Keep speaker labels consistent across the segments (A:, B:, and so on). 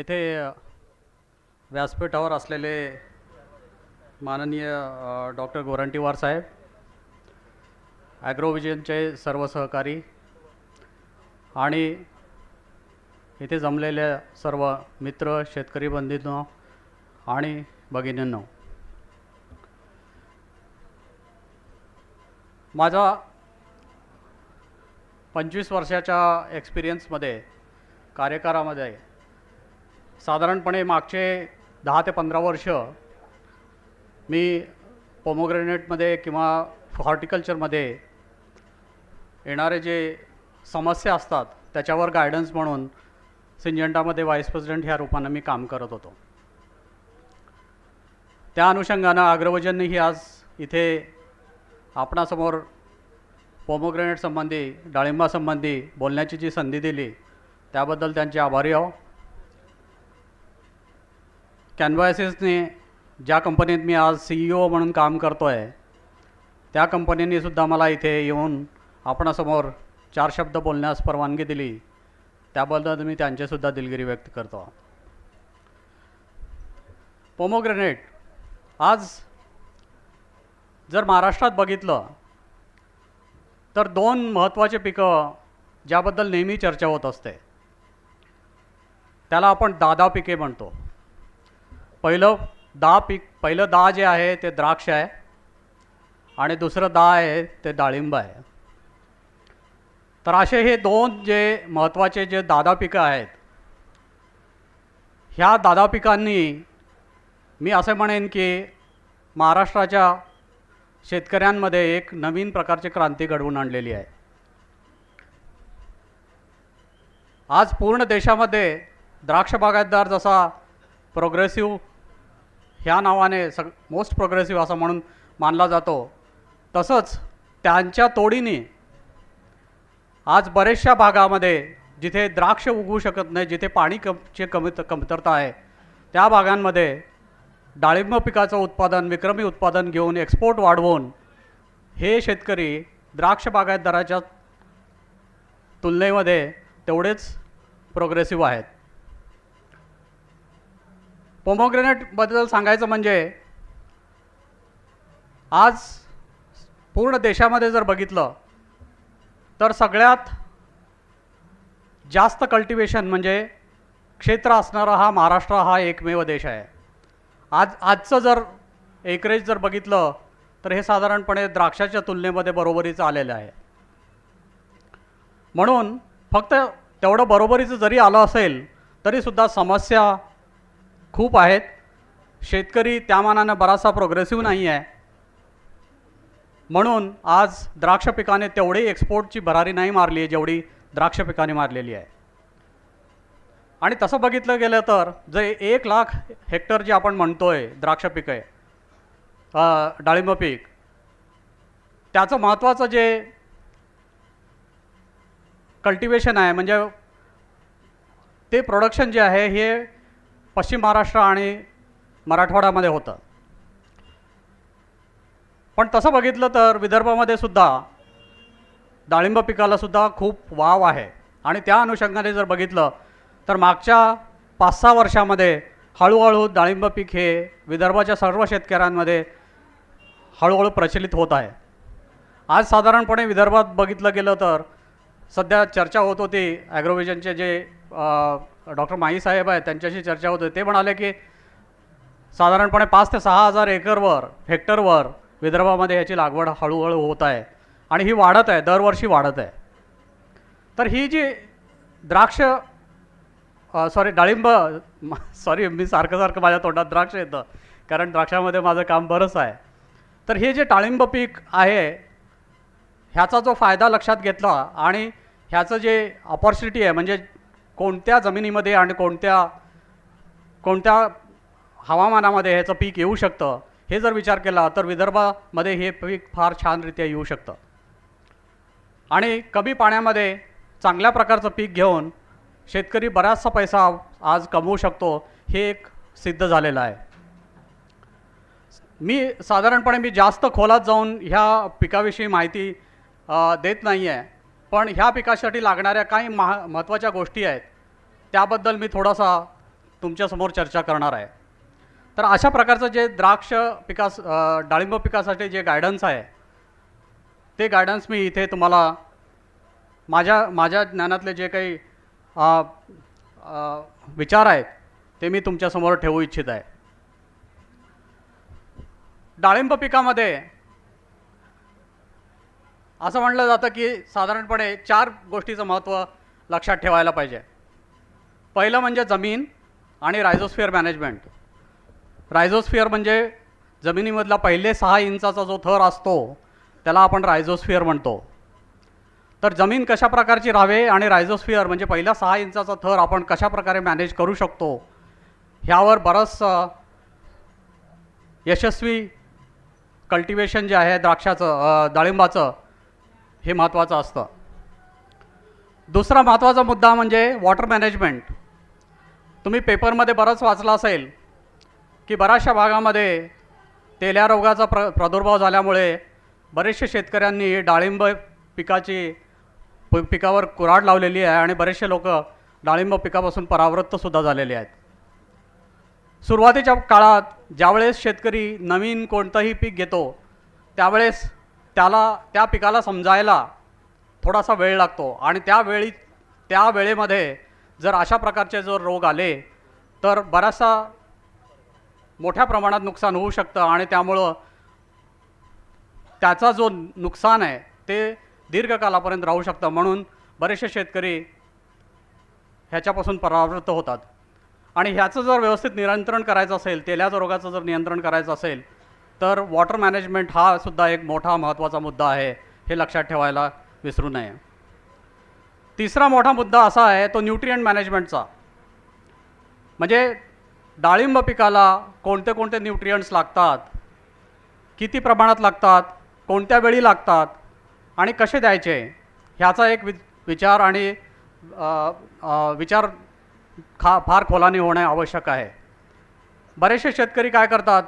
A: येथे व्यासपीठावर असलेले माननीय डॉक्टर गोरंटीवार साहेब, ॲग्रोविजनचे सर्व सहकारी आणि इथे जमलेल्या सर्व मित्र, शेतकरी बंधूंनो आणि भगिनींनो, माझा 25 वर्षाच्या एक्सपिरियन्समध्ये कार्यकारामध्ये साधारणपणे मागचे 10 ते 15 वर्ष मी पोमोग्रेनेटमध्ये किंवा हॉर्टिकल्चरमध्ये येणारे जे समस्या असतात त्याच्यावर गायडन्स म्हणून सिंजंटामध्ये व्हाईस प्रेसिडेंट ह्या रूपानं मी काम करत होतो. त्या अनुषंगानं अग्रवजननीही आज इथे आपणासमोर पोमोग्रेनेट संबंधी, डाळिंबासंबंधी बोलण्याची जी संधी दिली त्याबद्दल त्यांचे आभारी आहो. कॅनव्हायसेसने ज्या कंपनीत मी आज CEO म्हणून काम करतो आहे त्या कंपनीने सुद्धा मला इथे येऊन आपणासमोर 4 शब्द बोलण्यास परवानगी दिली, त्याबद्दल मी त्यांचेसुद्धा दिलगिरी व्यक्त करतो. पोमोग्रेनेट आज जर महाराष्ट्रात बघितलं तर 2 महत्त्वाचे पिकं ज्याबद्दल नेहमी चर्चा होत असते त्याला आपण दादा पिके म्हणतो. पहिलं दा जे आहे ते द्राक्ष आहे आणि दुसरं दा आहे ते डाळिंब आहे. तर असे हे 2 जे महत्त्वाचे जे दादा पिकं आहेत, ह्या दादा पिकांनी मी असं म्हणेन की महाराष्ट्राच्या शेतकऱ्यांमध्ये एक नवीन प्रकारची क्रांती घडवून आणलेली आहे. आज पूर्ण देशामध्ये द्राक्ष बागायतदार जसा प्रोग्रेसिव्ह ह्या नावाने मोस्ट प्रोग्रेसिव्ह असं म्हणून मानला जातो, तसंच त्यांच्या तोडीने आज बरेचशा भागामध्ये जिथे द्राक्ष उगवू शकत नाही, जिथे पाणीची कमतरता आहे, त्या भागांमध्ये डाळिंब पिकाचं उत्पादन, विक्रमी उत्पादन घेऊन एक्सपोर्ट वाढवून हे शेतकरी द्राक्ष बागायतदाराच्या तुलनेमध्ये तेवढेच प्रोग्रेसिव्ह आहेत. पोमोग्रेनेटबद्दल सांगायचं म्हणजे आज पूर्ण देशामध्ये जर बघितलं तर सगळ्यात जास्त कल्टिवेशन म्हणजे क्षेत्र असणारा हा महाराष्ट्र हा एकमेव देश आहे. आजचं जर एकरेज जर बघितलं तर हे साधारणपणे द्राक्षाच्या तुलनेमध्ये बरोबरीचं आलेलं आहे. म्हणून फक्त तेवढं बरोबरीचं जरी आलं असेल तरीसुद्धा समस्या खूप आहेत. शेतकरी त्या मानानं बराचसा प्रोग्रेसिव्ह नाही आहे. म्हणून आज द्राक्ष पिकाने तेवढी एक्सपोर्टची भरारी नाही मारली आहे जेवढी द्राक्ष पिकाने मारलेली आहे. आणि तसं बघितलं गेलं तर जे 1 लाख हेक्टर जे आपण म्हणतोय द्राक्ष पीक आहे, डाळिंब पीक, त्याचं महत्त्वाचं जे कल्टिवेशन आहे म्हणजे ते प्रोडक्शन जे आहे हे पश्चिम महाराष्ट्र आणि मराठवाड्यामध्ये होतं. पण तसं बघितलं तर विदर्भामध्ये सुद्धा डाळिंब पिकाला सुद्धा खूप वाव आहे. आणि त्या अनुषंगाने जर बघितलं तर मागच्या 5-6 वर्षामध्ये हळूहळू डाळिंब पीक हे विदर्भाच्या सर्व शेतकऱ्यांमध्ये हळूहळू प्रचलित होत आहे. आज साधारणपणे विदर्भात बघितलं गेलं तर सध्या चर्चा होत होती, ॲग्रोविजनचे जे डॉक्टर माई साहेब आहेत त्यांच्याशी चर्चा होत होती. ते म्हणाले की साधारणपणे 5 ते 6 हजार हेक्टरवर विदर्भामध्ये याची लागवड हळूहळू होत आहे आणि ही वाढत आहे, दरवर्षी वाढत आहे. तर ही जी डाळिंब मी सारखं माझ्या तोंडात द्राक्ष येतं कारण द्राक्षामध्ये माझं काम बरंच आहे. तर हे जे डाळिंब पीक आहे ह्याचा जो फायदा लक्षात घेतला आणि ह्याचं जे अपॉर्च्युनिटी आहे म्हणजे कोणत्या जमिनीमध्ये आणि कोणत्या हवामानामध्ये ह्याचं पीक येऊ शकतं हे जर विचार केला तर विदर्भामध्ये हे पीक फार छानरित्या येऊ शकतं. आणि कमी पाण्यामध्ये चांगल्या प्रकारचं पीक घेऊन शेतकरी बराचसा पैसा आज कमवू शकतो, हे एक सिद्ध झालेलं आहे. मी जास्त खोलात जाऊन ह्या पिकाविषयी माहिती देत नाही आहे, पण ह्या पिकासाठी लागणाऱ्या काही महत्त्वाच्या गोष्टी आहेत त्याबद्दल मी थोडासा तुमच्यासमोर चर्चा करणार आहे. तर अशा प्रकारचं जे द्राक्ष पिकास डाळिंब पिकासाठी जे गायडन्स आहे ते गायडन्स मी इथे तुम्हाला माझ्या ज्ञानातले जे काही विचार आहेत ते मी तुमच्यासमोर ठेवू इच्छित आहे. डाळिंब पिकामध्ये असं म्हटलं जातं की साधारणपणे 4 गोष्टीचं महत्त्व लक्षात ठेवायला पाहिजे. पहिलं म्हणजे जमीन आणि रायझोस्फिअर मॅनेजमेंट. रायझोस्फिअर म्हणजे जमिनीमधला पहिले 6 इंचाचा जो थर असतो त्याला आपण रायझोस्फिअर म्हणतो. तर जमीन कशा प्रकारची राहावे आणि रायझोस्फिअर म्हणजे पहिला 6 इंचाचा थर आपण कशा प्रकारे मॅनेज करू शकतो ह्यावर बरंच यशस्वी कल्टिवेशन जे आहे द्राक्षाचं डाळिंबाचं हे महत्त्वाचं असतं. दुसरा महत्त्वाचा मुद्दा म्हणजे वॉटर मॅनेजमेंट. तुम्ही पेपरमध्ये बरंच वाचलं असेल की बऱ्याचशा भागामध्ये तेल्या रोगाचा प्रादुर्भाव झाल्यामुळे बरेचसे शेतकऱ्यांनी डाळिंब पिकावर कुऱ्हाड लावलेली आहे आणि बरेचसे लोक डाळिंब पिकापासून परावृत्तसुद्धा झालेले आहेत. सुरुवातीच्या काळात ज्यावेळेस शेतकरी नवीन कोणतंही पीक घेतो त्यावेळेस त्या पिकाला समजायला थोडासा वेळ लागतो आणि त्या वेळेमध्ये जर अशा प्रकारचे जर रोग आले तर बराचसा मोठ्या प्रमाणात नुकसान होऊ शकतं आणि त्यामुळं त्याचा जो नुकसान आहे ते दीर्घकालापर्यंत राहू शकतं. म्हणून बरेचसे शेतकरी ह्याच्यापासून परावृत्त होतात. आणि ह्याचं जर व्यवस्थित नियंत्रण करायचं असेल, तेल्याच्या रोगाचं जर नियंत्रण करायचं असेल तर वॉटर मॅनेजमेंट हा सुद्धा एक मोठा महत्त्वाचा मुद्दा आहे, हे लक्षात ठेवायला विसरू नये. तिसरा मोठा मुद्दा असा आहे तो न्यूट्रिएंट मॅनेजमेंटचा. म्हणजे डाळिंब पिकाला कोणते कोणते न्यूट्रिएंट्स लागतात, किती प्रमाणात लागतात, कोणत्या वेळी लागतात आणि कसे द्यायचे ह्याचा एक विचार आणि फार खोलाने होणे आवश्यक आहे. बरेचसे शेतकरी काय करतात,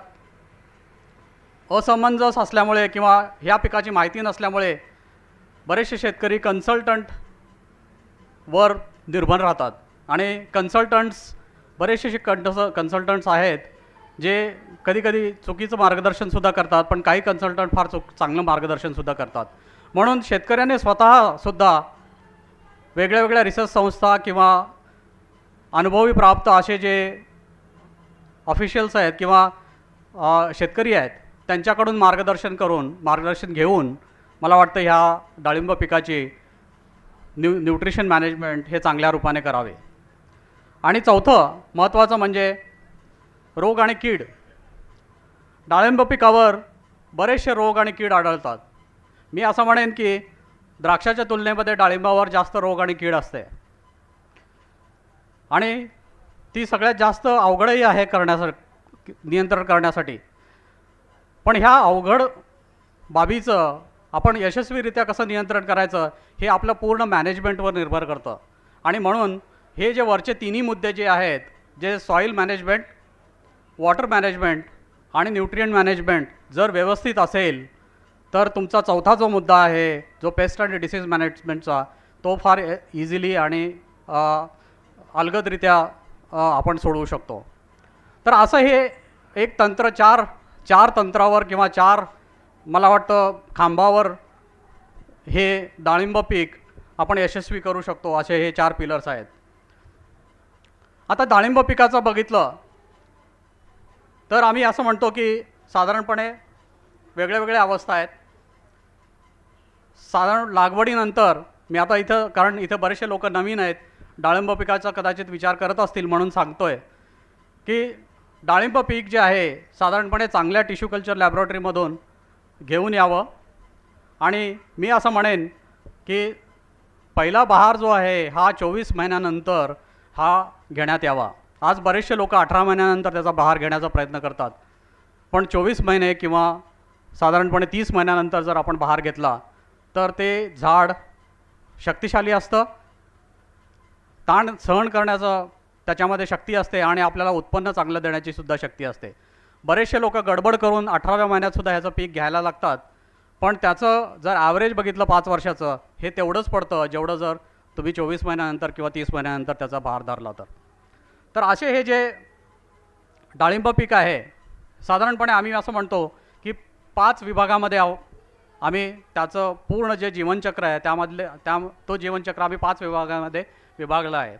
A: असमंजस असल्यामुळे किंवा ह्या पिकाची माहिती नसल्यामुळे बरेचसे शेतकरी कन्सल्टंटवर निर्भर राहतात. आणि बरेचसे कन्सल्टंट्स आहेत जे कधीकधी चुकीचं मार्गदर्शनसुद्धा करतात, पण काही कन्सल्टंट फार चांगलं मार्गदर्शनसुद्धा करतात. म्हणून शेतकऱ्याने स्वतःसुद्धा वेगळ्या रिसर्च संस्था किंवा अनुभवी प्राप्त असे जे ऑफिशियल्स आहेत किंवा शेतकरी आहेत त्यांच्याकडून मार्गदर्शन घेऊन मला वाटतं ह्या डाळिंब पिकाची न्यूट्रिशन मॅनेजमेंट हे चांगल्या रूपाने करावे. आणि चौथं महत्त्वाचं म्हणजे रोग आणि कीड. डाळिंब पिकावर बरेचसे रोग आणि कीड आढळतात. मी असं म्हणेन की द्राक्षाच्या तुलनेमध्ये डाळिंबावर जास्त रोग आणि कीड असते आणि ती सगळ्यात जास्त अवघडही आहे नियंत्रण करण्यासाठी. पण ह्या अवघड बाबीचं आपण यशस्वीरित्या कसं नियंत्रण करायचं हे आपलं पूर्ण मॅनेजमेंटवर निर्भर करतं. आणि म्हणून हे जे वरचे तिन्ही मुद्दे जे आहेत, जे सॉईल मॅनेजमेंट, वॉटर मॅनेजमेंट आणि न्यूट्रिएंट मॅनेजमेंट जर व्यवस्थित असेल तर तुमचा चौथा जो मुद्दा आहे जो पेस्ट अँड डिसीज मॅनेजमेंटचा तो फार इझिली आणि अलगदरित्या आपण सोडवू शकतो. तर असं हे एक तंत्र चार तंत्रावर किंवा 4 मला वाटतं खांबावर हे डाळिंब पीक आपण यशस्वी करू शकतो, असे हे 4 पिलर्स आहेत. आता डाळिंब पिकाचं बघितलं तर आम्ही असं म्हणतो की साधारणपणे वेगळ्या अवस्था आहेत. साधारण लागवडीनंतर मी आता कारण इथं बरेचसे लोक नवीन आहेत, डाळिंब पिकाचा कदाचित विचार करत असतील म्हणून सांगतोय की डाळिंब पीक जे आहे साधारणपणे चांगल्या टिश्यू कल्चर लॅबोरेटरीमधून घेऊन यावं. आणि मी असं म्हणेन की पहिला बहार जो आहे हा 24 महिन्यानंतर हा घेण्यात यावा. आज बरेचसे लोक 18 महिन्यानंतर त्याचा बहार घेण्याचा प्रयत्न करतात, पण 24 महिने किंवा साधारणपणे 30 महिन्यानंतर जर आपण बहार घेतला तर ते झाड शक्तिशाली असतं, ताण सहन करण्याचं त्याच्यामध्ये शक्ती असते आणि आपल्याला उत्पन्न चांगलं देण्याची सुद्धा शक्ती असते. बरेचसे लोक गडबड करून 18व्या महिन्यातसुद्धा ह्याचं पीक घ्यायला लागतात, पण त्याचं जर ॲव्हरेज बघितलं 5 वर्षाचं हे तेवढंच पडतं जेवढं जर तुम्ही 24 महिन्यानंतर किंवा 30 महिन्यानंतर त्याचा बहार धरला तर असे हे जे डाळिंब पीक आहे, साधारणपणे आम्ही असं म्हणतो की 5 विभागामध्ये आम्ही त्याचं पूर्ण जे जीवनचक्र आहे तो जीवनचक्र आम्ही 5 विभागामध्ये विभागला आहे.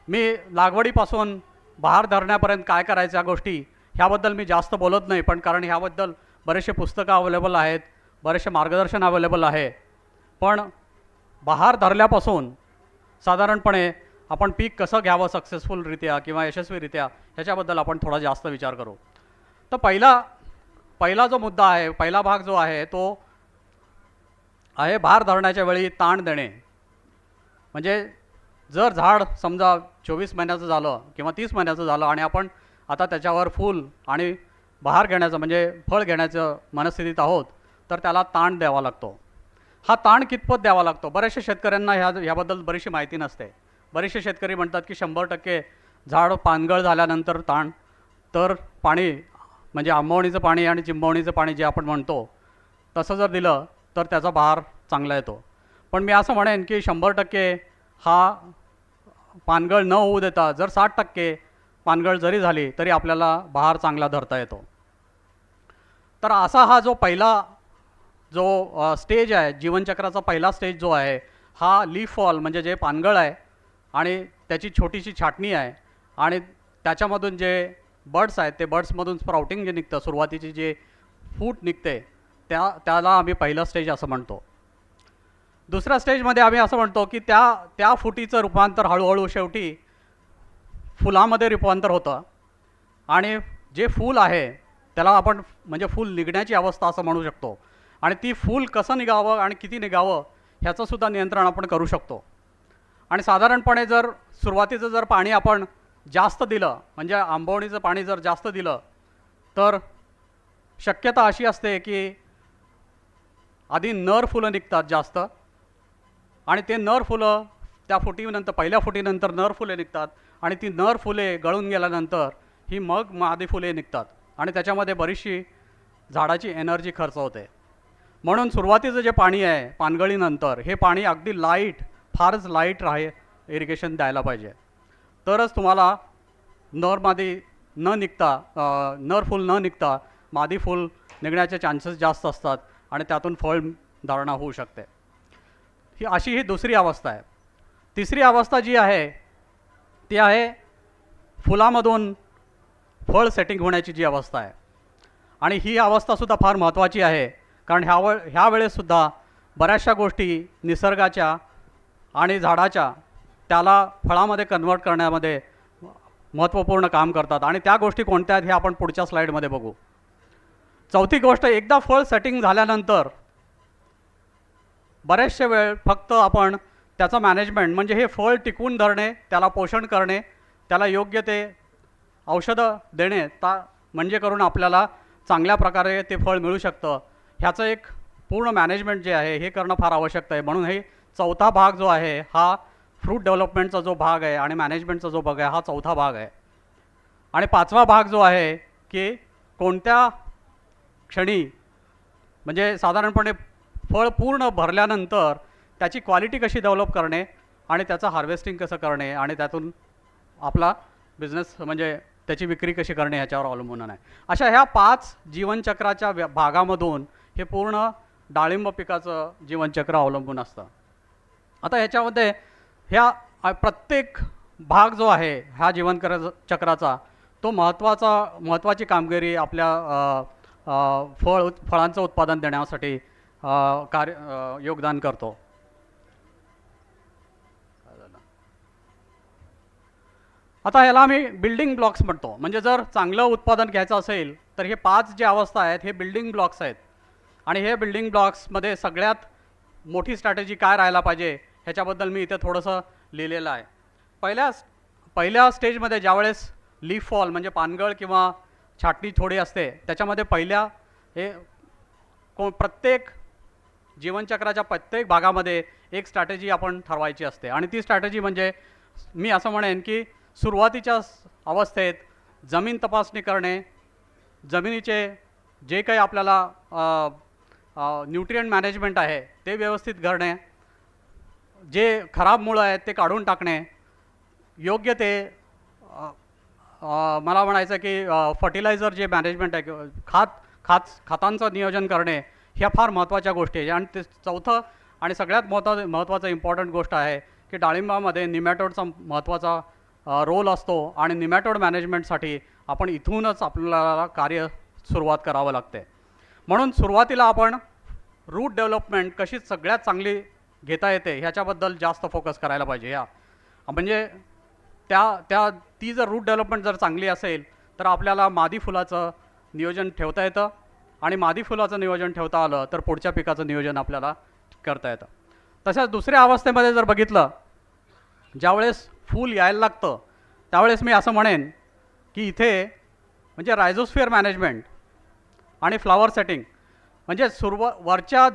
A: मी लागवडीपासून बहार धरण्यापर्यंत काय करायचं या गोष्टी ह्याबद्दल मी जास्त बोलत नाही, पण कारण ह्याबद्दल बरेचसे पुस्तकं अवेलेबल आहेत, बरेचसे मार्गदर्शन अवेलेबल आहे. पण बहार धरल्यापासून साधारणपणे आपण पीक कसं घ्यावं सक्सेसफुलरित्या किंवा यशस्वीरित्या ह्याच्याबद्दल आपण थोडा जास्त विचार करू. तर पहिला जो मुद्दा आहे, पहिला भाग जो आहे तो आहे बहार धरण्याच्या वेळी ताण देणे. म्हणजे जर झाड समजा 24 महिन्याचं झालं किंवा 30 महिन्याचं झालं आणि आपण आता त्याच्यावर फूल आणि बहार घेण्याचं म्हणजे फळ घेण्याचं मनस्थितीत आहोत, तर त्याला ताण द्यावा लागतो. हा ताण कितपत द्यावा लागतो? बऱ्याचशा शेतकऱ्यांना ह्याबद्दल बरीचशी माहिती नसते. बरेचसे शेतकरी म्हणतात की 100% झाड पानगळ झाल्यानंतर ताण, तर पाणी म्हणजे आंबवणीचं पाणी आणि चिंबवणीचं पाणी जे आपण म्हणतो तसं जर दिलं तर त्याचा बहार चांगला येतो. पण मी असं म्हणेन की 100% हा पानगळ न होऊ देता जर 60% पानगळ जरी झाली तरी आपल्याला बहार चांगला धरता येतो. तर असा हा जो पहिला जो स्टेज आहे, जीवनचक्राचा पहिला स्टेज जो आहे हा लीफ फॉल म्हणजे जे पानगळ आहे आणि त्याची छोटीशी छाटणी आहे आणि त्याच्यामधून जे बर्ड्स आहेत ते बर्ड्समधून स्प्राउटिंग जे निघतं, सुरुवातीची जे फूट निघते त्याला आम्ही पहिलं स्टेज असं म्हणतो. दुसऱ्या स्टेजमध्ये आम्ही असं म्हणतो की त्या फुटीचं रूपांतर हळूहळू शेवटी फुलामध्ये रूपांतर होतं आणि जे फूल आहे त्याला आपण म्हणजे फूल निघण्याची अवस्था असं म्हणू शकतो. आणि ती फूल कसं निघावं आणि किती निघावं ह्याचंसुद्धा नियंत्रण आपण करू शकतो. आणि साधारणपणे जर सुरुवातीचं जर पाणी आपण जास्त दिलं म्हणजे आंबवणीचं पाणी जर जास्त दिलं तर शक्यता अशी असते की आधी नर फुलं निघतात जास्त आणि ते नर फुलं त्या फुटीनंतर पहिल्या फुटीनंतर नर फुले निघतात आणि ती नर फुले गळून गेल्यानंतर ही मग मादी फुले निघतात आणि त्याच्यामध्ये बरीचशी झाडाची एनर्जी खर्च होते. म्हणून सुरुवातीचं जे पाणी आहे पानगळीनंतर हे पाणी अगदी फारच लाईट इरिगेशन द्यायला पाहिजे, तरच तुम्हाला नर फूल न निघता मादी फूल निघण्याचे चान्सेस जास्त असतात आणि त्यातून फळ धारणा होऊ शकते. ही दुसरी अवस्था आहे. तिसरी अवस्था जी आहे ती आहे फुलामधून फळ सेटिंग होण्याची जी अवस्था आहे आणि ही अवस्थासुद्धा फार महत्त्वाची आहे. कारण ह्या वेळेससुद्धा बऱ्याचशा गोष्टी निसर्गाच्या आणि झाडाच्या त्याला फळामध्ये कन्वर्ट करण्यामध्ये महत्त्वपूर्ण काम करतात आणि त्या गोष्टी कोणत्या आहेत हे आपण पुढच्या स्लाईडमध्ये बघू. चौथी गोष्ट, एकदा फळ सेटिंग झाल्यानंतर बरेचशे वेळ फक्त आपण त्याचं मॅनेजमेंट म्हणजे हे फळ टिकवून धरणे, त्याला पोषण करणे, त्याला योग्य ते औषधं देणे म्हणजे करून आपल्याला चांगल्या प्रकारे ते फळ मिळू शकतं. ह्याचं एक पूर्ण मॅनेजमेंट जे आहे हे करणं फार आवश्यक आहे. म्हणून हे चौथा भाग जो आहे हा फ्रूट डेव्हलपमेंटचा जो भाग आहे आणि मॅनेजमेंटचा जो भाग आहे हा चौथा भाग आहे. आणि पाचवा भाग जो आहे की कोणत्या क्षणी म्हणजे साधारणपणे फळ पूर्ण भरल्यानंतर त्याची क्वालिटी कशी डेव्हलप करणे आणि त्याचं हार्वेस्टिंग कसं करणे आणि त्यातून आपला बिझनेस म्हणजे त्याची विक्री कशी करणे ह्याच्यावर अवलंबून आहे. अशा ह्या 5 जीवनचक्राच्या भागामधून हे पूर्ण डाळिंब पिकाचं जीवनचक्र अवलंबून असतं. आता ह्याच्यामध्ये प्रत्येक भाग जो आहे ह्या जीवनचक्राचा तो महत्त्वाची कामगिरी आपल्या फळांचं उत्पादन देण्यासाठी योगदान करतो. आता ह्याला आम्ही बिल्डिंग ब्लॉक्स म्हणतो. म्हणजे जर चांगलं उत्पादन घ्यायचं असेल तर हे 5 जे अवस्था आहेत हे बिल्डिंग ब्लॉक्स आहेत आणि हे बिल्डिंग ब्लॉक्समध्ये सगळ्यात मोठी स्ट्रॅटेजी काय राहायला पाहिजे ह्याच्याबद्दल मी इथे थोडंसं लिहिलेलं आहे. पहिल्या स्टेजमध्ये ज्यावेळेस लीफ फॉल म्हणजे पानगळ किंवा छाटणी थोडी असते त्याच्यामध्ये प्रत्येक जीवनचक्राच्या प्रत्येक भागामध्ये एक स्ट्रॅटेजी आपण ठरवायची असते आणि ती स्ट्रॅटेजी म्हणजे मी असं म्हणेन की सुरुवातीच्या अवस्थेत जमीन तपासणी करणे, जमिनीचे जे काही आपल्याला न्यूट्रिएंट मॅनेजमेंट आहे ते व्यवस्थित करणे, जे खराब मुळं आहेत ते काढून टाकणे, योग्य ते मला म्हणायचं की फर्टिलायझर जे मॅनेजमेंट आहे, खतांचं नियोजन करणे, ह्या फार महत्त्वाच्या गोष्टी आहे. आणि ते चौथं आणि सगळ्यात महत्त्वाचं इम्पॉर्टंट गोष्ट आहे की डाळिंबामध्ये निमॅटोडचा महत्त्वाचा रोल असतो आणि निमॅटोड मॅनेजमेंटसाठी आपण इथूनच आपल्याला कार्य सुरुवात करावं लागते. म्हणून सुरुवातीला आपण रूट डेव्हलपमेंट कशी सगळ्यात चांगली घेता येते ह्याच्याबद्दल जास्त फोकस करायला पाहिजे. म्हणजे ती जर रूट डेव्हलपमेंट जर चांगली असेल तर आपल्याला मादी फुलाचं नियोजन ठेवता येतं आणि मादी फुलाचं नियोजन ठेवता आलं तर पुढच्या पिकाचं नियोजन आपल्याला करता येतं. तशाच दुसऱ्या अवस्थेमध्ये जर बघितलं, ज्यावेळेस फूल यायला लागतं त्यावेळेस मी असं म्हणेन की इथे म्हणजे रायझोस्फिअर मॅनेजमेंट आणि फ्लॉवर सेटिंग म्हणजे वरच्या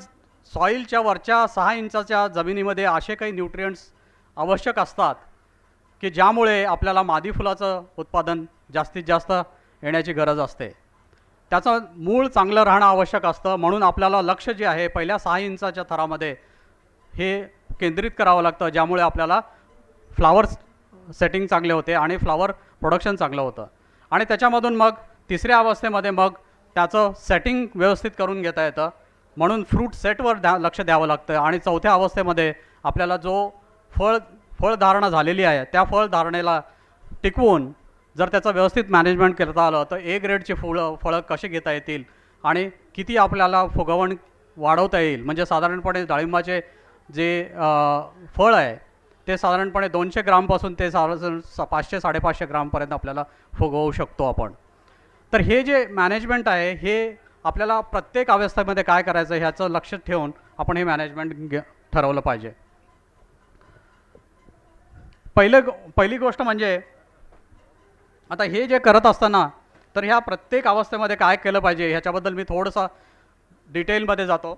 A: सॉईलच्या वरच्या 6 इंचाच्या जमिनीमध्ये असे काही न्यूट्रियंट्स आवश्यक असतात की ज्यामुळे आपल्याला मादी फुलाचं उत्पादन जास्तीत जास्त येण्याची गरज असते. त्याचं मूळ चांगलं राहणं आवश्यक असतं. म्हणून आपल्याला लक्ष जे आहे पहिल्या 6 इंचाच्या थरामध्ये हे केंद्रित करावं लागतं, ज्यामुळे आपल्याला फ्लावर सेटिंग चांगले होते आणि फ्लावर प्रोडक्शन चांगलं होतं. आणि त्याच्यामधून मग तिसऱ्या अवस्थेमध्ये मग त्याचं सेटिंग व्यवस्थित करून घेता येतं, म्हणून फ्रूट सेटवर लक्ष द्यावं लागतं. आणि चौथ्या अवस्थेमध्ये आपल्याला जो फळधारणा झालेली आहे त्या फळधारणेला टिकवून जर त्याचं व्यवस्थित मॅनेजमेंट करता आलं तर ए ग्रेडची फळं कशी घेता येतील आणि किती आपल्याला फुगवण वाढवता येईल. म्हणजे साधारणपणे डाळिंबाचे जे फळ आहे ते साधारणपणे 200 ग्रामपासून ते 500-550 ग्रामपर्यंत आपल्याला फुगवू शकतो आपण. तर हे जे मॅनेजमेंट आहे हे आपल्याला प्रत्येक अवस्थेमध्ये काय करायचं ह्याचं लक्ष ठेवून आपण हे मॅनेजमेंट ठरवलं पाहिजे. पहिली गोष्ट म्हणजे आता हे जे करत असताना तर ह्या प्रत्येक अवस्थेमध्ये काय केलं पाहिजे ह्याच्याबद्दल मी थोडंसं डिटेलमध्ये जातो.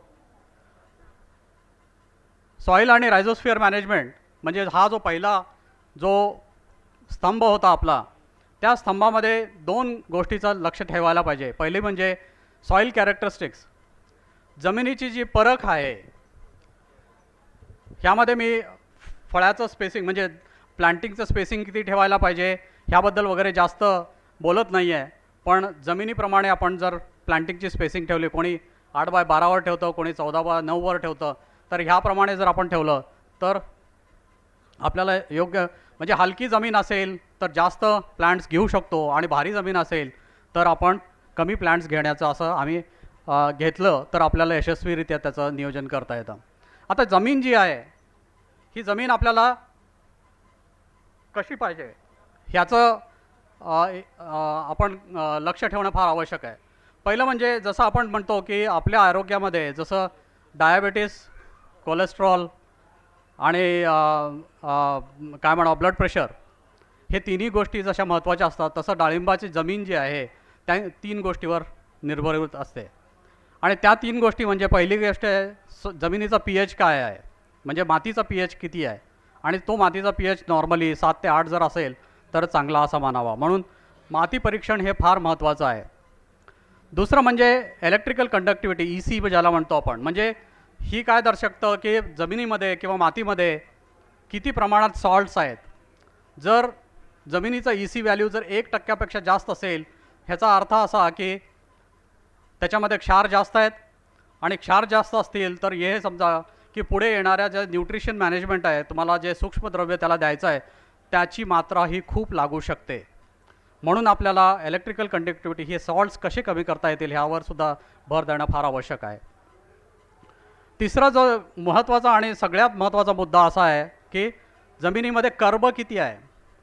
A: सॉईल आणि रायझोस्फिअर मॅनेजमेंट म्हणजे हा जो पहिला जो स्तंभ होता आपला, त्या स्तंभामध्ये 2 गोष्टीचं लक्ष ठेवायला पाहिजे. पहिली म्हणजे सॉईल कॅरेक्टरिस्टिक्स, जमिनीची जी परख आहे ह्यामध्ये मी फळाचं स्पेसिंग म्हणजे प्लांटिंगचं स्पेसिंग किती ठेवायला पाहिजे ह्याबद्दल वगैरे जास्त बोलत नाही आहे. पण जमिनीप्रमाणे आपण जर प्लांटिंगची स्पेसिंग ठेवली, कोणी 8x12वर ठेवतं, कोणी 14x9वर ठेवतं, तर ह्याप्रमाणे जर आपण ठेवलं तर आपल्याला योग्य म्हणजे हलकी जमीन असेल तर जास्त प्लांट्स घेऊ शकतो आणि भारी जमीन असेल तर आपण कमी प्लांट्स घेण्याचं असं आम्ही घेतलं तर आपल्याला यशस्वीरित्या त्याचं नियोजन करता येतं. आता जमीन जी आहे ही जमीन आपल्याला कशी पाहिजे ह्याचं आपण लक्ष ठेवणं फार आवश्यक आहे. पहिलं म्हणजे जसं आपण म्हणतो की आपल्या आरोग्यामध्ये जसं डायबिटीस, कोलेस्ट्रॉल आणि काय म्हणा ब्लड प्रेशर हे तिन्ही गोष्टी जशा महत्त्वाच्या असतात तसं डाळिंबाची जमीन जी आहे त्या 3 गोष्टीवर निर्भर असते. आणि त्या 3 गोष्टी म्हणजे पहिली गोष्ट आहे जमिनीचा pH काय आहे, म्हणजे मातीचा pH किती आहे आणि तो मातीचा pH नॉर्मली 7 ते 8 जर असेल तर चांगला असा मानावा. म्हणून माती परीक्षण हे फार महत्त्वाचं आहे. दुसरं म्हणजे इलेक्ट्रिकल कंडक्टिव्हिटी EC ज्याला म्हणतो आपण, म्हणजे ही काय दर्शकतं की जमिनीमध्ये किंवा मातीमध्ये किती प्रमाणात सॉल्ट्स आहेत. जर जमिनीचा EC व्हॅल्यू जर 1% जास्त असेल ह्याचा अर्थ असा की त्याच्यामध्ये क्षार जास्त आहेत आणि क्षार जास्त असतील तर हे समजा की पुढे येणाऱ्या ज्या न्यूट्रिशन मॅनेजमेंट आहे तुम्हाला जे सूक्ष्मद्रव्य त्याला द्यायचं आहे त्याची मात्रा ही खूप लागू शकते. म्हणून आपल्याला इलेक्ट्रिकल कंडक्टिव्हिटी हे सॉल्ट्स कसे कमी करता येतील ह्यावर सुद्धा भर देणं फार आवश्यक आहे. तिसरा जो महत्त्वाचा आणि सगळ्यात महत्त्वाचा मुद्दा असा आहे की जमिनीमध्ये कर्ब किती आहे,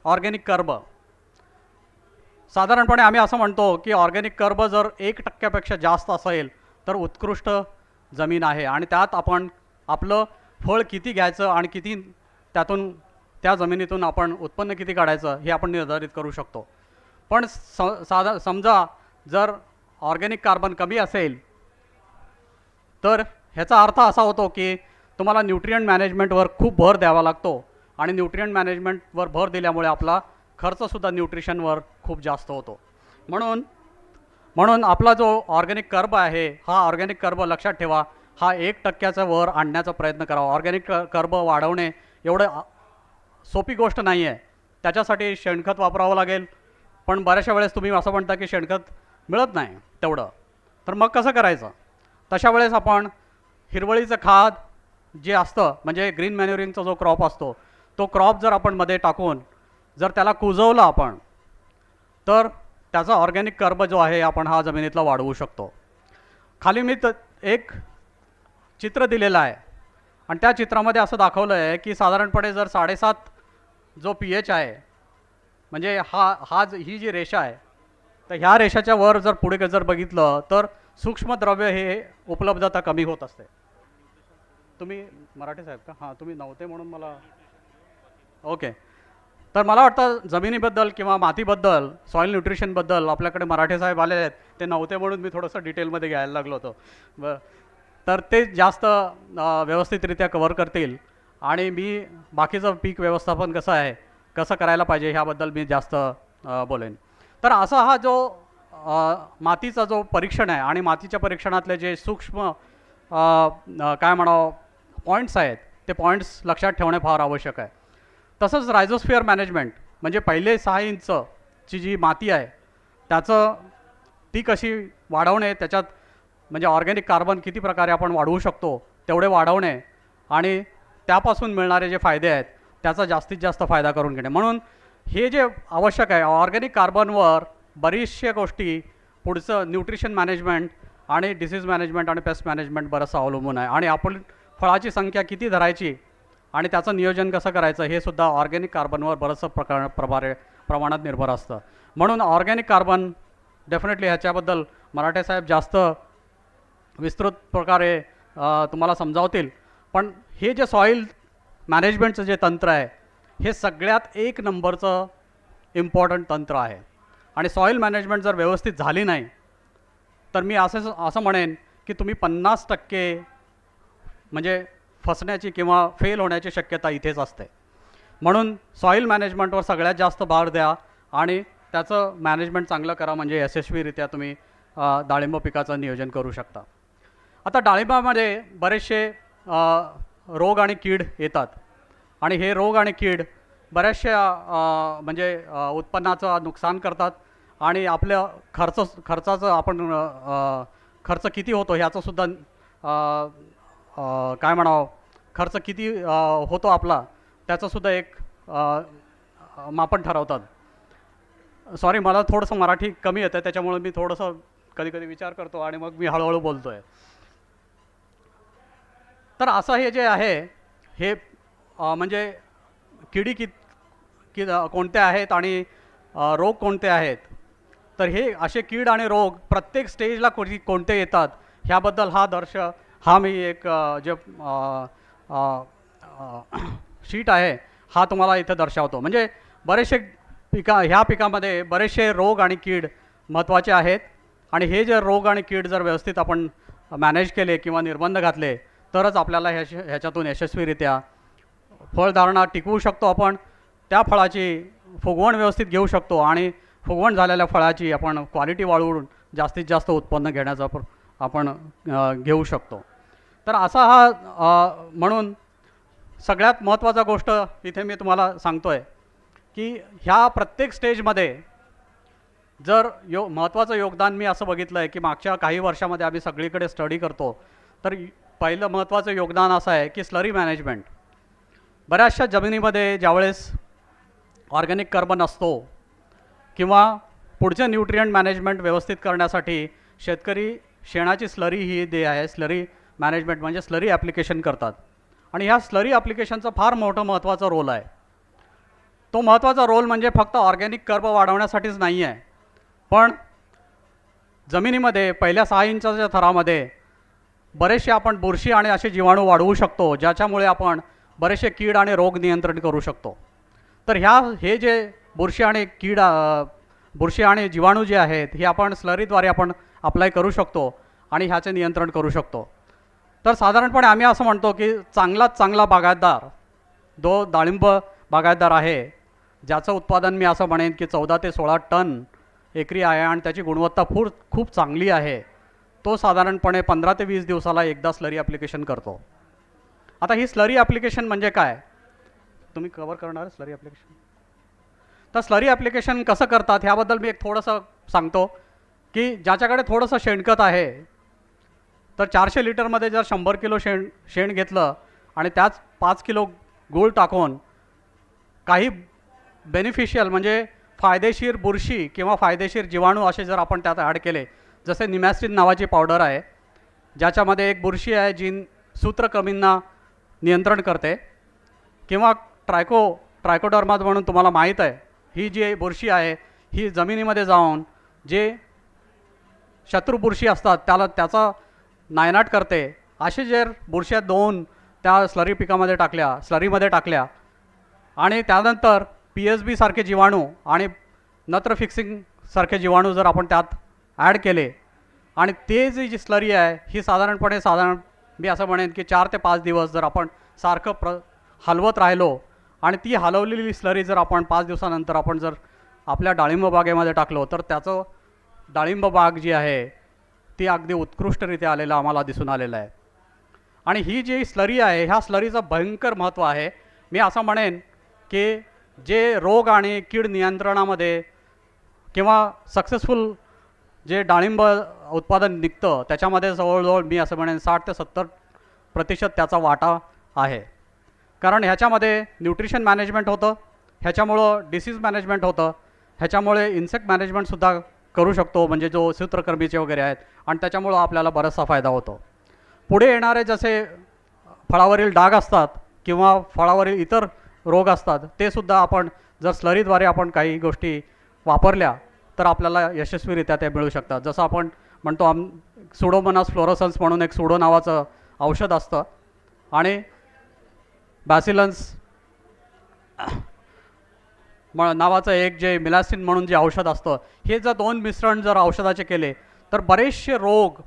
A: ऑर्गॅनिक कर्ब. साधारणपणे आम्ही असं म्हणतो की ऑर्गॅनिक कर्ब जर 1% जास्त असेल तर उत्कृष्ट जमीन आहे आणि त्यात आपण आपलं फळ किती घ्यायचं आणि किती त्यातून त्या जमिनीतून आपण उत्पन्न किती काढायचं हे आपण निर्धारित करू शकतो. पण समजा जर ऑर्गॅनिक कार्बन कमी असेल तर ह्याचा अर्थ असा होतो की तुम्हाला न्यूट्रिएंट मॅनेजमेंटवर खूप भर द्यावा लागतो आणि न्यूट्रिएंट मॅनेजमेंटवर भर दिल्यामुळे आपला खर्चसुद्धा न्यूट्रिशनवर खूप जास्त होतो. म्हणून आपला जो ऑर्गॅनिक कर्ब आहे हा ऑर्गॅनिक कर्ब लक्षात ठेवा, हा 1% वर आणण्याचा प्रयत्न करावा. ऑर्गॅनिक कर्ब वाढवणे एवढं सोपी गोष्ट नाही आहे. त्याच्यासाठी शेणखत वापरावं लागेल, पण बऱ्याचशा वेळेस तुम्ही असं म्हणता की शेणखत मिळत नाही तेवढं, तर मग कसं करायचं? तशा वेळेस आपण हिरवळीचं खाद जे असतं, म्हणजे ग्रीन मॅन्युरिंगचा जो क्रॉप असतो, तो क्रॉप जर आपण मध्ये टाकून जर त्याला कुजवलं आपण, तर त्याचा ऑर्गॅनिक कर्ब जो आहे आपण हा जमिनीतला वाढवू शकतो. खाली मी एक चित्र दिलेलं आहे आणि त्या चित्रामध्ये असं दाखवलं आहे की साधारणपणे जर 7.5 जो pH आहे, म्हणजे ही जी रेषा आहे, तर ह्या रेषाच्या वर जर पुढे जर बघितलं तर सूक्ष्मद्रव्य हे उपलब्धता कमी होत असते. तुम्ही मराठी साहेब का? हां, तुम्ही नव्हते म्हणून मला ओके. तर मला वाटतं जमिनीबद्दल किंवा मातीबद्दल, सॉईल न्यूट्रिशनबद्दल आपल्याकडे मराठे साहेब आलेले आहेत, ते नव्हते म्हणून मी थोडंसं डिटेलमध्ये घ्यायला लागलो होतो. तर ते जास्त व्यवस्थितरित्या कव्हर करतील आणि मी बाकीचं पीक व्यवस्थापन कसं करायला पाहिजे ह्याबद्दल मी जास्त बोलेन. तर असा हा जो मातीचा जो परीक्षण आहे आणि मातीच्या परीक्षणातले जे सूक्ष्म काय म्हणावं पॉईंट्स आहेत, ते पॉईंट्स लक्षात ठेवणे फार आवश्यक आहे. तसंच रायझोस्फिअर मॅनेजमेंट, म्हणजे पहिले 6 इंचची जी माती आहे ती कशी वाढवणे, त्याच्यात म्हणजे ऑर्गॅनिक कार्बन किती प्रकारे आपण वाढवू शकतो तेवढे वाढवणे आणि त्यापासून मिळणारे जे फायदे आहेत त्याचा जास्तीत जास्त फायदा करून घेणे. म्हणून हे जे आवश्यक आहे, ऑर्गॅनिक कार्बनवर बरीचशा गोष्टी पुढचं न्यूट्रिशन मॅनेजमेंट आणि डिसीज मॅनेजमेंट आणि पेस्ट मॅनेजमेंट बरंचसं अवलंबून आहे. आणि आपण फळाची संख्या किती धरायची आणि त्याचं नियोजन कसं करायचं हे सुद्धा ऑर्गॅनिक कार्बनवर बरंचसं प्रमाणात निर्भर असतं. म्हणून ऑर्गॅनिक कार्बन डेफिनेटली ह्याच्याबद्दल मराठे साहेब जास्त विस्तृत प्रकारे तुम्हाला समजावतील. पण हे जे सॉईल मॅनेजमेंटचं जे तंत्र आहे हे सगळ्यात 1 नंबरचं इम्पॉर्टंट तंत्र आहे. आणि सॉईल मॅनेजमेंट जर व्यवस्थित झाली नाही तर मी असं म्हणेन की तुम्ही 50% म्हणजे फसण्याची किंवा फेल होण्याची शक्यता इथेच असते. म्हणून सॉईल मॅनेजमेंटवर सगळ्यात जास्त भर द्या आणि त्याचं मॅनेजमेंट चांगलं करा, म्हणजे यशस्वीरित्या तुम्ही डाळिंब पिकाचं नियोजन करू शकता. आता डाळिंबामध्ये बरेचसे रोग आणि कीड येतात आणि हे रोग आणि कीड बऱ्याचशा म्हणजे उत्पन्नाचं नुकसान करतात आणि आपल्या खर्चाचं आपण खर्च किती होतो ह्याचंसुद्धा काय म्हणावं, खर्च किती होतो आपला त्याचंसुद्धा एक मापन ठरवतात. सॉरी, मला थोडंसं मराठी कमी येतं त्याच्यामुळे मी थोडंसं कधी विचार करतो आणि मग मी हळूहळू बोलतो आहे. तर असं हे जे आहे हे म्हणजे किडी कोणत्या आहेत आणि रोग कोणते आहेत, तर हे असे कीड आणि रोग प्रत्येक स्टेजला कोणते येतात ह्याबद्दल हा मी एक जे शीट आहे हा तुम्हाला इथं दर्शवतो. म्हणजे बरेचसे ह्या पिकामध्ये बरेचसे रोग आणि कीड महत्त्वाचे आहेत आणि हे जे रोग आणि कीड जर व्यवस्थित आपण मॅनेज केले किंवा निर्बंध घातले तरच आपल्याला ह्याच्यातून यशस्वीरित्या फळधारणा टिकवू शकतो. आपण त्या फळाची फुगवण व्यवस्थित घेऊ शकतो आणि फुगवण झालेल्या फळाची आपण क्वालिटी वाढवून जास्तीत जास्त उत्पन्न घेण्याचा आपण घेऊ शकतो. तर असा हा म्हणून सगळ्यात महत्त्वाचा गोष्ट इथे मी तुम्हाला सांगतो आहे की ह्या प्रत्येक स्टेजमध्ये जर महत्त्वाचं योगदान मी असं बघितलं आहे की मागच्या काही वर्षामध्ये आम्ही सगळीकडे स्टडी करतो, तर पहिलं महत्त्वाचं योगदान असं आहे की स्लरी मॅनेजमेंट. बऱ्याचशा जमिनीमध्ये ज्यावेळेस ऑर्गॅनिक कार्बन असतो किंवा पुढचे न्यूट्रिएंट मॅनेजमेंट व्यवस्थित करण्यासाठी शेतकरी शेणाची स्लरी ही आहे स्लरी मॅनेजमेंट म्हणजे स्लरी ॲप्लिकेशन करतात आणि ह्या स्लरी ॲप्लिकेशनचा फार महत्त्वाचा रोल आहे. तो महत्त्वाचा रोल म्हणजे फक्त ऑर्गॅनिक कर्ब वाढवण्यासाठीच नाही आहे, पण जमिनीमध्ये पहिल्या 6 इंचाच्या थरामध्ये बरेचसे आपण बुरशी आणि असे जीवाणू वाढवू शकतो ज्याच्यामुळे आपण बरेचसे कीड आणि रोग नियंत्रण करू शकतो. तर हे जे बुरशी आणि जीवाणू जे आहेत हे आपण स्लरीद्वारे आपण अप्लाय करू शकतो आणि ह्याचे नियंत्रण करू शकतो. तर साधारणपणे आम्ही असं म्हणतो की चांगला बागायतदार डाळिंब बागायतदार आहे ज्याचं उत्पादन मी असं म्हणेन की 14 ते 16 टन एकरी आहे आणि त्याची गुणवत्ता खूप चांगली आहे, तो साधारणपणे 15 ते 20 दिवसाला एकदा स्लरी ॲप्लिकेशन करतो. आता ही स्लरी ॲप्लिकेशन म्हणजे काय, तुम्ही कव्हर करणार स्लरी ॲप्लिकेशन? तर स्लरी ॲप्लिकेशन कसं करतात ह्याबद्दल मी एक थोडंसं सांगतो की ज्याच्याकडे थोडंसं शेणखत आहे तर 400 लिटरमध्ये जर 100 किलो शेण घेतलं आणि त्याच 5 किलो गूळ टाकून काही बेनिफिशियल म्हणजे फायदेशीर बुरशी किंवा फायदेशीर जीवाणू असे जर आपण त्यात ॲड केले, जसे निमॅस्टिन नावाची पावडर आहे ज्याच्यामध्ये एक बुरशी आहे जी सूत्रकृमींना नियंत्रण करते, किंवा ट्रायकोडर्मा म्हणून तुम्हाला माहीत आहे, ही जी बुरशी आहे ही जमिनीमध्ये जाऊन जे शत्रू बुरशी असतात त्याचा नायनाट करते. असे जर बुरश्या 2 त्या स्लरीमध्ये टाकल्या आणि त्यानंतर PSB सारखे जीवाणू आणि नत्र फिक्सिंग सारखे जीवाणू जर आपण त्यात ॲड केले आणि ते जी स्लरी आहे ही साधारण मी असं म्हणेन की 4 ते 5 दिवस जर आपण सारखं हलवत राहिलो आणि ती हलवलेली स्लरी जर आपण 5 दिवसानंतर आपण जर आपल्या डाळिंब बागेमध्ये टाकलो तर त्याचं डाळिंब बाग जी आहे ती अगदी उत्कृष्टरित्या आम्हाला दिसून आलेलं आहे. आणि ही जी स्लरी आहे ह्या स्लरीचं भयंकर महत्त्व आहे. मी असं म्हणेन की जे रोग आणि कीड नियंत्रणामध्ये किंवा सक्सेसफुल जे डाळिंब उत्पादन निघतं त्याच्यामध्ये जवळजवळ मी असं म्हणेन 60 ते 70% त्याचा वाटा आहे. कारण ह्याच्यामध्ये न्यूट्रिशन मॅनेजमेंट होतं, ह्याच्यामुळं डिसीज मॅनेजमेंट होतं, ह्याच्यामुळे इन्सेक्ट मॅनेजमेंटसुद्धा करू शकतो म्हणजे जो सूत्रकृमीचे वगैरे आहेत, आणि त्याच्यामुळं आपल्याला बराचसा फायदा होतो. पुढे येणारे जसे फळावरील डाग असतात किंवा फळावरील इतर रोग असतात ते सुद्धा आपण जर स्लरीद्वारे आपण काही गोष्टी वापरल्या तर आपल्याला यशस्वीरित्या ते मिळू शकतात. जसं आपण म्हणतो सुडोमोनास फ्लोरोसन्स म्हणून एक सुडो नावाचं औषध असतं आणि बॅसिलन्स नावाचं एक जे मिलासिन म्हणून जे औषध असतं, हे जर 2 मिश्रण जर औषधाचे केले तर बरेचसे रोग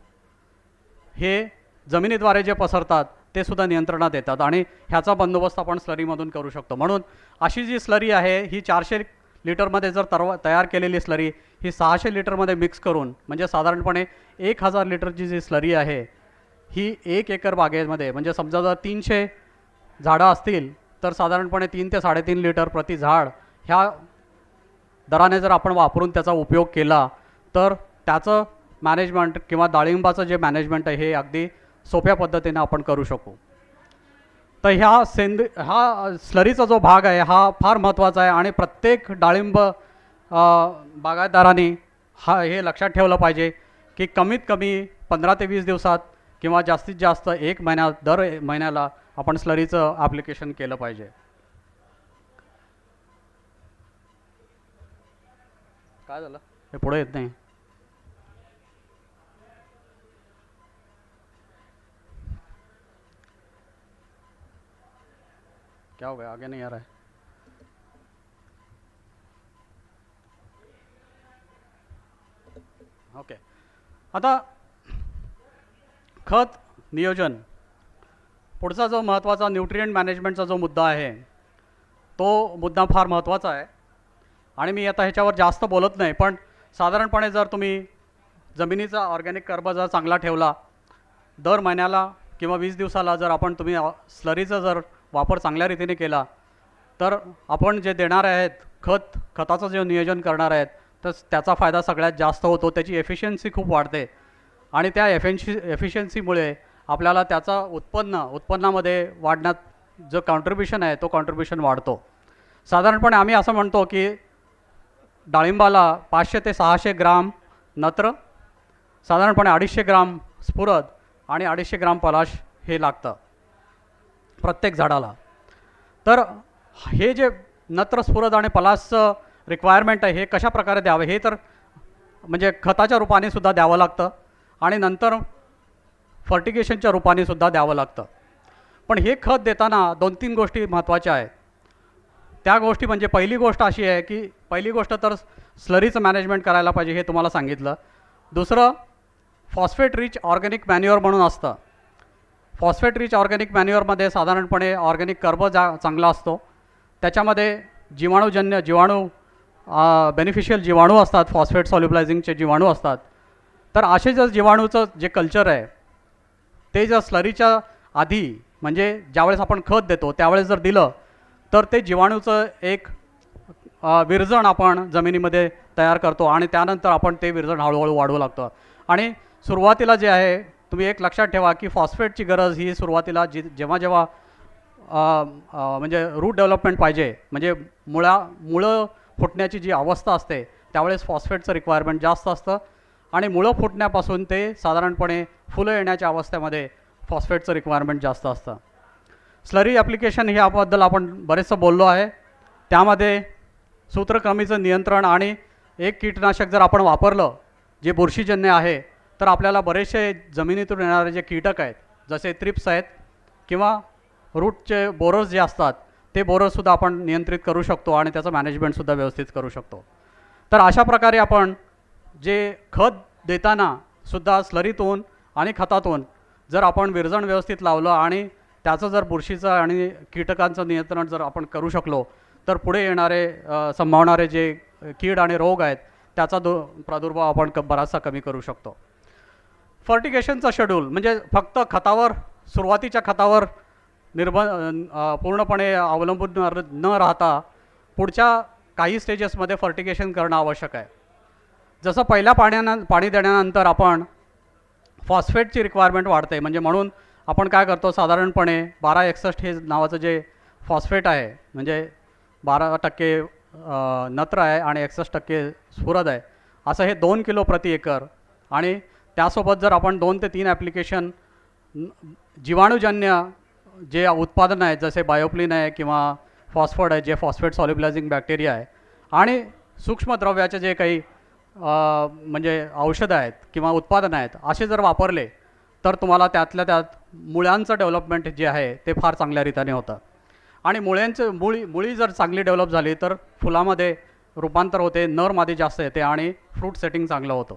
A: हे जमिनीद्वारे जे पसरतात ते सुद्धा नियंत्रणात येतात आणि ह्याचा बंदोबस्त आपण स्लरीमधून करू शकतो. म्हणून अशी जी स्लरी आहे ही 400 लिटरमध्ये जर तयार केलेली स्लरी ही 600 लिटरमध्ये मिक्स करून म्हणजे साधारणपणे 1000 लिटरची जी स्लरी आहे ही 1 एकर बागेमध्ये म्हणजे समजा जर 300 झाडं असतील तर साधारणपणे 3 ते 3.5 लिटर प्रति झाड ह्या दराने जर आपण वापरून त्याचा उपयोग केला तर त्याचं मॅनेजमेंट किंवा डाळिंबाचं जे मॅनेजमेंट आहे हे अगदी सोप्या पद्धतीने आपण करू शकू. तर हा स्लरीचा जो भाग आहे हा फार महत्त्वाचा आहे आणि प्रत्येक डाळिंब बागायतदारांनी हे लक्षात ठेवलं पाहिजे की कमीत कमी 15 ते 20 दिवसात किंवा जास्तीत जास्त 1 महिन्यात दर महिन्याला आपण स्लरीचं ॲप्लिकेशन केलं पाहिजे. काय झालं हे पुढे येत नाही. क्या हो गया, आगे नहीं आ रहा है. ओके, आता खत नियोजन पुढचा जो महत्त्वाचा न्यूट्रिएंट मॅनेजमेंटचा जो मुद्दा आहे तो मुद्दा फार महत्त्वाचा आहे आणि मी आता ह्याच्यावर जास्त बोलत नाही, पण साधारणपणे जर तुम्ही जमिनीचा ऑर्गॅनिक कर्ब जर चांगला ठेवला, दर महिन्याला किंवा 20 दिवसाला जर आपण तुम्ही स्लरीचा जर वापर चांगल्या रीतीने केला तर आपण जे देणार आहेत खताचं जे नियोजन करणार आहेत तर त्याचा फायदा सगळ्यात जास्त होतो. त्याची एफिशियन्सी खूप वाढते आणि त्या एफिशियन्सीमुळे आपल्याला त्याचा उत्पन्नामध्ये वाढण्यात जो कॉन्ट्रिब्युशन आहे तो कॉन्ट्रिब्युशन वाढतो. साधारणपणे आम्ही असं म्हणतो की डाळिंबाला 500 ते 600 ग्राम नत्र, साधारणपणे 250 ग्राम स्फुरद आणि 250 ग्राम पलाश हे लागतं प्रत्येक झाडाला. तर हे जे नत्र, स्फुरद आणि पलाशचं रिक्वायरमेंट आहे हे कशा प्रकारे द्यावे हे तर म्हणजे खताच्या रूपाने सुद्धा द्यावं लागतं आणि नंतर फर्टिगेशनच्या रूपाने सुद्धा द्यावं लागतं. पण हे खत देताना 2-3 गोष्टी महत्त्वाच्या आहेत. त्या गोष्टी म्हणजे पहिली गोष्ट अशी आहे की पहिली गोष्ट तर स्लरीचं मॅनेजमेंट करायला पाहिजे हे तुम्हाला सांगितलं. दुसरं फॉस्फेट रिच ऑर्गॅनिक मॅन्युअर म्हणून असतं. फॉस्फेट रिच ऑर्गॅनिक मॅन्युअरमध्ये साधारणपणे ऑर्गॅनिक कर्ब चांगला असतो, त्याच्यामध्ये जीवाणू बेनिफिशियल जीवाणू असतात, फॉस्फेट सॉल्युबलायझिंगचे जीवाणू असतात. तर असे जर जीवाणूचं जे कल्चर आहे ते जर स्लरीच्या आधी म्हणजे ज्यावेळेस आपण खत देतो त्यावेळेस जर दिलं तर ते जीवाणूचं एक विरजण आपण जमिनीमध्ये तयार करतो आणि त्यानंतर आपण ते विरजण हळूहळू वाढवू लागतो. आणि सुरुवातीला जे आहे तुम्ही एक लक्षात ठेवा की फॉस्फेटची गरज ही सुरुवातीला जेव्हा जेव्हा म्हणजे रूट डेव्हलपमेंट पाहिजे, म्हणजे मुळं फुटण्याची जी अवस्था असते त्यावेळेस फॉस्फेटचं रिक्वायरमेंट जास्त असतं आणि मुळं फुटण्यापासून ते साधारणपणे फुलं येण्याच्या अवस्थेमध्ये फॉस्फेटचं रिक्वायरमेंट जास्त असतं. स्लरी ॲप्लिकेशन ह्याबद्दल आपण बरेचसं बोललो आहे. त्यामध्ये सूत्रक्रमीचं नियंत्रण आणि एक कीटनाशक जर आपण वापरलं जे बुरशीजन्य आहे तर आपल्याला बरेचसे जमिनीतून येणारे जे कीटक आहेत जसे थ्रिप्स आहेत किंवा रूटचे बोरर्स जे असतात ते बोरर्ससुद्धा आपण नियंत्रित करू शकतो आणि त्याचं मॅनेजमेंटसुद्धा व्यवस्थित करू शकतो. तर अशा प्रकारे आपण जे खत देताना सुद्धा स्लरीतून आणि खतातून जर आपण विरजण व्यवस्थित लावलं आणि त्याचं जर बुरशीचं आणि कीटकांचं नियंत्रण जर आपण करू शकलो तर पुढे येणारे संभावणारे जे कीड आणि रोग आहेत त्याचा प्रादुर्भाव आपण बराचसा कमी करू शकतो. फर्टिगेशनचा शेड्यूल म्हणजे फक्त खतावर सुरुवातीच्या खतावर पूर्णपणे अवलंबून न राहता पुढच्या काही स्टेजेसमध्ये फर्टिगेशन करणं आवश्यक आहे. जसं पहिल्या पाणी देण्यानंतर आपण फॉस्फेटची रिक्वायरमेंट वाढते, म्हणजे म्हणून आपण काय करतो साधारणपणे 1261 हे नावाचं जे फॉस्फेट आहे म्हणजे 12% नत्र आहे आणि 61% स्फुरद आहे, असं हे 2 किलो प्रति एकर. आणि त्यासोबत जर आपण 2 ते 3 ॲप्लिकेशन जीवाणूजन्य जे उत्पादन आहेत जसे बायोप्लिन आहे किंवा फॉस्फोड आहे जे फॉस्फेट सॉल्युबलायझिंग बॅक्टेरिया आहे आणि सूक्ष्मद्रव्याचे जे काही म्हणजे औषधं आहेत किंवा उत्पादनं आहेत असे जर वापरले तर तुम्हाला त्यातल्या त्यात मुळ्यांचं डेव्हलपमेंट जे आहे ते फार चांगल्या रीतीने होतं. आणि मुळी जर चांगली डेव्हलप झाली तर फुलामध्ये रूपांतर होते, नरमादी जास्त येते आणि फ्रूट सेटिंग चांगलं होतं.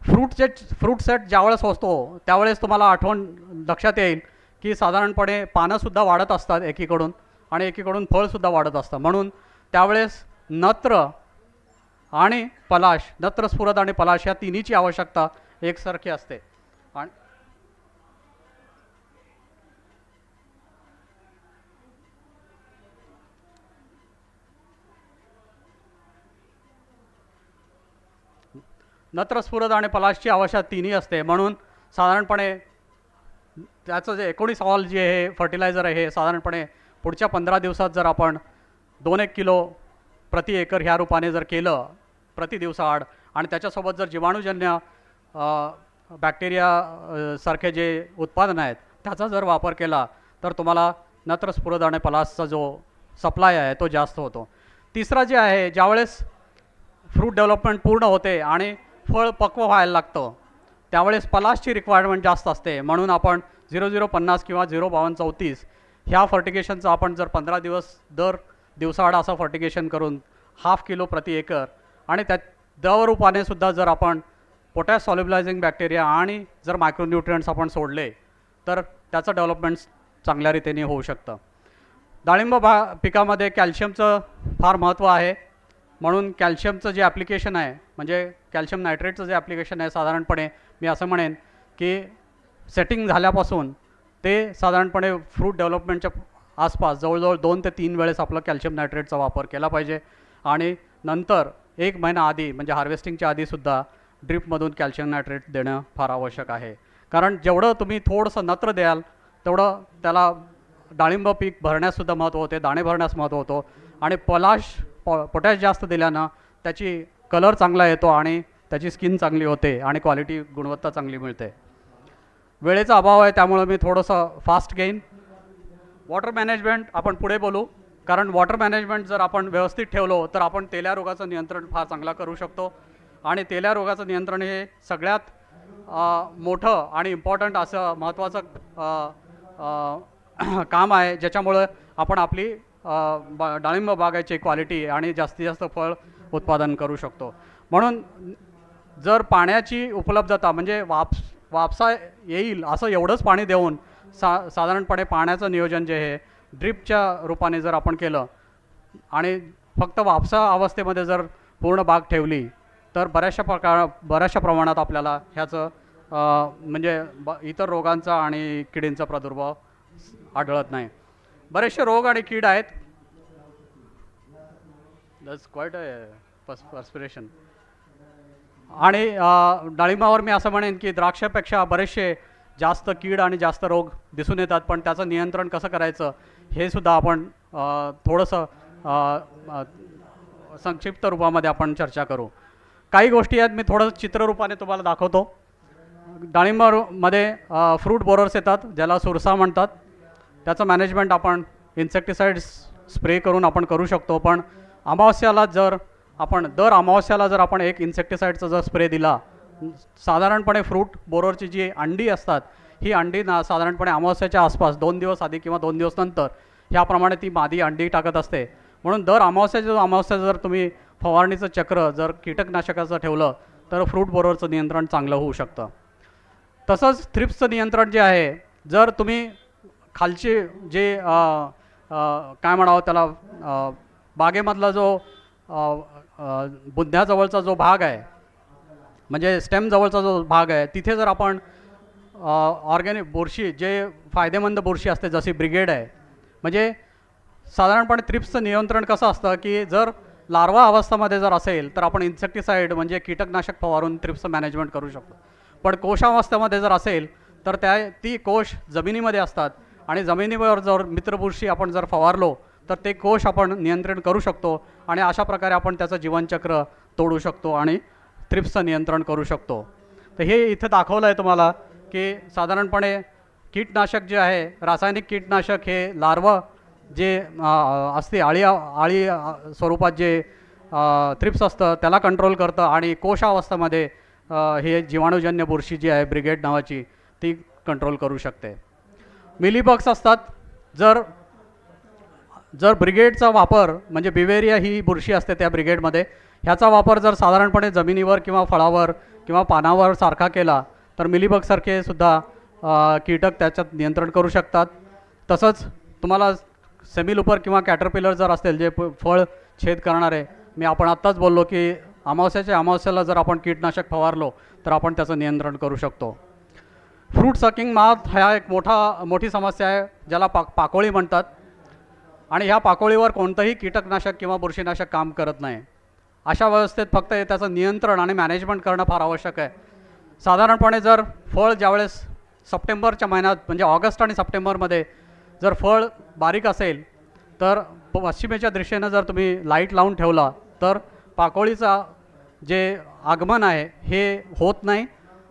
A: फ्रूट सेट ज्यावेळेस होतो त्यावेळेस तुम्हाला आठवण लक्षात येईल की साधारणपणे पानंसुद्धा वाढत असतात एकीकडून आणि एकीकडून फळसुद्धा वाढत असतं. म्हणून त्यावेळेस नत्र आणि पलाश, नत्र स्फुरद आणि पलाश या तिन्हीची आवश्यकता एकसारखी असते. आणि नत्र स्फुरद आणि पलाशची आवश्यकता तिन्ही असते. म्हणून साधारणपणे त्याचं जे 19 ऑल जे हे फर्टिलायझर आहे हे साधारणपणे पुढच्या 15 दिवसात जर आपण 2-1 किलो प्रति एकर ह्या रूपाने जर केलं प्रति दिवसाआड आणि त्याच्यासोबत जर जीवाणूजन्य बॅक्टेरिया सारखे जे उत्पादनं आहेत त्याचा जर वापर केला तर तुम्हाला नत्र स्फुरद आणि पलाशचा जो सप्लाय आहे तो जास्त होतो. तिसरा जे आहे ज्यावेळेस फ्रूट डेव्हलपमेंट पूर्ण होते आणि फळ पक्व व्हायला लागतं त्यावेळेस पलाशची रिक्वायरमेंट जास्त असते. म्हणून आपण 0050 किंवा 05234 ह्या फर्टिगेशनचं आपण जर 15 दिवस दर दिवसाआड असं फर्टिगेशन करून 1/2 किलो प्रति एकर आणि त्या द्रवरूपाने सुद्धा जर आपण पोटॅश सॉल्युबलायझिंग बॅक्टेरिया आणि जर मायक्रोन्यूट्रियंट्स आपण सोडले तर त्याचं डेव्हलपमेंट चांगल्या रीतीने होऊ शकतं. डाळिंब पिकामध्ये कॅल्शियमचं फार महत्त्व आहे. म्हणून कॅल्शियमचं जे ॲप्लिकेशन आहे म्हणजे कॅल्शियम नायट्रेटचं जे ॲप्लिकेशन आहे साधारणपणे मी असं म्हणेन की सेटिंग झाल्यापासून ते साधारणपणे फ्रूट डेव्हलपमेंटच्या आसपास जवळजवळ 2 ते 3 वेळेस आपलं कॅल्शियम नायट्रेटचा वापर केला पाहिजे. आणि नंतर 1 महिना आधी म्हणजे हार्वेस्टिंगच्या आधीसुद्धा ड्रिपमधून कॅल्शियम नायट्रेट देणं फार आवश्यक आहे. कारण जेवढं तुम्ही थोडंसं नत्र द्याल तेवढं त्याला डाळिंब पीक भरण्यासुद्धा महत्त्व होते, दाणे भरण्यास महत्त्व होतो. आणि पोटॅश जास्त दिल्यानं त्याची कलर चांगला येतो आणि त्याची स्किन चांगली होते आणि क्वालिटी गुणवत्ता चांगली मिळते. वेळेचा अभाव आहे त्यामुळे मी थोडंसं फास्ट घेईन. वॉटर मॅनेजमेंट आपण पुढे बोलू, कारण वॉटर मॅनेजमेंट जर आपण व्यवस्थित ठेवलो तर आपण तेल्या रोगाचं नियंत्रण फार चांगला करू शकतो. आणि तेल्या रोगाचं नियंत्रण हे सगळ्यात मोठं आणि इम्पॉर्टंट असं महत्त्वाचं काम आहे ज्याच्यामुळं आपण आपली डाळिंब बागायची क्वालिटी आणि जास्तीत जास्त फळ उत्पादन करू शकतो. म्हणून जर पाण्याची उपलब्धता म्हणजे वापसा येईल असं एवढंच पाणी देऊन साधारणपणे पाण्याचं नियोजन जे आहे ड्रिपच्या रूपाने जर आपण केलं आणि फक्त वापसा अवस्थेमध्ये जर पूर्ण बाग ठेवली तर बऱ्याचशा प्रमाणात आपल्याला ह्याचं म्हणजे इतर रोगांचा आणि किडींचा प्रादुर्भाव आढळत नाही. बरेचसे रोग आणि कीड आहेत. That's quiet a perspiration. आणि डाळिंबावर मी असं म्हणेन की द्राक्षापेक्षा बरेचसे जास्त कीड आणि जास्त रोग दिसून येतात, पण त्याचं नियंत्रण कसं करायचं हे सुद्धा आपण थोडंसं संक्षिप्त रूपामध्ये आपण चर्चा करू. काही गोष्टी आहेत, मी थोडं चित्ररूपाने तुम्हाला दाखवतो. डाळिंबामध्ये फ्रूट बोरर्स येतात, ज्याला सुरसा म्हणतात. त्याचं मॅनेजमेंट आपण इन्सेक्टिसाइड्स स्प्रे करून आपण करू शकतो, पण अमावस्याला जर आपण दर अमावस्याला जर आपण एक इन्सेक्टिसाइडचा जर स्प्रे दिला, साधारणपणे फ्रूट बोररची जी अंडी असतात ही अंडी साधारणपणे अमावस्याच्या आसपास 2 दिवस आधी किंवा 2 दिवस नंतर ह्याप्रमाणे ती मादी अंडी टाकत असते. म्हणून दर अमावस्याचं जर तुम्ही फवारणीचं चक्र जर कीटकनाशकाचं ठेवलं तर फ्रूट बोररचं नियंत्रण चांगलं होऊ शकतं. तसंच थ्रिप्सचं नियंत्रण जे आहे, जर तुम्ही खालचे जे काय म्हणावं त्याला बागेमधला जो बुंध्याजवळचा जो भाग आहे, म्हणजे स्टेमजवळचा जो भाग आहे, तिथे जर आपण ऑर्गॅनिक बुरशी जे फायदेमंद बुरशी असते जशी ब्रिगेड आहे, म्हणजे साधारणपणे थ्रिप्सचं नियंत्रण कसं असतं की जर लार्वा अवस्थेमध्ये जर असेल तर आपण इन्सेक्टिसाइड म्हणजे कीटकनाशक फवारून थ्रिप्सचं मॅनेजमेंट करू शकतो. पण कोशावस्थेमध्ये जर असेल तर ती कोश जमिनीमध्ये असतात आणि जमिनीवर जर मित्रबुरशी आपण जर फवारलो तर ते कोश आपण नियंत्रण करू शकतो आणि अशा प्रकारे आपण त्याचं जीवनचक्र तोडू शकतो आणि थ्रिप्सचं नियंत्रण करू शकतो. तर हे इथं दाखवलं आहे तुम्हाला की साधारणपणे कीटनाशक जे आहे, रासायनिक कीटनाशक हे लार्वा जे असते आळी स्वरूपात जे थ्रिप्स असतं त्याला कंट्रोल करतं आणि कोशावस्थेमध्ये हे जीवाणूजन्य बुरशी जी आहे ब्रिगेड नावाची ती कंट्रोल करू शकते. मिलीबग्स असतात. जर ब्रिगेडचा वापर म्हणजे बिवेरिया ही बुरशी असते त्या ब्रिगेडमध्ये, ह्याचा वापर जर साधारणपणे जमिनीवर किंवा फळावर किंवा पानावर सारखा केला तर मिलीबगसारखे सुद्धा कीटक त्याच्यात नियंत्रण करू शकतात. तसंच तुम्हाला सेमिलुपर किंवा कॅटरपिलर जर असतील जे फळ छेद करणारे, आपण आत्ताच बोललो की अमावस्याला जर आपण कीटनाशक फवारलो तर आपण त्याचं नियंत्रण करू शकतो. फ्रूट सकिंग मॉथ हा एक मोठी समस्या आहे, ज्याला पाकोळी म्हणतात. आणि ह्या पाकोळीवर कोणतंही कीटकनाशक किंवा बुरशीनाशक काम करत नाही. अशा व्यवस्थेत फक्त त्याचं नियंत्रण आणि मॅनेजमेंट करणं फार आवश्यक आहे. साधारणपणे जर फळ ज्यावेळेस सप्टेंबरच्या महिन्यात म्हणजे ऑगस्ट आणि सप्टेंबरमध्ये जर फळ बारीक असेल तर पश्चिमेच्या दिशेनं जर तुम्ही लाईट लावून ठेवला तर पाकोळीचा जे आगमन आहे हे होत नाही.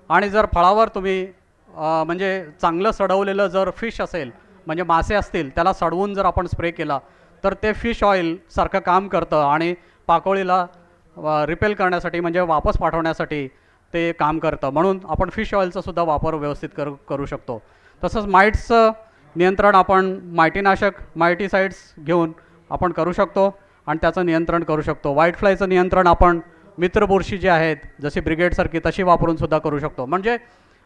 A: आणि जर फळावर तुम्ही म्हणजे चांगलं सडवलेलं जर फिश असेल म्हणजे मासे असतील त्याला सडवून जर आपण स्प्रे केला तर ते फिश ऑइल सारखं काम करतं आणि पाकोळीला रिपेल करण्यासाठी म्हणजे वापस पाठवण्यासाठी ते काम करतं. म्हणून आपण फिश ऑइलचा सुद्धा वापर व्यवस्थित करू शकतो. तसंच माइट्सचं नियंत्रण आपण मायटिसाइड्स घेऊन आपण करू शकतो आणि त्याचं नियंत्रण करू शकतो. व्हाईट फ्लायचं नियंत्रण आपण मित्रबुरशी जे आहेत जशी ब्रिगेडसारखी तशी वापरून सुद्धा करू शकतो. म्हणजे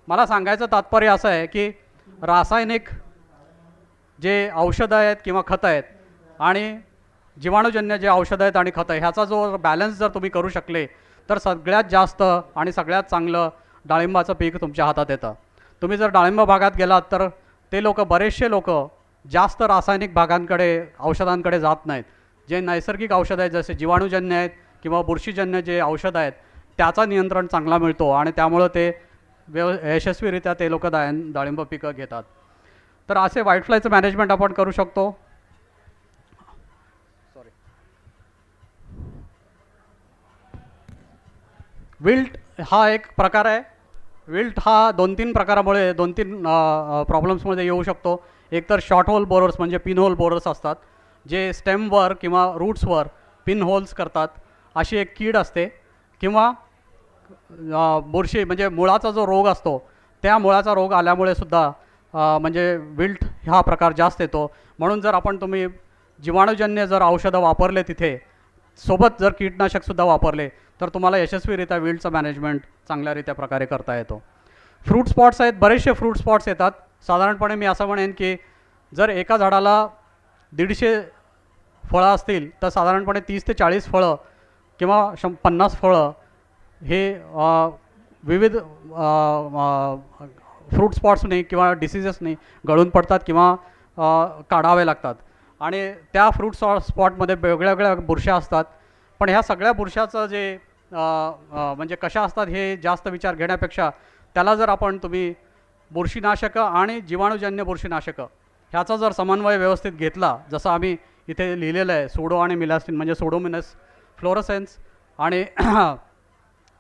A: मला सांगायचं तात्पर्य असं आहे की रासायनिक जे औषधं आहेत किंवा खतं आहेत आणि जीवाणूजन्य जे औषधं आहेत आणि खतं, ह्याचा जो बॅलन्स जर तुम्ही करू शकले तर सगळ्यात जास्त आणि सगळ्यात चांगलं डाळिंबाचं पीक तुमच्या हातात येतं. तुम्ही जर डाळिंब भागात गेलात तर ते बरेचसे लोक जास्त रासायनिक औषधांकडे जात नाहीत. जे नैसर्गिक औषधं आहेत जसे जीवाणूजन्य आहेत किंवा बुरशीजन्य जे औषधं आहेत त्याचा नियंत्रण चांगला मिळतो आणि त्यामुळं ते यशस्वीरित्या ते लोक डाळिंब पिकं घेतात. तर असे व्हाईट फ्लायचं मॅनेजमेंट आपण करू शकतो. विल्ट हा एक प्रकार आहे. विल्ट हा 2-3 प्रकारामुळे 2-3 प्रॉब्लेम्समध्ये येऊ शकतो. एक तर शॉर्ट होल बोरर्स म्हणजे पिन होल बोरर्स असतात जे स्टेमवर किंवा रूट्सवर पिन होल्स करतात, अशी एक कीड असते. किंवा बुरशी म्हणजे मुळाचा जो रोग असतो त्या मुळाचा रोग आल्यामुळे सुद्धा म्हणजे विल्ट हा प्रकार जास्त येतो. म्हणून जर तुम्ही जीवाणूजन्य जर औषधं वापरले तिथे सोबत जर कीटनाशकसुद्धा वापरले तर तुम्हाला यशस्वीरित्या विल्टचं मॅनेजमेंट चांगल्यारित्या प्रकारे करता येतो. फ्रूट स्पॉट्स आहेत, बरेचसे फ्रूट स्पॉट्स येतात. साधारणपणे मी असं म्हणेन की जर एका झाडाला 150 फळं असतील तर साधारणपणे 30 ते 40 फळं किंवा 50 फळं हे विविध फ्रूट स्पॉट्सनी किंवा डिसीजेसनी गळून पडतात किंवा काढावे लागतात. आणि त्या फ्रूट स्पॉटमध्ये वेगळ्या वेगळ्या बुरश्या असतात पण ह्या सगळ्या बुरशाचं जे म्हणजे कशा असतात हे जास्त विचार घेण्यापेक्षा त्याला जर तुम्ही बुरशीनाशकं आणि जीवाणूजन्य बुरशीनाशकं ह्याचा जर समन्वय व्यवस्थित घेतला, जसं आम्ही इथे लिहिलेलं आहे, सुडो आणि मिलास्टिन म्हणजे सुडोमिनस फ्लोरोसेन्स आणि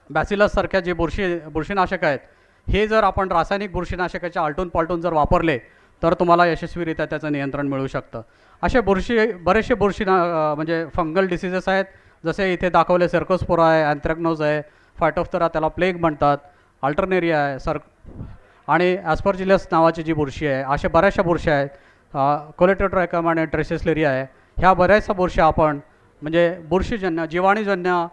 A: बॅसिलससारख्या जे बुरशीनाशक आहेत, हे जर आपण रासायनिक बुरशीनाशकाच्या आलटून पालटून जर वापरले तर तुम्हाला यशस्वीरित्या त्याचं नियंत्रण मिळू शकतं. असे बरेचसे म्हणजे फंगल डिसीजेस आहेत, जसे इथे दाखवले सर्कोस्पोरा आहे, अँथ्रॅक्नोज आहे, फायटोफ्थोरा त्याला प्लेग म्हणतात, अल्टरनेरिया आहे, आणि ॲस्परजिलस नावाची जी बुरशी आहे, अशा बऱ्याचशा बुरशी आहेत, कोलेटोट्रायकम आणि ट्रेसिसलेरिया आहे. ह्या बऱ्याचशा बुरशी आपण म्हणजे बुरशीजन्य जीवाणूजन्य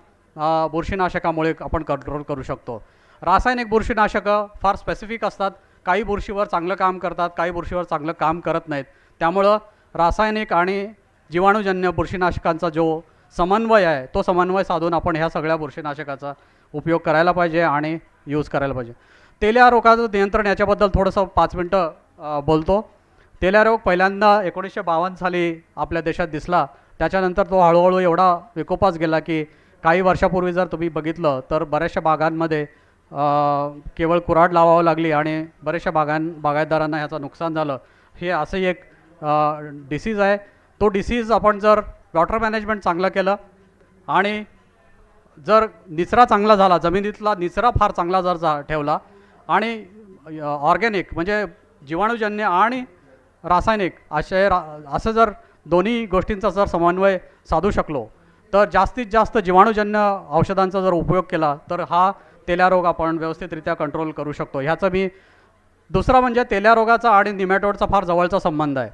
A: बुरशीनाशकामुळे आपण कंट्रोल करू शकतो. रासायनिक बुरशीनाशकं फार स्पेसिफिक असतात, काही बुरशीवर चांगलं काम करतात, काही बुरशीवर चांगलं काम करत नाहीत. त्यामुळं रासायनिक आणि जीवाणूजन्य बुरशीनाशकांचा जो समन्वय आहे तो समन्वय साधून आपण ह्या सगळ्या बुरशीनाशकाचा उपयोग करायला पाहिजे आणि यूज करायला पाहिजे. तेल्या रोगाचं नियंत्रण याच्याबद्दल थोडंसं 5 मिनटं बोलतो. तेल्या रोग पहिल्यांदा 1952 साली आपल्या देशात दिसला. त्याच्यानंतर तो हळूहळू एवढा विकोपास गेला की काही वर्षापूर्वी जर तुम्ही बघितलं तर बऱ्याचशा बागांमध्ये केवळ कुऱ्हाड लावावं लागली आणि बऱ्याचशा बागायतदारांना ह्याचं नुकसान झालं. हे असंही एक डिसीज आहे. तो डिसीज आपण जर वॉटर मॅनेजमेंट चांगलं केलं आणि जर निचरा चांगला झाला, जमिनीतला निचरा फार चांगला जर ठेवला आणि ऑर्गॅनिक म्हणजे जीवाणूजन्य आणि रासायनिक असं जर दोन्ही गोष्टींचा जर समन्वय साधू शकलो तर जास्तीत जास्त जीवाणूजन्य औषधांचा जर उपयोग केला तर हा तेल्या रोग आपण व्यवस्थितरित्या कंट्रोल करू शकतो. ह्याचं मी दुसरा म्हणजे तेल्या रोगाचा आणि निमॅटोडचा फार जवळचा संबंध आहे.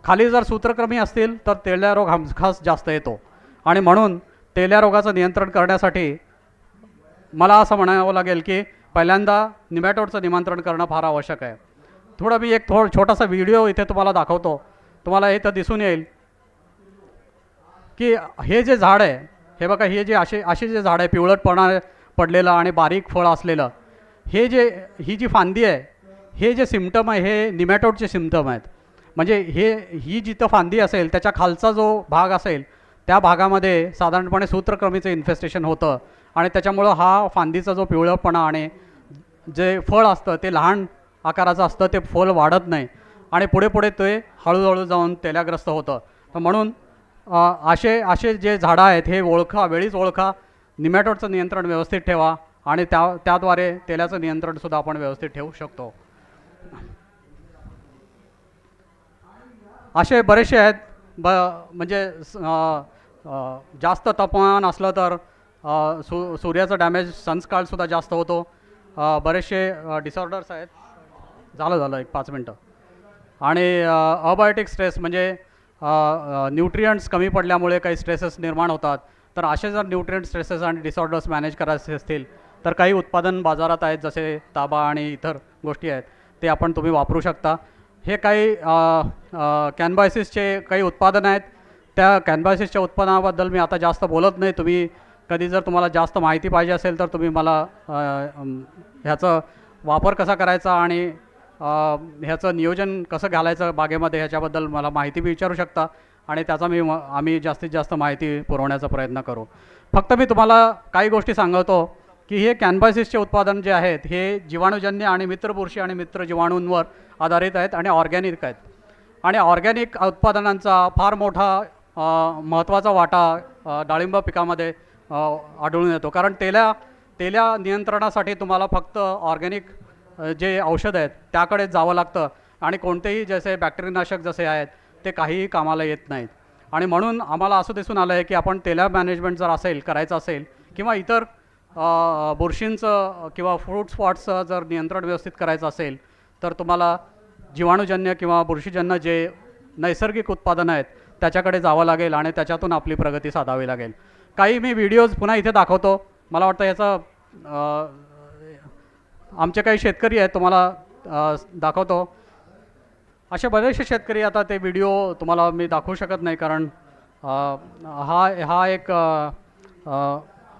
A: खाली जर सूत्रक्रमी असतील तर तेल्या रोग हमखास जास्त येतो आणि म्हणून तेल्या रोगाचं नियंत्रण करण्यासाठी मला असं म्हणावं लागेल की पहिल्यांदा निमॅटोडचं नियंत्रण करणं फार आवश्यक आहे. मी एक छोटासा व्हिडिओ इथे तुम्हाला दाखवतो. तुम्हाला हे तर दिसून येईल की हे जे झाड आहे, हे बघा, हे जे असे जे झाड आहे पिवळटपणा पडलेलं आणि बारीक फळ असलेलं, ही जी फांदी आहे, हे जे सिम्पटम आहे हे निमॅटोडचे सिम्पटम आहेत. म्हणजे ही जिथं फांदी असेल त्याच्या खालचा जो भाग असेल त्या भागामध्ये साधारणपणे सूत्रक्रमीचं इन्फेस्टेशन होतं आणि त्याच्यामुळं हा फांदीचा जो पिवळपणा आणि जे फळ असतं ते लहान आकाराचं असतं, ते फळ वाढत नाही आणि पुढे पुढे ते हळूहळू जाऊन तेल्याग्रस्त होतं. तर म्हणून असे जे झाडं आहेत हे वेळीच ओळखा, निमॅटोडचं नियंत्रण व्यवस्थित ठेवा आणि त्याद्वारे तेल्याचं नियंत्रणसुद्धा आपण व्यवस्थित ठेवू शकतो. असे बरेचसे आहेत. म्हणजे जास्त तापमान असलं तर सूर्याचं डॅमेज, सनस्काळसुद्धा जास्त होतो. बरेचसे डिसऑर्डर्स आहेत. झालं एक 5 मिनटं. आणि अबायोटिक स्ट्रेस म्हणजे न्यूट्रियंट्स कमी पडल्यामुळे काही स्ट्रेसेस निर्माण होतात. तर असे जर न्यूट्रियंट स्ट्रेसेस आणि डिसऑर्डर्स मॅनेज करायचे असतील तर काही उत्पादन बाजारात आहेत, जसे ताबा आणि इतर गोष्टी आहेत, ते तुम्ही वापरू शकता. हे काही कॅनबायसिसचे काही उत्पादन आहेत. त्या कॅनबायसिसच्या उत्पादनाबद्दल मी आता जास्त बोलत नाही. तुम्हाला जास्त माहिती पाहिजे असेल तर तुम्ही मला ह्याचं वापर कसा करायचा आणि ह्याचं नियोजन कसं घालायचं बागेमध्ये ह्याच्याबद्दल मला माहिती विचारू शकता आणि त्याचा आम्ही जास्तीत जास्त माहिती पुरवण्याचा प्रयत्न करू. फक्त मी तुम्हाला काही गोष्टी सांगतो की हे कॅनबायसिसचे उत्पादन जे आहेत हे जीवाणूजन्य आणि मित्रबुरशी आणि मित्र जीवाणूंवर आधारित आहेत आणि ऑर्गॅनिक आहेत. आणि ऑर्गॅनिक उत्पादनांचा फार मोठा महत्त्वाचा वाटा डाळिंब पिकामध्ये आढळून येतो. कारण तेल्या नियंत्रणासाठी तुम्हाला फक्त ऑर्गॅनिक जे औषध आहेत त्याकडे जावं लागतं आणि कोणतेही जसे बॅक्टेरियानाशक जसे आहेत ते काहीही कामाला येत नाहीत. आणि म्हणून आम्हाला असं दिसून आलं आहे की आपण तेल्या मॅनेजमेंट जर करायचं असेल किंवा इतर बुरशींचं किंवा फ्रूट स्पॉट्सचं जर नियंत्रण व्यवस्थित करायचं असेल तर तुम्हाला जीवाणूजन्य किंवा बुरशीजन्य जे नैसर्गिक उत्पादनं आहेत त्याच्याकडे जावं लागेल आणि त्याच्यातून आपली प्रगती साधावी लागेल. काही मी व्हिडिओज पुन्हा इथे दाखवतो. मला वाटतं याचं आमचे काही शेतकरी आहेत, तुम्हाला दाखवतो. असे बरेचसे शेतकरी, आता ते व्हिडिओ तुम्हाला मी दाखवू शकत नाही कारण हा एक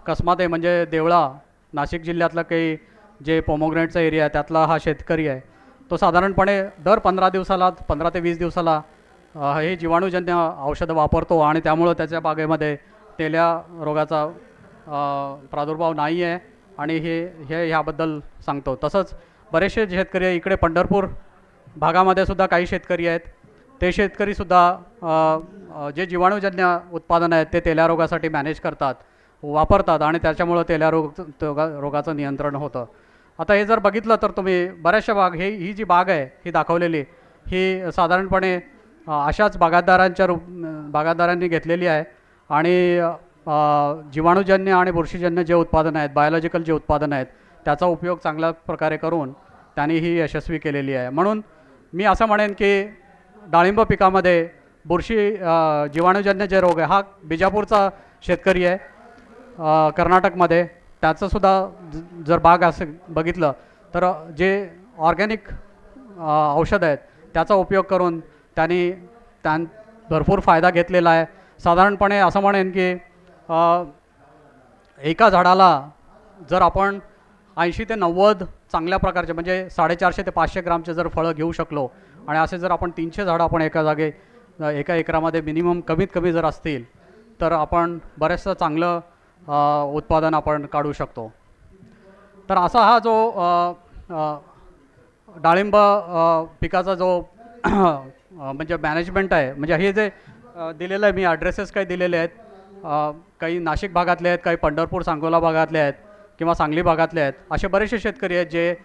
A: कसमात आहे, म्हणजे देवळा नाशिक जिल्ह्यातलं काही जे पोमोग्रेनेटचा एरिया आहे त्यातला हा शेतकरी आहे. तो साधारणपणे दर 15 ते 20 दिवसाला हे जीवाणूजन्य औषधं वापरतो आणि त्यामुळं त्याच्या बागेमध्ये तेल्या रोगाचा प्रादुर्भाव नाही आहे आणि हे ह्याबद्दल सांगतो. तसंच बरेचसे शेतकरी इकडे पंढरपूर भागामध्ये सुद्धा काही शेतकरी आहेत. ते शेतकरीसुद्धा जे जीवाणूजन्य उत्पादनं आहेत ते तेल्या रोगासाठी मॅनेज करतात, वापरतात आणि त्याच्यामुळं तेल्या रोगाचं नियंत्रण होतं. आता हे जर बघितलं तर तुम्ही बऱ्याचशा ही जी बाग आहे ही दाखवलेली ही साधारणपणे अशाच बागायतदारांनी घेतलेली आहे आणि जीवाणूजन्य आणि बुरशीजन्य जे उत्पादनं आहेत, बायोलॉजिकल जे उत्पादनं आहेत त्याचा उपयोग चांगल्या प्रकारे करून त्यांनी ही यशस्वी केलेली आहे. म्हणून मी असं म्हणेन की डाळिंब पिकामध्ये जीवाणूजन्य जे रोग आहे हा बिजापूरचा शेतकरी आहे कर्नाटकमध्ये, त्याचंसुद्धा जर बाग असं बघितलं तर जे ऑर्गॅनिक औषध आहेत त्याचा उपयोग करून त्यांनी भरपूर फायदा घेतलेला आहे. साधारणपणे असं म्हणेन की एका झाडाला जर आपण 80 ते 90 चांगल्या प्रकारचे म्हणजे 450 ते 500 ग्रामचे जर फळं घेऊ शकलो आणि असे जर आपण 300 झाडं आपण एका एकरामध्ये मिनिमम कमीत कमी जर असतील तर आपण बरेचसं चांगलं उत्पादन आपण काढू शकतो. तर असा हा जो डाळिंब पिकाचा जो म्हणजे मॅनेजमेंट आहे, म्हणजे हे जे दिलेलं आहे मी ॲड्रेसेस काही दिलेले आहेत, काही नाशिक भागातले आहेत, काही पंढरपूर सांगोला भागातले आहेत किंवा सांगली भागातले आहेत. असे बरेचसे शेतकरी आहेत जे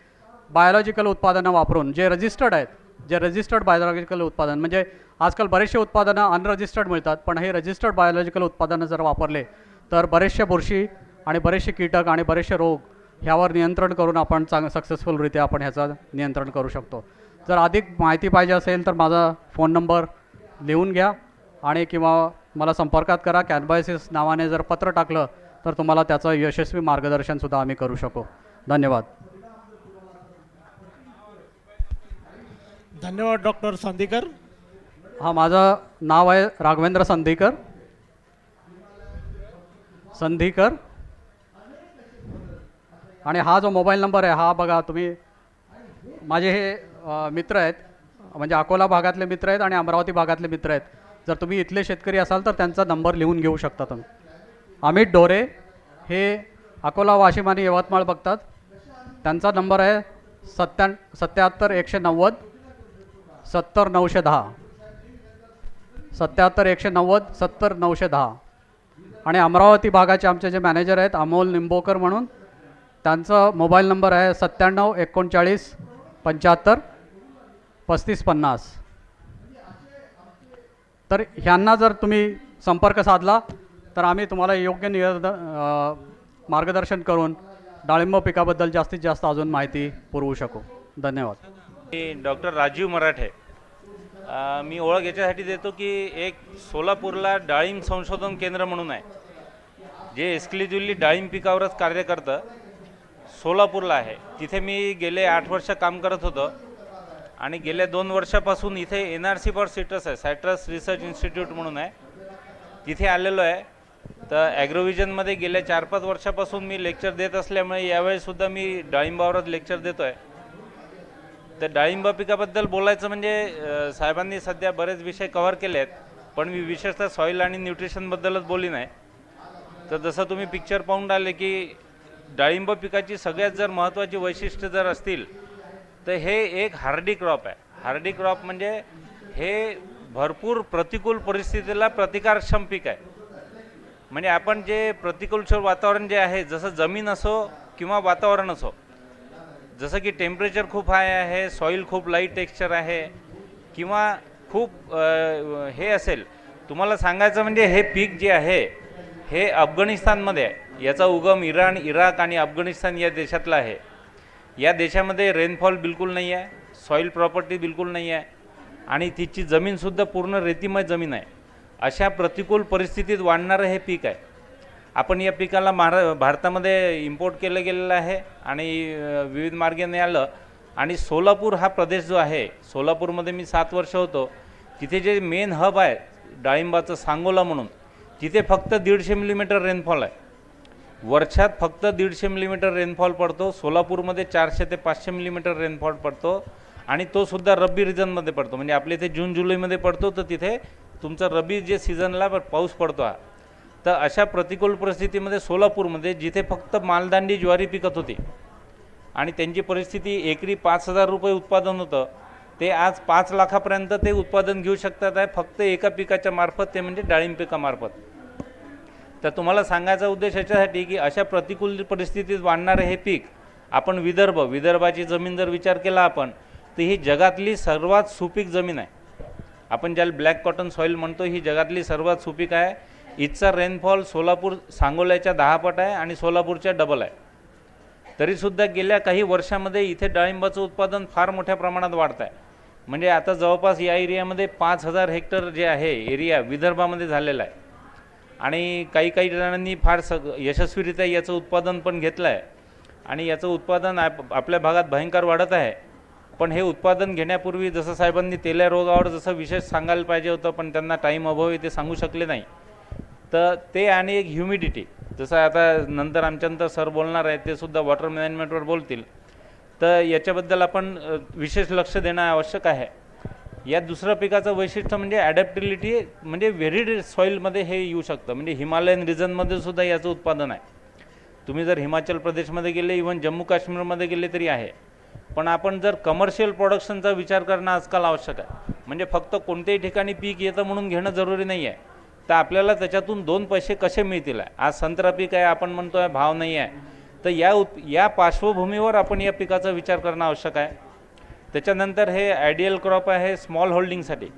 A: बायोलॉजिकल उत्पादनं वापरून जे रजिस्टर्ड बायोलॉजिकल उत्पादन, म्हणजे आजकाल बरेचसे उत्पादनं अनरजिस्टर्ड मिळतात, पण हे रजिस्टर्ड बायोलॉजिकल उत्पादनं जर वापरले तर बरेचसे बुरशी आणि बरेचसे कीटक आणि बरेचसे रोग ह्यावर नियंत्रण करून आपण सक्सेसफुलरित्या आपण ह्याचं नियंत्रण करू शकतो. जर अधिक माहिती पाहिजे असेल तर माझा फोन नंबर लिहून घ्या आणि किंवा मला संपर्कात करा. कॅनबायसिस नावाने जर पत्र टाकलं तर तुम्हाला त्याचं यशस्वी मार्गदर्शनसुद्धा आम्ही करू शकू. धन्यवाद.
B: धन्यवाद डॉक्टर संधीकर.
A: हा माझं नाव आहे राघवेंद्र संधीकर आणि हा जो मोबाईल नंबर आहे हा बघा तुम्ही, माझे हे मित्र आहेत म्हणजे अकोला भागातले मित्र आहेत आणि अमरावती भागातले मित्र आहेत. जर तुम्ही इथले शेतकरी असाल तर त्यांचा नंबर लिहून घेऊ शकता तुम्ही. अमित ढोरे हे अकोला, वाशिम आणि यवतमाळ बघतात. त्यांचा नंबर आहे 77 190 70 910 77 190 70 910. आणि अमरावती भागाचे आमचे जे मॅनेजर आहेत अमोल निंबोकर म्हणून, त्यांचा मोबाईल नंबर आहे 97 39 75 35 50. तर ह्यांना जर तुम्ही संपर्क साधला तर आम्ही तुम्हाला योग्य मार्गदर्शन करून डाळिंब पिकाबद्दल जास्तीत जास्त अजून माहिती पुरवू शकू. धन्यवाद.
C: मी डॉक्टर राजीव मराठे. मी ओळख याच्यासाठी देतो की एक सोलापूरला डाळिंब संशोधन केंद्र म्हणून आहे जे एक्सक्लुझिव्हली डाळिंब पिकावरच कार्य करतं. सोलापूरला आहे. तिथे मी गेले 8 वर्ष काम करत होतो आणि गेल्या 2 वर्षापासून इथे NRC फॉर सिट्रस आहे, सायट्रस रिसर्च इन्स्टिट्यूट म्हणून आहे, तिथे आलेलो आहे. तर ॲग्रोव्हिजनमध्ये गेल्या 4-5 वर्षापासून मी लेक्चर देत असल्यामुळे यावेळीसुद्धा मी डाळिंबावरच लेक्चर देतो आहे. तर डाळिंब पिकाबद्दल बोलायचं म्हणजे साहेबांनी सध्या बरेच विषय कव्हर केले आहेत, पण मी विशेषतः सॉईल आणि न्यूट्रिशनबद्दलच बोलीन आहे. तर जसं तुम्ही पिक्चर पाहून राहिले की डाळिंब पिकाची सगळ्यात जर महत्त्वाची वैशिष्ट्य जर असतील तर हे एक हार्डी क्रॉप आहे. हार्डी क्रॉप म्हणजे हे भरपूर प्रतिकूल परिस्थितीला प्रतिकारक्षम पीक आहे. म्हणजे आपण जे प्रतिकूल वातावरण जे आहे, जसं जमीन असो किंवा वातावरण असो, जसं की टेम्परेचर खूप हाय आहे, सॉईल खूप लाईट टेक्स्चर आहे किंवा खूप हे असेल, तुम्हाला सांगायचं म्हणजे हे पीक जे आहे हे अफगाणिस्तानमध्ये आहे. याचा उगम इराण, इराक आणि अफगाणिस्तान या देशातला आहे. या देशामध्ये रेनफॉल बिलकुल नाही आहे, सॉईल प्रॉपर्टी बिलकुल नाही आहे आणि तिची जमीनसुद्धा पूर्ण रेतीमय जमीन आहे. अशा प्रतिकूल परिस्थितीत वाढणारं हे पीक आहे. आपण या पिकाला भारतामध्ये इम्पोर्ट केलं गेलेलं आहे आणि विविध मार्गाने आलं. आणि सोलापूर हा प्रदेश जो आहे, सोलापूरमध्ये मी 7 वर्ष होतो. तिथे जे मेन हब आहे डाळिंबाचं सांगोला म्हणून, तिथे फक्त 150 मिलीमीटर रेनफॉल आहे. वर्षात फक्त 150 मिलीमीटर रेनफॉल पडतो. सोलापूरमध्ये 400 ते 500 मिलीमीटर रेनफॉल पडतो आणि तो सुद्धा रब्बी रिजनमध्ये पडतो. म्हणजे आपल्या इथे जून जुलैमध्ये पडतो, तर तिथे तुमचा रब्बी जे सीझनला पाऊस पडतो हा. तर अशा प्रतिकूल परिस्थितीमध्ये सोलापूरमध्ये जिथे फक्त मालदांडी ज्वारी पिकत होती आणि त्यांची परिस्थिती एकरी 5,000 रुपये उत्पादन होतं, ते आज 5 लाखापर्यंत ते उत्पादन घेऊ शकतात आहे फक्त एका पिकाच्या मार्फत, ते म्हणजे डाळिंब पिकामार्फत. तर तुम्हाला सांगायचा उद्देश याच्यासाठी की अशा प्रतिकूल परिस्थितीत वाढणारे हे पीक आपण विदर्भाची जमीन जर विचार केला आपण, तर ही जगातली सर्वात सुपीक जमीन आहे. आपण ज्याला ब्लॅक कॉटन सॉईल म्हणतो, ही जगातली सर्वात सुपीक आहे. इथचा रेनफॉल सोलापूर सांगोल्याच्या 10 पट आहे आणि सोलापूरच्या डबल आहे. तरीसुद्धा गेल्या काही वर्षामध्ये इथे डाळिंबाचं उत्पादन फार मोठ्या प्रमाणात वाढत आहे. म्हणजे आता जवळपास या एरियामध्ये 5,000 हेक्टर जे आहे एरिया विदर्भामध्ये झालेला आहे आणि काही जणांनी फार यशस्वीरित्या याचं उत्पादन पण घेतलं आहे आणि याचं उत्पादन आपल्या भागात भयंकर वाढत आहे. पण हे उत्पादन घेण्यापूर्वी जसं साहेबांनी तेल्या रोगावर जसं विशेष सांगायला पाहिजे होतं, पण त्यांना टाईम अभावी ते सांगू शकले नाही. तर ते आणि एक ह्युमिडिटी, जसं आता नंतर आमच्यानंतर सर बोलणार आहे, ते सुद्धा वॉटर मॅनेजमेंटवर बोलतील, तर याच्याबद्दल आपण विशेष लक्ष देणं आवश्यक आहे. या दुसरं पिकाचं वैशिष्ट्य म्हणजे ॲडॅप्टिबिलिटी, म्हणजे व्हेरिड सॉईलमध्ये हे येऊ शकतं. म्हणजे हिमालयन रिजनमध्ये सुद्धा याचं उत्पादन आहे. तुम्ही जर हिमाचल प्रदेशमध्ये गेले, इव्हन जम्मू काश्मीरमध्ये गेले तरी आहे. पण आपण जर कमर्शियल प्रोडक्शनचा विचार करणं आजकाल आवश्यक आहे. म्हणजे फक्त कोणत्याही ठिकाणी पीक येतं म्हणून घेणं जरुरी नाही आहे. तर आपल्याला त्याच्यातून 2 पैसे कसे मिळतील आहे. आज संत्रा पीक आहे, आपण म्हणतो आहे भाव नाही आहे, तर या पार्श्वभूमीवर आपण या पिकाचा विचार करणं आवश्यक आहे. त्याच्यानंतर हे आयडियल क्रॉप आहे स्मॉल होल्डिंगसाठी.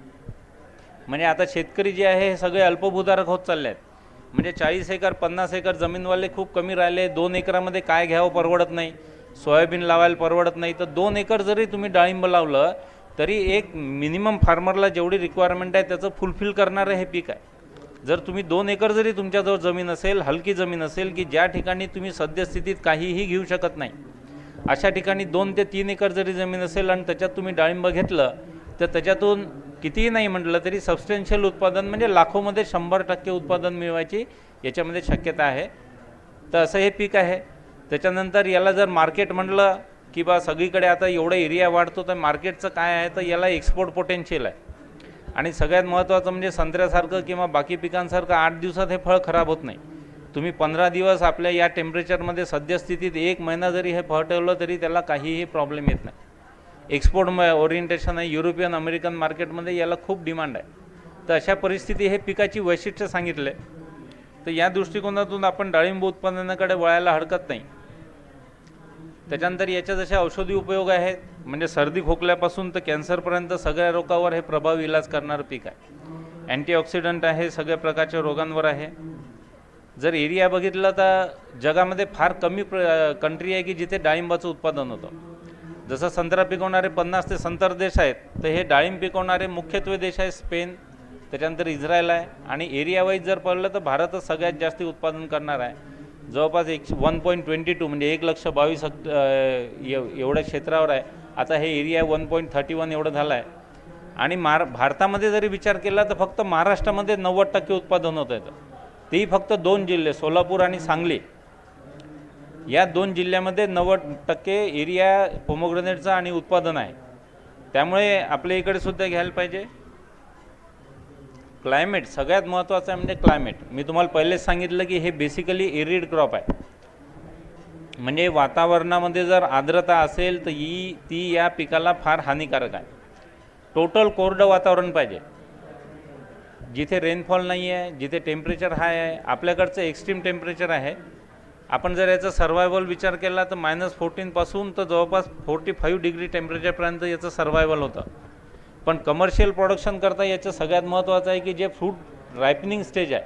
C: म्हणजे आता शेतकरी जे आहे हे सगळे अल्पभूधारक होत चालले आहेत. म्हणजे 40 एकर 50 एकर जमीनवाले खूप कमी राहिले. 2 एकरामध्ये काय घ्यावं परवडत नाही, सोयाबीन लावायला परवडत नाही. तर 2 एकर जरी तुम्ही डाळिंब लावलं तरी एक मिनिमम फार्मरला जेवढी रिक्वायरमेंट आहे त्याचं फुलफिल करणारं हे पीक आहे. जर तुम्ही 2 एकर जरी तुमच्याजवळ जमीन असेल, हलकी जमीन असेल की ज्या ठिकाणी तुम्ही सद्यस्थितीत काहीही घेऊ शकत नाही, अशा ठिकाणी 2 ते 3 एकर जरी जमीन असेल आणि त्याच्यात तुम्ही डाळिंब घेतलं तर त्याच्यातून कितीही नाही म्हटलं तरी सबस्टेन्शियल उत्पादन, म्हणजे लाखोमध्ये 100% उत्पादन मिळवायची याच्यामध्ये शक्यता आहे. तर असं हे पीक आहे. त्याच्यानंतर याला जर मार्केट म्हटलं की बा सगळीकडे आता एवढा एरिया वाढतो, तर मार्केटचं काय आहे, तर याला एक्सपोर्ट पोटेन्शियल आहे. आणि सगळ्यात महत्त्वाचं म्हणजे संत्र्यासारखं किंवा बाकी पिकांसारखं 8 दिवसात हे फळ खराब होत नाही. तुम्ही 15 दिवस आपल्या या टेम्परेचरमध्ये सद्यस्थितीत 1 महिना जरी हे फळ ठेवलं तरी त्याला काहीही प्रॉब्लेम येत नाही. एक्सपोर्ट ओरिएंटेशन आहे. युरोपियन अमेरिकन मार्केटमध्ये याला खूप डिमांड आहे. तर अशा परिस्थिती हे पिकाची वैशिष्ट्य सांगितले. तर या दृष्टिकोनातून आपण डाळिंब उत्पादनाकडे वळायला हरकत नाही. त्याच्यानंतर याच्या जसे औषधी उपयोग आहेत, म्हणजे सर्दी खोकल्यापासून तर कॅन्सरपर्यंत सगळ्या रोगावर हे प्रभावी इलाज करणारं पीक आहे. अँटीऑक्सिडंट आहे, सगळ्या प्रकारच्या रोगांवर आहे. जर एरिया बघितलं तर जगामध्ये फार कमी कंट्री आहे की जिथे डाळिंबाचं उत्पादन होतं. जसं संत्रा पिकवणारे 50 ते 70 देश आहेत, तर हे डाळिंब पिकवणारे मुख्यत्वे देश आहे स्पेन, त्याच्यानंतर इस्रायल आहे. आणि एरिया वाईज जर पाहिलं तर भारतच सगळ्यात जास्त उत्पादन करणार आहे. जवळपास 1.22 म्हणजे 1,22,000 एवढ्या क्षेत्रावर आहे. आता हे एरिया 1.31 एवढं झालं आहे. आणि भारतामध्ये जरी विचार केला तर फक्त महाराष्ट्रामध्ये 90% उत्पादन होतं येतं. तेही फक्त 2 जिल्हे सोलापूर आणि सांगली, या 2 जिल्ह्यामध्ये 90% एरिया पोमोग्रेनेटचा आणि उत्पादन आहे. त्यामुळे आपल्या इकडे सुद्धा घ्यायला पाहिजे. क्लायमेट सगळ्यात महत्त्वाचं आहे. म्हणजे क्लायमेट मी तुम्हाला पहिलेच सांगितलं की हे बेसिकली एरिड क्रॉप आहे. म्हणजे वातावरणामध्ये जर आर्द्रता असेल तर ती या पिकाला फार हानिकारक आहे. टोटल कोरडं वातावरण पाहिजे, जिथे रेनफॉल नाही आहे, जिथे टेम्परेचर हाय आहे. आपल्याकडचं एक्स्ट्रीम टेम्परेचर आहे. आपण जर याचा सर्वायवल विचार केला तर -14 पासून तर जवळपास 45 डिग्री टेम्परेचरपर्यंत याचं सर्वायवल होतं. पण कमर्शियल प्रोडक्शन करता याचं सगळ्यात महत्त्वाचं आहे की जे फ्रूट रायपनिंग स्टेज आहे,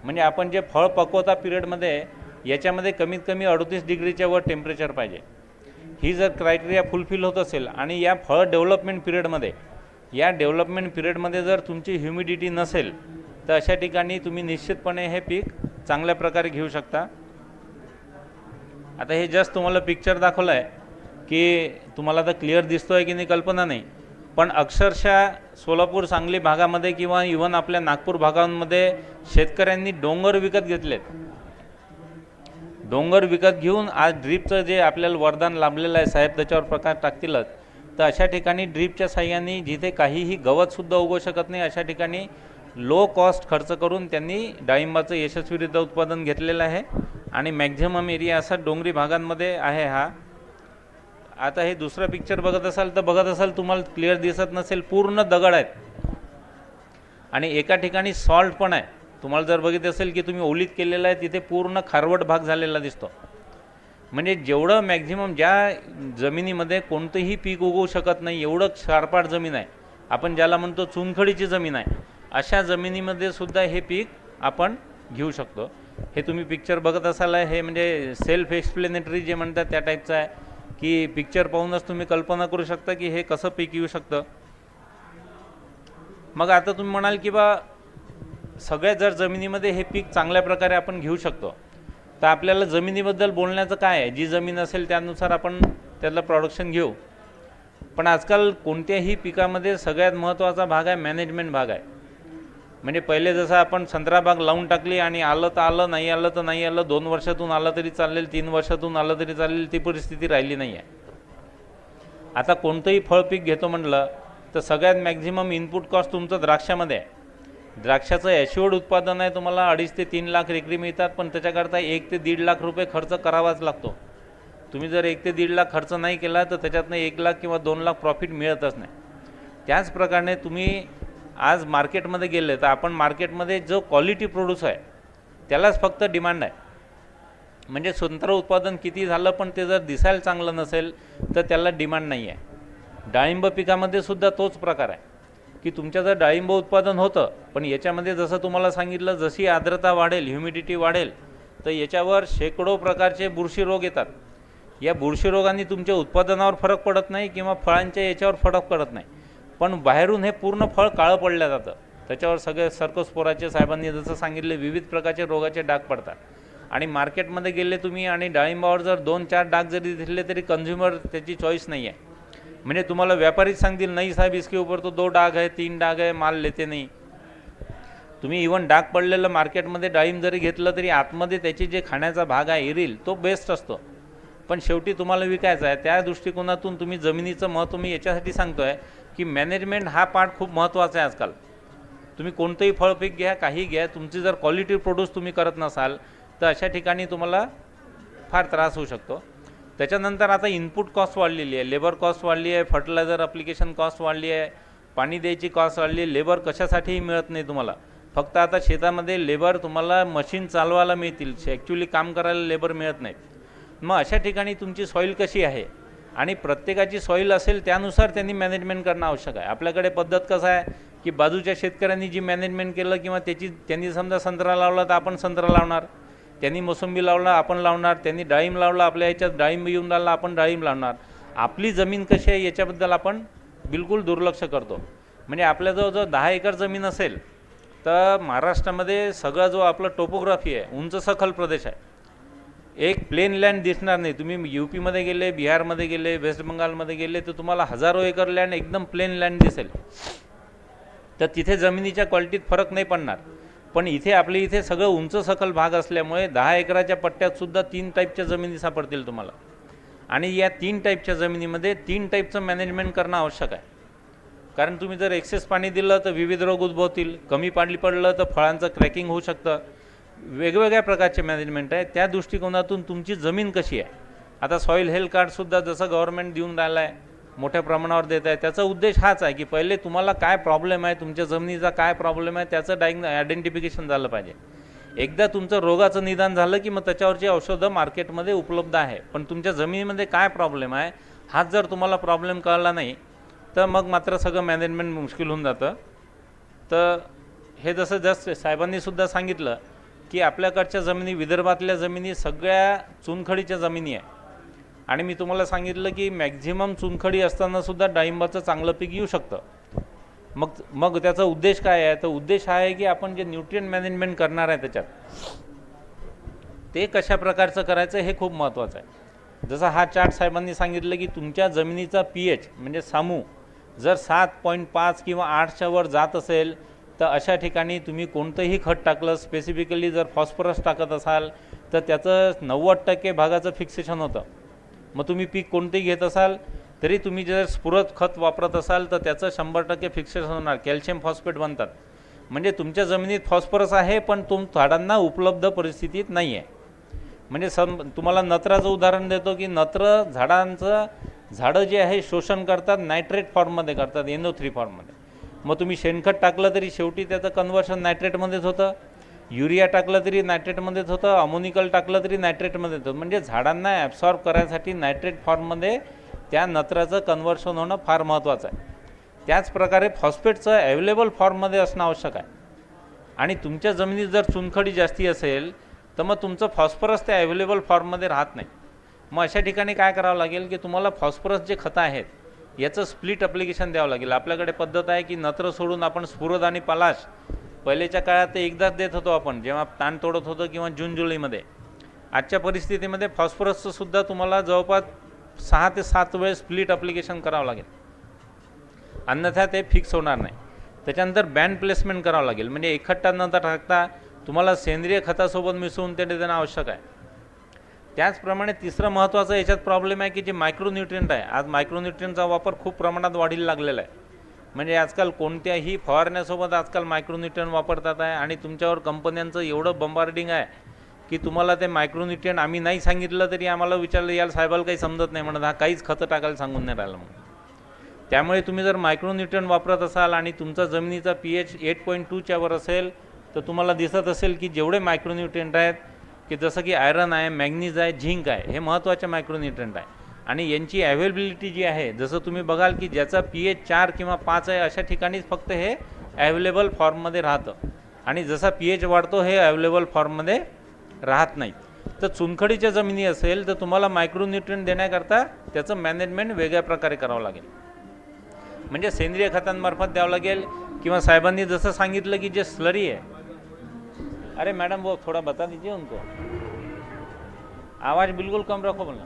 C: म्हणजे आपण जे फळ पकवता पिरियडमध्ये, याच्यामध्ये कमीत कमी 38 डिग्रीच्या वर टेम्परेचर पाहिजे. ही जर क्रायटेरिया फुलफिल होत असेल आणि या फळ डेव्हलपमेंट पिरियडमध्ये जर तुमची ह्युमिडिटी नसेल तर अशा ठिकाणी तुम्ही निश्चितपणे हे पीक चांगल्या प्रकारे घेऊ शकता. आता हे जस्ट तुम्हाला पिक्चर दाखवलं आहे की तुम्हाला आता क्लिअर दिसतो आहे की नाही कल्पना नाही, पण अक्षरशः सोलापूर सांगली भागामध्ये किंवा इव्हन आपल्या नागपूर भागांमध्ये शेतकऱ्यांनी डोंगर विकत घेतलेत. डोंगर विकत घेऊन आज ड्रीपचं जे आपल्याला वरदान लाभलेलं आहे, साहेब त्याच्यावर प्रकाश टाकतीलच, तर अशा ठिकाणी ड्रीपच्या साह्याने जिथे काहीही गवतसुद्धा उगवू शकत नाही अशा ठिकाणी लो कॉस्ट खर्च करून त्यांनी डाळिंबाचं यशस्वीरित्या उत्पादन घेतलेलं आहे आणि मॅक्झिमम एरिया असा डोंगरी भागांमध्ये आहे हा. आता हे दुसरं पिक्चर बघत असाल तुम्हाला क्लिअर दिसत नसेल, पूर्ण दगड आहेत आणि एका ठिकाणी सॉल्ट पण आहे. तुम्हाला जर बघितलं असेल की तुम्ही ओलीत केलेलं आहे तिथे पूर्ण खारवट भाग झालेला दिसतो. म्हणजे जेवढं मॅक्झिमम ज्या जमिनीमध्ये कोणतंही पीक उगवू शकत नाही एवढं क्षारपाट जमीन आहे, आपण ज्याला म्हणतो चुनखडीची जमीन आहे, अशा जमिनीमध्ये सुद्धा हे पीक आपण घेऊ शकतो. हे तुम्ही पिक्चर बघत असाल, हे म्हणजे सेल्फ एक्सप्लेनेटरी जे म्हणतात त्या टाईपचं आहे की पिक्चर पाहूनच तुम्ही कल्पना करू शकता की हे कसं पीक येऊ शकतं. मग आता तुम्ही म्हणाल की बा सगळ्या जर जमिनीमध्ये हे पीक चांगल्या प्रकारे आपण घेऊ शकतो तर आपल्याला जमिनीबद्दल बोलण्याचं काय आहे, जी जमीन असेल त्यानुसार आपण त्याला प्रोडक्शन घेऊ. पण आजकाल कोणत्याही पिकामध्ये सगळ्यात महत्त्वाचा भाग आहे मॅनेजमेंट भाग आहे. म्हणजे पहिले जसं आपण संत्रा बाग लावून टाकली आणि आलं तर आलं, नाही आलं तर नाही आलं, 2 वर्षातून आलं तरी चालेल, 3 वर्षातून आलं तरी चालेल, ती परिस्थिती राहिली नाही आहे. आता कोणतंही फळ पीक घेतो म्हटलं तर सगळ्यात मॅक्झिमम इनपुट कॉस्ट तुमचं द्राक्षामध्ये आहे. द्राक्षाचं ॲश्युअर्ड उत्पादन आहे, तुम्हाला 2.5 ते 3 लाख एकरी मिळतात, पण त्याच्याकरता 1 ते 1.5 लाख रुपये खर्च करावाच लागतो. तुम्ही जर 1 ते 1.5 लाख खर्च नाही केला तर त्याच्यातनं 1 लाख किंवा 2 लाख प्रॉफिट मिळतच नाही. त्याच प्रकारे तुम्ही आज मार्केटमध्ये गेले तर आपण मार्केटमध्ये जो क्वालिटी प्रोड्यूस आहे त्यालाच फक्त डिमांड आहे. म्हणजे संत्र उत्पादन किती झालं पण ते जर दिसायला चांगलं नसेल तर त्याला डिमांड नाही आहे. डाळिंब पिकामध्ये सुद्धा तोच प्रकार आहे की तुमच्या जर डाळिंब उत्पादन होतं पण याच्यामध्ये जसं तुम्हाला सांगितलं जशी आर्द्रता वाढेल, ह्युमिडिटी वाढेल तर याच्यावर शेकडो प्रकारचे बुरशी रोग येतात. या बुरशी रोगांनी तुमच्या उत्पादनावर फरक पडत नाही किंवा फळांच्या याच्यावर फरक पडत नाही, पण बाहेरून हे पूर्ण फळ काळं पडलं जातं. त्याच्यावर सगळे सर्कोस्पोराचे साहेबांनी जसं सांगितले विविध प्रकारचे रोगाचे डाग पडतात. आणि मार्केटमध्ये गेले तुम्ही आणि डाळिंबावर जर 2-4 डाग जरी दिसले तरी कन्झ्युमर त्याची चॉईस नाही आहे. म्हणजे तुम्हाला व्यापारीच सांगतील नाही साहेब इसके ऊपर तो 2 डाग है 3 डाग है, माल लेते नाही. तुम्ही इवन डाग पडलेलं मार्केटमध्ये डाळिंब जरी घेतलं तरी आतमध्ये त्याची जे खाण्याचा भाग आहे इरील तो बेस्ट असतो, पण शेवटी तुम्हाला विकायचा आहे. त्या दृष्टिकोनातून तुम्ही जमिनीचं महत्त्व मी याच्यासाठी सांगतो आहे की मॅनेजमेंट हा पार्ट खूप महत्त्वाचा आहे. आजकाल तुम्ही कोणतंही फळ पीक घ्या, काही घ्या, तुमची जर क्वालिटी प्रोड्यूस तुम्ही करत नसाल तर अशा ठिकाणी तुम्हाला फार त्रास होऊ शकतो. त्याच्यानंतर आता इनपुट कॉस्ट वाढलेली आहे, लेबर कॉस्ट वाढली आहे, फर्टिलायझर ॲप्लिकेशन कॉस्ट वाढली आहे, पाणी द्यायची कॉस्ट वाढली आहे. लेबर कशासाठीही मिळत नाही तुम्हाला. फक्त आता शेतामध्ये लेबर तुम्हाला मशीन चालवायला मिळतील, ॲक्च्युली काम करायला लेबर मिळत नाहीत. मग अशा ठिकाणी तुमची सॉईल कशी आहे आणि प्रत्येकाची सॉईल असेल त्यानुसार त्यांनी मॅनेजमेंट करणं आवश्यक आहे. आपल्याकडे पद्धत कसं आहे की बाजूच्या शेतकऱ्यांनी जी मॅनेजमेंट केलं किंवा त्यांनी समजा संत्रा लावला तर आपण संत्रा लावणार, त्यांनी मोसंबी लावला आपण लावणार, त्यांनी डाळिंब लावला आपल्या ह्याच्यात डाळिंब येऊन राहिला आपण डाळिंब लावणार. आपली जमीन कशी आहे याच्याबद्दल आपण बिलकुल दुर्लक्ष करतो. म्हणजे आपल्याजवळ जर 10 एकर जमीन असेल तर महाराष्ट्रामध्ये सगळा जो आपला टोपोग्राफी आहे उंच सखल प्रदेश आहे, एक प्लेन लँड दिसणार नाही. तुम्ही UPमध्ये गेले, बिहारमध्ये गेले, वेस्ट बंगालमध्ये गेले तर तुम्हाला हजारो एकर लँड एकदम प्लेन लँड दिसेल. तर तिथे जमिनीच्या क्वालिटीत फरक नाही पडणार. पण इथे आपल्या इथे सगळं उंच सखल भाग असल्यामुळे 10 एकराच्या पट्ट्यातसुद्धा 3 टाईपच्या जमिनी सापडतील तुम्हाला. आणि या 3 टाईपच्या जमिनीमध्ये 3 टाईपचं मॅनेजमेंट करणं आवश्यक आहे. कारण तुम्ही जर एक्सेस पाणी दिलं तर विविध रोग उद्भवतील, कमी पाणी पडलं तर फळांचं क्रॅकिंग होऊ शकतं. वेगवेगळ्या प्रकारचे मॅनेजमेंट आहे. त्या दृष्टिकोनातून तुमची जमीन कशी आहे. आता सॉईल हेल्थ कार्डसुद्धा जसं गव्हर्नमेंट देऊन राहिलं आहे, मोठ्या प्रमाणावर देत आहे, त्याचा उद्देश हाच आहे की पहिले तुम्हाला काय प्रॉब्लेम आहे, तुमच्या जमिनीचा काय प्रॉब्लेम आहे त्याचं आयडेंटिफिकेशन झालं पाहिजे. एकदा तुमचं रोगाचं निदान झालं की मग त्याच्यावरची औषधं मार्केटमध्ये उपलब्ध आहे. पण तुमच्या जमिनीमध्ये काय प्रॉब्लेम आहे हाच जर तुम्हाला प्रॉब्लेम कळला नाही तर मग मात्र सगळं मॅनेजमेंट मुश्किल होऊन जातं. तर हे जसं साहेबांनीसुद्धा सांगितलं की आपल्याकडच्या जमिनी, विदर्भातल्या जमिनी सगळ्या चुनखडीच्या जमिनी आहे. आणि मी तुम्हाला सांगितलं की मॅक्झिमम चुनखडी असतानासुद्धा डाळिंबाचं चांगलं पीक येऊ शकतं. मग त्याचा उद्देश काय आहे, तर उद्देश हा आहे की आपण जे न्यूट्रिएंट मॅनेजमेंट करणार आहे त्याच्यात ते कशा प्रकारचं करायचं हे खूप महत्त्वाचं आहे. जसं हा चार्ट साहेबांनी सांगितलं की तुमच्या जमिनीचा pH म्हणजे सामू जर 7.5 किंवा 8च्या वर जात असेल तर अशा ठिकाणी तुम्ही कोणतंही खत टाकलं, स्पेसिफिकली जर फॉस्फरस टाकत असाल तर त्याचं 90% भागाचं फिक्सेशन होतं. मग तुम्ही पीक कोणतेही घेत असाल तरी तुम्ही जर स्फुरद खत वापरत असाल तर त्याचं 100% फिक्सेशन होणार, कॅल्शियम फॉस्फेट बनतात. म्हणजे तुमच्या जमिनीत फॉस्फरस आहे पण झाडांना उपलब्ध परिस्थितीत नाही आहे. म्हणजे तुम्हाला नत्राचं उदाहरण देतो की नत्र झाडं जे आहे शोषण करतात, नायट्रेट फॉर्ममध्ये करतात, NO3 फॉर्ममध्ये. मग तुम्ही शेणखत टाकलं तरी शेवटी त्याचं कन्व्हर्शन नायट्रेटमध्येच होतं, युरिया टाकलं तरी नायट्रेटमध्येच होतं, अमोनिकल टाकलं तरी नायट्रेटमध्येच होतं. म्हणजे झाडांना ॲब्सॉर्ब करायसाठी नायट्रेट फॉर्ममध्ये त्या नत्राचं कन्व्हर्शन होणं फार महत्त्वाचं आहे. त्याच प्रकारे फॉस्फेटचं अवेलेबल फॉर्ममध्ये असणं आवश्यक आहे. आणि तुमच्या जमिनीत जर चुनखडी जास्ती असेल तर मग तुमचं फॉस्फरस त्या अवेलेबल फॉर्ममध्ये राहत नाही. मग अशा ठिकाणी काय करावं लागेल की तुम्हाला फॉस्फरस जे खतं आहेत याचं स्प्लिट ॲप्लिकेशन द्यावं लागेल. आपल्याकडे पद्धत आहे की नत्र सोडून आपण स्फुरद आणि पलाश पहिलेच्या काळात ते एकदाच देत होतो आपण, जेव्हा ताण तोडत होतो किंवा जून जुलैमध्ये. आजच्या परिस्थितीमध्ये फॉस्फरसचं सुद्धा तुम्हाला जवळपास 6 ते 7 वेळ स्प्लिट ॲप्लिकेशन करावं लागेल, अन्यथा ते फिक्स होणार नाही. त्याच्यानंतर बँड प्लेसमेंट करावं लागेल, म्हणजे एकखट्टा न टाकता तुम्हाला सेंद्रिय खतासोबत मिसळून ते देणं आवश्यक आहे. त्याचप्रमाणे तिसरं महत्त्वाचं याच्यात प्रॉब्लेम आहे की जे मायक्रोन्यूट्रियंट आहे, आज मायक्रोन्यूट्रियंटचा वापर खूप प्रमाणात वाढीला लागलेला आहे. म्हणजे आजकाल कोणत्याही फवारण्यासोबत आजकाल मायक्रोन्यूट्रियंट वापरतात आहे आणि तुमच्यावर कंपन्यांचं एवढं बंबार्डिंग आहे की तुम्हाला ते मायक्रोन्यूट्रियंट आम्ही नाही सांगितलं तरी आम्हाला विचारलं याला साहेबाला काही समजत नाही म्हणत, हा काहीच खतं टाकायला सांगून नाही राहिलं म्हणून. त्यामुळे तुम्ही जर मायक्रोन्यूट्रियंट वापरत असाल आणि तुमचा जमिनीचा pH 8.2च्या वर असेल तर तुम्हाला दिसत असेल की जेवढे मायक्रोन्यूट्रियंट आहेत की जसं की आयरन आहे, मॅग्नीज आहे, झिंक आहे, हे महत्त्वाचे मायक्रोन्यूट्रियंट आहे. आणि यांची अवेलेबिलिटी जी आहे, जसं तुम्ही बघाल की ज्याचा pH 4 किंवा 5 आहे अशा ठिकाणीच फक्त हे अवेलेबल फॉर्ममध्ये राहतं आणि जसा pH वाढतो हे अवेलेबल फॉर्ममध्ये राहत नाही. तर चुनखडीच्या जमिनी असेल तर तुम्हाला मायक्रोन्यूट्रियंट देण्याकरता त्याचं मॅनेजमेंट वेगळ्या प्रकारे करावं लागेल. म्हणजे सेंद्रिय खतांमार्फत द्यावं लागेल किंवा साहेबांनी जसं सांगितलं की जे स्लरी आहे, अरे मैडम वो थोड़ा बता दीजिए उनको, आवाज़ बिल्कुल कम रखो बोलना.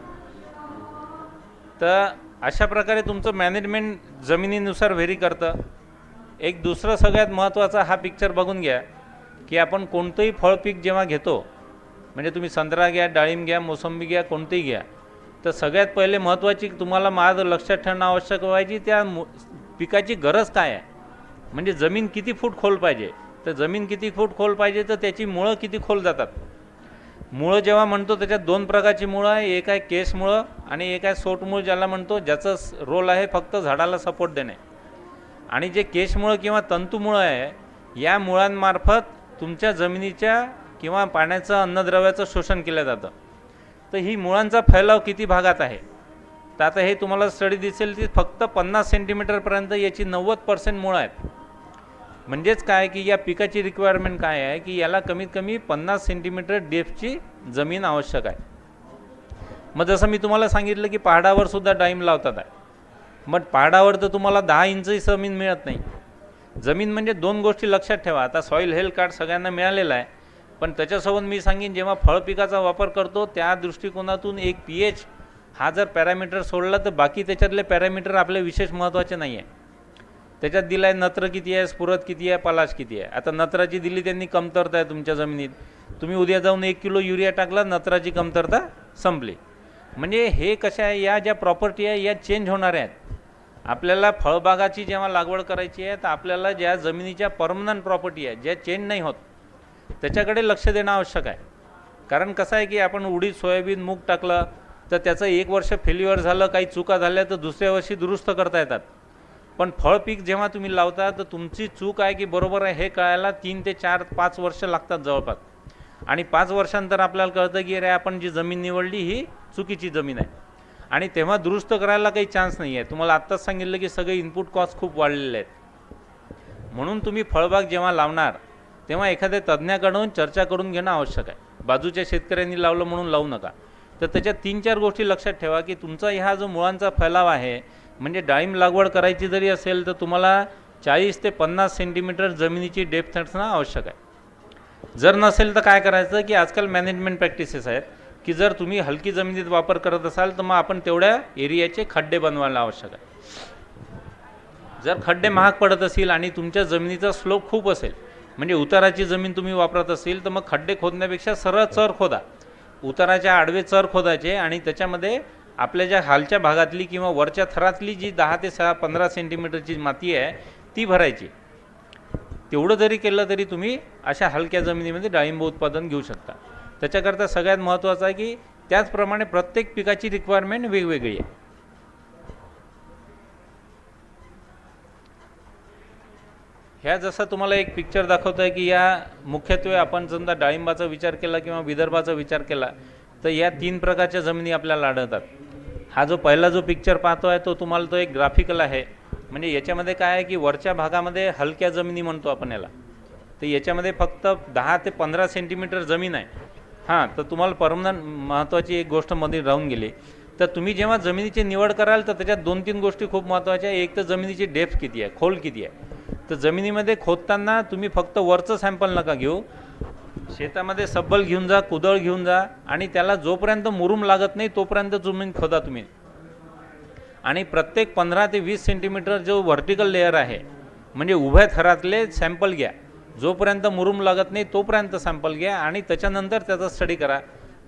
C: तर अशा प्रकारे तुमचं मॅनेजमेंट जमिनीनुसार व्हेरी करतं. एक दुसरं सगळ्यात महत्त्वाचा हा पिक्चर बघून घ्या की आपण कोणतंही फळपीक जेव्हा घेतो, म्हणजे तुम्ही संत्रा घ्या, डाळिंब घ्या, मोसंबी घ्या, कोणतेही घ्या, तर सगळ्यात पहिले महत्त्वाची तुम्हाला माझं लक्षात ठेवणं आवश्यक व्हायची त्या पिकाची गरज काय आहे. म्हणजे जमीन किती फूट खोल पाहिजे, तर जमीन किती फूट खोल पाहिजे तर त्याची मुळं किती खोल जातात. मुळं जेव्हा म्हणतो त्याच्यात 2 प्रकारची मुळं आहे, एक आहे केस मुळं आणि एक आहे सोट मूळ, ज्याला म्हणतो ज्याचं रोल आहे फक्त झाडाला सपोर्ट देणे. आणि जे केशमुळं किंवा तंतुमुळं आहे या मुळांमार्फत तुमच्या जमिनीच्या किंवा पाण्याचं अन्नद्रव्याचं शोषण केलं जातं. तर ही मुळांचा फैलाव किती भागात आहे, तर आता हे तुम्हाला स्टडी दिसेल की फक्त 50 सेंटीमीटरपर्यंत याची 90% मुळं आहेत. म्हणजेच काय की या पिकाची रिक्वायरमेंट काय आहे की याला कमीत कमी 50 सेंटीमीटर डेप्थची जमीन आवश्यक आहे. मग जसं मी तुम्हाला सांगितलं की पहाडावर सुद्धा डाळिंब लावतात आहे, मग पहाडावर तर तुम्हाला 10 इंचही जमीन मिळत नाही. जमीन म्हणजे 2 गोष्टी लक्षात ठेवा. आता सॉईल हेल्थ कार्ड सगळ्यांना मिळालेलं आहे, पण त्याच्यासोबत मी सांगेन जेव्हा फळपिकाचा वापर करतो त्या दृष्टिकोनातून एक pH हा जर पॅरामीटर सोडला तर बाकी त्याच्यातले पॅरामीटर आपले विशेष महत्त्वाचे नाही आहे. त्याच्यात दिलं आहे नत्र किती आहे, स्फुरद किती आहे, पलाश किती आहे. आता नत्राची दिली त्यांनी कमतरता आहे तुमच्या जमिनीत, तुम्ही उद्या जाऊन 1 किलो युरिया टाकला, नत्राची कमतरता संपली. म्हणजे हे कशा आहे, या ज्या प्रॉपर्टी आहे या चेंज होणाऱ्या आहेत. आपल्याला फळबागाची जेव्हा लागवड करायची आहे तर आपल्याला ज्या जमिनीच्या परमनंट प्रॉपर्टी आहे ज्या चेंज नाही होत त्याच्याकडे लक्ष देणं आवश्यक आहे. कारण कसं आहे की आपण उडीद, सोयाबीन, मूग टाकलं तर त्याचं 1 वर्ष फेल्युअर झालं, काही चुका झाल्या तर दुसऱ्या वर्षी दुरुस्त करता येतात. पण फळपीक जेव्हा तुम्ही लावता तर तुमची चूक आहे की बरोबर आहे हे कळायला 3 ते 4-5 वर्ष लागतात जवळपास. आणि 5 वर्षांतर आपल्याला कळतं की अरे आपण जी जमीन निवडली ही चुकीची जमीन आहे आणि तेव्हा दुरुस्त करायला काही चान्स नाही आहे. तुम्हाला आत्ताच सांगितलं की सगळे इनपुट कॉस्ट खूप वाढलेले आहेत. म्हणून तुम्ही फळबाग जेव्हा लावणार तेव्हा एखाद्या तज्ज्ञाकडून चर्चा करून घेणं आवश्यक आहे. बाजूच्या शेतकऱ्यांनी लावलं म्हणून लावू नका. तर त्याच्यात 3-4 गोष्टी लक्षात ठेवा की तुमचा ह्या जो मुळांचा फैलाव आहे, म्हणजे डाळिंब लागवड करायची जरी असेल तर तुम्हाला 40 ते 50 सेंटीमीटर जमिनीची डेप्थ असणं आवश्यक आहे. जर नसेल तर काय करायचं की आजकाल मॅनेजमेंट प्रॅक्टिसेस आहेत की जर तुम्ही हलकी जमिनीत वापर करत असाल तर मग आपण तेवढ्या एरियाचे खड्डे बनवायला आवश्यक आहे. जर खड्डे महाग पडत असतील आणि तुमच्या जमिनीचा स्लोप खूप असेल, म्हणजे उताराची जमीन तुम्ही वापरत असेल तर मग खड्डे खोदण्यापेक्षा सरळ चर खोदा. उताराच्या आडवे चर खोदायचे आणि त्याच्यामध्ये आपल्या ज्या खालच्या भागातली किंवा वरच्या थरातली जी 10 ते 15 सेंटीमीटरची माती आहे ती भरायची. तेवढं जरी केलं तरी तुम्ही अशा हलक्या जमिनीमध्ये डाळिंब उत्पादन घेऊ शकता. त्याच्याकरता सगळ्यात महत्त्वाचं आहे की त्याचप्रमाणे प्रत्येक पिकाची रिक्वायरमेंट वेगवेगळी आहे. ह्या जसं तुम्हाला एक पिक्चर दाखवत आहे की या मुख्यत्वे आपण समजा डाळिंबाचा विचार केला किंवा विदर्भाचा विचार केला तर या 3 प्रकारच्या जमिनी आपल्याला आढळतात. हा जो पहिला जो पिक्चर पाहतो आहे तो तुम्हाला तो एक ग्राफिकल आहे. म्हणजे याच्यामध्ये काय आहे की वरच्या भागामध्ये हलक्या जमिनी म्हणतो आपण याला, तर याच्यामध्ये फक्त 10 ते 15 सेंटीमीटर जमीन आहे. हां, तर तुम्हाला परमनंट महत्त्वाची एक गोष्ट मध्ये राहून गेली. तर तुम्ही जेव्हा जमिनीची निवड कराल तर त्याच्यात 2-3 गोष्टी खूप महत्त्वाच्या आहे. एक तर जमिनीची डेप्थ किती आहे, खोल किती आहे. तर जमिनीमध्ये खोदताना तुम्ही फक्त वरचं सॅम्पल नका घेऊ, शेतामध्ये सब्बल घेऊन जा, कुदळ घेऊन जा आणि त्याला जोपर्यंत मुरूम लागत नाही तोपर्यंत जमीन खोदा तुम्ही. आणि प्रत्येक 15 ते 20 सेंटीमीटर जो व्हर्टिकल लेअर आहे म्हणजे उभ्या थरातले सॅम्पल घ्या. जोपर्यंत मुरूम लागत नाही तोपर्यंत सॅम्पल घ्या आणि त्याच्यानंतर त्याचा स्टडी करा.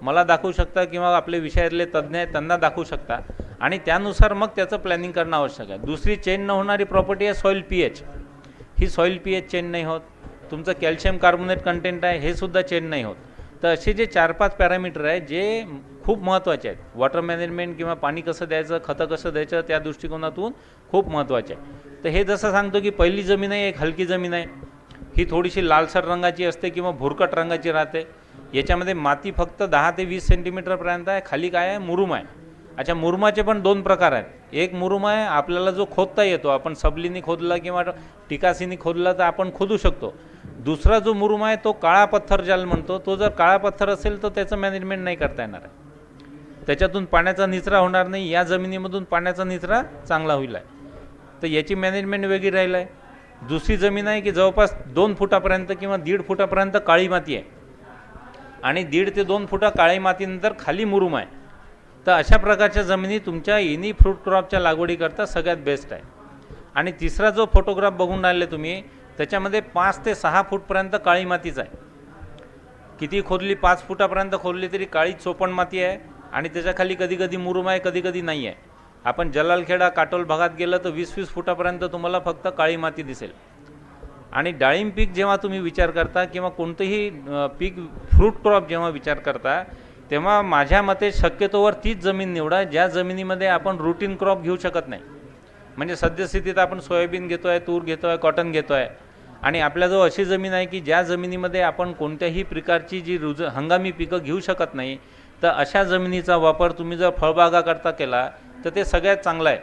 C: मला दाखवू शकता किंवा आपले विषयातले तज्ज्ञ आहेत त्यांना दाखवू शकता आणि त्यानुसार मग त्याचं प्लॅनिंग करणं आवश्यक आहे. दुसरी चेंज न होणारी प्रॉपर्टी आहे सॉईल pH. ही सॉईल pH चेंज नाही होत. तुमचं कॅल्शियम कार्बोनेट कंटेंट आहे हे सुद्धा चेंज नाही होत. तर असे जे 4-5 पॅरामीटर आहेत जे खूप महत्त्वाचे आहेत. वॉटर मॅनेजमेंट किंवा पाणी कसं द्यायचं, खतं कसं द्यायचं त्या दृष्टिकोनातून खूप महत्त्वाचे आहे. तर हे जसं सांगतो की पहिली जमीन आहे एक हलकी जमीन आहे. ही थोडीशी लालसर रंगाची असते किंवा भुरकट रंगाची राहते. याच्यामध्ये माती फक्त 10 ते 20 सेंटीमीटरपर्यंत आहे. खाली काय आहे, मुरूम आहे. अच्छा, मुरुमाचे पण 2 प्रकार आहेत. एक मुरूम आहे आपल्याला जो खोदता येतो, आपण सबलीने खोदला किंवा टिकासीने खोदला तर आपण खोदू शकतो. दुसरा जो मुरूम आहे तो काळा पत्थर ज्याला म्हणतो, तो जर काळा पत्थर असेल तर त्याचं मॅनेजमेंट नाही करता येणार आहे. त्याच्यातून पाण्याचा निचरा होणार नाही. या जमिनीमधून पाण्याचा निचरा चांगला होईल आहे. तर याची मॅनेजमेंट वेगळी राहील आहे. दुसरी जमीन आहे की जवळपास 2 फुटापर्यंत किंवा 1.5 फुटापर्यंत काळी माती आहे आणि 1.5 ते 2 फुटा काळी मातीनंतर खाली मुरूम आहे. तर अशा प्रकारच्या जमिनी तुमच्या एनी फ्रूट क्रॉपच्या लागवडीकरता सगळ्यात बेस्ट आहे. आणि तिसरा जो फोटोग्राफ बघून राहिले तुम्ही त्याच्यामध्ये 5 ते 6 फूटपर्यंत काळी मातीच आहे. किती खोदली, 5 फुटापर्यंत खोदली तरी काळी चोपण माती आहे आणि त्याच्याखाली कधी कधी मुरूम आहे, कधी कधी नाही आहे. आपण जलालखेडा काटोल भागात गेलं तर 20-20 फुटापर्यंत तुम्हाला फक्त काळी माती दिसेल. आणि डाळिंब पीक जेव्हा तुम्ही विचार करता किंवा कोणतंही पीक फ्रूट क्रॉप जेव्हा विचार करता तेव्हा माझ्या मते शक्यतोवर तीच जमीन निवडा ज्या जमिनीमध्ये आपण रूटीन क्रॉप घेऊ शकत नाही. म्हणजे सद्यस्थितीत आपण सोयाबीन घेतो आहे, तूर घेतो आहे, कॉटन घेतो आहे आणि आपल्याजवळ अशी जमीन आहे की ज्या जमिनीमध्ये आपण कोणत्याही प्रकारची जी हंगामी पिकं घेऊ शकत नाही. तर अशा जमिनीचा वापर तुम्ही जर फळबागाकरता केला तर ते सगळ्यात चांगलं आहे.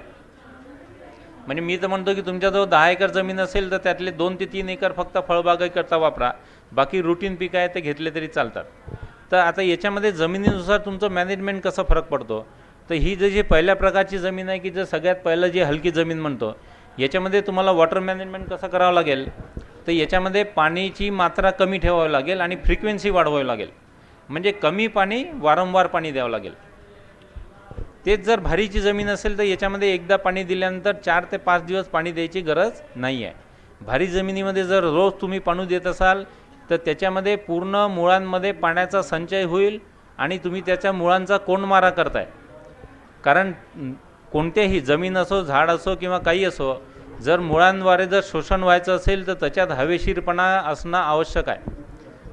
C: म्हणजे मी तर म्हणतो की तुमच्याजवळ 10 एकर जमीन असेल तर त्यातले 2 ते 3 एकर फक्त फळबागाकरता वापरा. बाकी रूटीन पिकं आहे ते घेतले तरी चालतात. तर आता याच्यामध्ये जमिनीनुसार तुमचं मॅनेजमेंट कसं फरक पडतो. तर ही जी पहिल्या प्रकारची जमीन आहे की जर सगळ्यात पहिलं जी हलकी जमीन म्हणतो याच्यामध्ये तुम्हाला वॉटर मॅनेजमेंट कसं करावं लागेल. तर याच्यामध्ये पाण्याची मात्रा कमी ठेवावी लागेल आणि फ्रिक्वेन्सी वाढवावी लागेल. म्हणजे कमी पाणी वारंवार पाणी द्यावं लागेल. तेच जर भारीची जमीन असेल तर याच्यामध्ये एकदा पाणी दिल्यानंतर 4 ते 5 दिवस पाणी द्यायची गरज नाही आहे. भारी जमिनीमध्ये जर रोज तुम्ही पाणी देत असाल तर त्याच्यामध्ये पूर्ण मुळांमध्ये पाण्याचा संचय होईल आणि तुम्ही त्याच्या मुळांचा कोंडमारा करताय. कारण कोणत्याही जमीन असो, झाड असो किंवा काही असो, जर मुळांद्वारे जर शोषण व्हायचं असेल तर त्याच्यात हवेशीरपणा असणं आवश्यक आहे.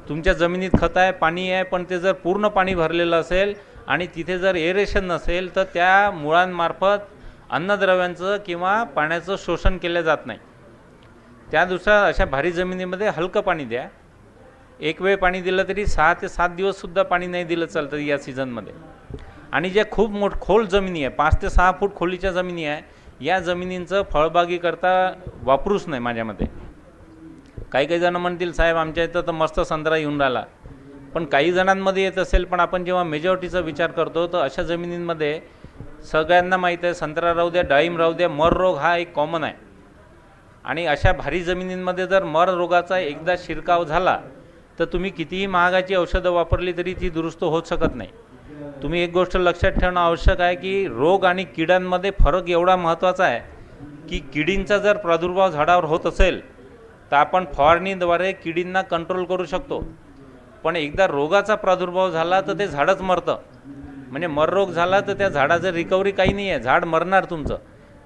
C: तुमच्या जमिनीत खत आहे, पाणी आहे, पण ते जर पूर्ण पाणी भरलेलं असेल आणि तिथे जर एरेशन नसेल तर त्या मुळांमार्फत अन्नद्रव्यांचं किंवा पाण्याचं शोषण केलं जात नाही. त्यानुसार अशा भारी जमिनीमध्ये हलकं पाणी द्या. एक वेळ पाणी दिलं तरी 6 ते 7 दिवससुद्धा पाणी नाही दिलं चालतं या सीझनमध्ये. आणि ज्या खूप खोल जमिनी आहे, 5 ते 6 फूट खोलीच्या जमिनी आहे, या जमिनींचं फळबागीकरता वापरूच नाही माझ्या मते. काही जण म्हणतील साहेब आमच्या इथं तर मस्त संत्रा येऊन राहिला, पण काही जणांमध्ये येत असेल. पण आपण जेव्हा मेजॉरिटीचा विचार करतो तर अशा जमिनींमध्ये सगळ्यांना माहीत आहे संत्रा राहू द्या, डाळिंब राहू द्या, मर रोग हा एक कॉमन आहे. आणि अशा भारी जमिनींमध्ये जर मर रोगाचा एकदा शिरकाव झाला तर तुम्ही कितीही महागाची औषधं वापरली तरी ती दुरुस्त होत शकत नाही. तुम्ही एक गोष्ट लक्षात ठेवणं आवश्यक आहे की रोग आणि किड्यांमध्ये फरक एवढा महत्त्वाचा आहे की किडींचा जर प्रादुर्भाव झाडावर होत असेल तर आपण फवारणीद्वारे किडींना कंट्रोल करू शकतो. पण एकदा रोगाचा प्रादुर्भाव झाला तर ते झाडच मरतं. म्हणजे मर रोग झाला तर त्या झाडाचं रिकव्हरी काही नाही आहे, झाड मरणार तुमचं.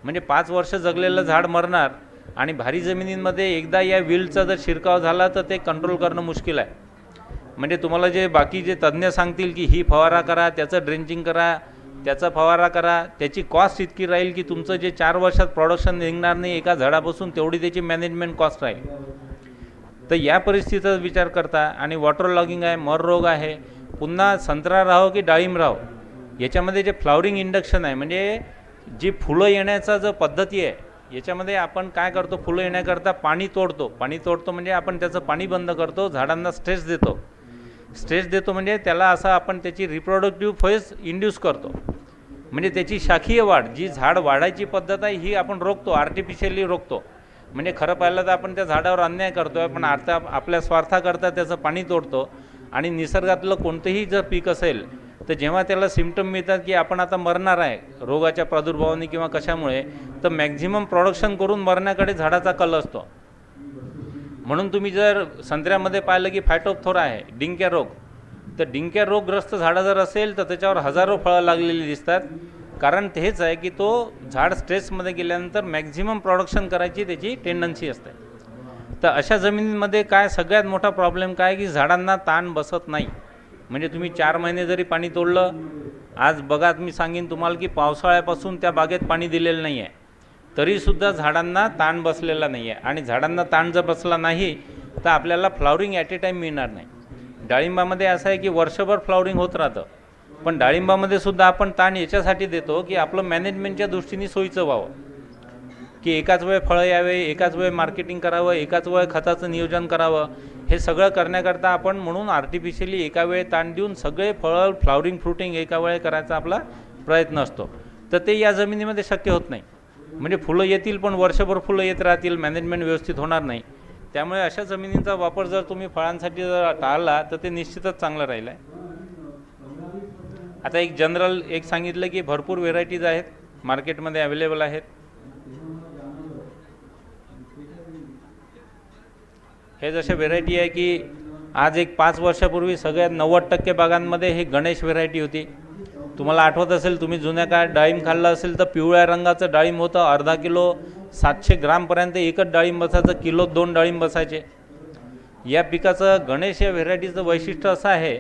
C: म्हणजे 5 वर्ष जगलेलं झाड मरणार आणि भारी जमिनींमध्ये एकदा या विल्डचा जर शिरकाव झाला तर ते कंट्रोल करणं मुश्किल आहे. म्हणजे तुम्हाला जे बाकी जे तज्ज्ञ सांगतील की ही फवारा करा, त्याचं ड्रेंचिंग करा, त्याचा फवारा करा, त्याची कॉस्ट इतकी राहील की तुमचं जे 4 वर्षात प्रोडक्शन निघणार नाही एका झाडापासून, तेवढी त्याची मॅनेजमेंट कॉस्ट राहील. तर या परिस्थितीचा विचार करता आणि वॉटर लॉगिंग आहे, मर रोग आहे, पुन्हा संत्रा राहो की डाळिंब राहो, याच्यामध्ये जे फ्लॉवरिंग इंडक्शन आहे, म्हणजे जी फुलं येण्याचा जो पद्धती आहे, याच्यामध्ये आपण काय करतो, फुलं येण्याकरता पाणी तोडतो म्हणजे आपण त्याचं पाणी बंद करतो, झाडांना स्ट्रेस देतो म्हणजे त्याला असं आपण त्याची रिप्रोडक्टिव्ह फेज इंड्यूस करतो, म्हणजे त्याची शाखीय वाढ, जी झाड वाढायची पद्धत आहे ही आपण रोखतो, आर्टिफिशियली रोखतो. म्हणजे खरं पाहिलं तर आपण त्या झाडावर अन्याय करतो आहे, पण आता आपल्या स्वार्थाकरता त्याचं पाणी तोडतो. आणि निसर्गातलं कोणतंही जर पीक असेल तर जेव्हा त्याला सिम्पटम मिळतात की आपण आता मरणार आहे रोगाच्या प्रादुर्भावाने किंवा कशामुळे, तर मॅक्झिमम प्रोडक्शन करून मरण्याकडे झाडाचा कल असतो. म्हणून तुम्ही जर संत्र्यामध्ये पाहिलं की फायटोप्थोरा आहे, डिंक्या रोग, तर डिंक्या रोगग्रस्त झाडं जर असेल तर त्याच्यावर हजारो फळं लागलेली दिसतात. कारण हेच आहे की तो झाड स्ट्रेसमध्ये गेल्यानंतर मॅक्झिमम प्रोडक्शन करायची त्याची टेंडन्सी असते. तर अशा जमिनींमध्ये काय सगळ्यात मोठा प्रॉब्लेम काय की झाडांना ताण बसत नाही. म्हणजे तुम्ही 4 महिने जरी पाणी तोडलं, आज बघा मी सांगेन तुम्हाला की पावसाळ्यापासून त्या बागेत पाणी दिलेलं नाही आहे, तरीसुद्धा झाडांना ताण बसलेला नाही आहे. आणि झाडांना ताण जर बसला नाही तर आपल्याला फ्लॉवरिंग ॲट ए टाईम मिळणार नाही. डाळिंबामध्ये असं आहे की वर्षभर फ्लॉवरिंग होत राहतं, पण डाळिंबामध्ये सुद्धा आपण ताण याच्यासाठी देतो की आपलं मॅनेजमेंटच्या दृष्टीने सोयीचं व्हावं, की एकाच वेळ फळं यावे, एकाच वेळ मार्केटिंग करावं, एकाच वेळ खताचं नियोजन करावं. हे सगळं करण्याकरता आपण म्हणून आर्टिफिशियली एका वेळ ताण देऊन सगळे फळं फ्लॉवरिंग फ्रुटिंग एका वेळे करायचा आपला प्रयत्न असतो. तर ते या जमिनीमध्ये शक्य होत नाही. म्हणजे फुलं येतील पण वर्षभर फुलं येत राहतील, मॅनेजमेंट व्यवस्थित होणार नाही. त्यामुळे अशा जमिनींचा वापर जर तुम्ही फळांसाठी जर टाळला तर ते निश्चितच चांगलं राहील आहे. आता एक जनरल एक सांगितलं की भरपूर व्हेरायटीज आहेत मार्केटमध्ये अवेलेबल आहेत. हे जसे व्हेरायटी आहे की आज एक 5 वर्षापूर्वी सगळ्यात 90% बागांमध्ये हे गणेश व्हेरायटी होती. तुम्हाला आठवत असेल, तुम्ही जुन्या काळात डाळिंब खाल्लं असेल तर पिवळ्या रंगाचं डाळिंब होतं, अर्धा किलो 700 ग्रामपर्यंत एकच डाळिंब बसायचं, किलो 2 डाळिंब बसायचे. या पिकाचं गणेश या व्हेरायटीचं वैशिष्ट्य असं आहे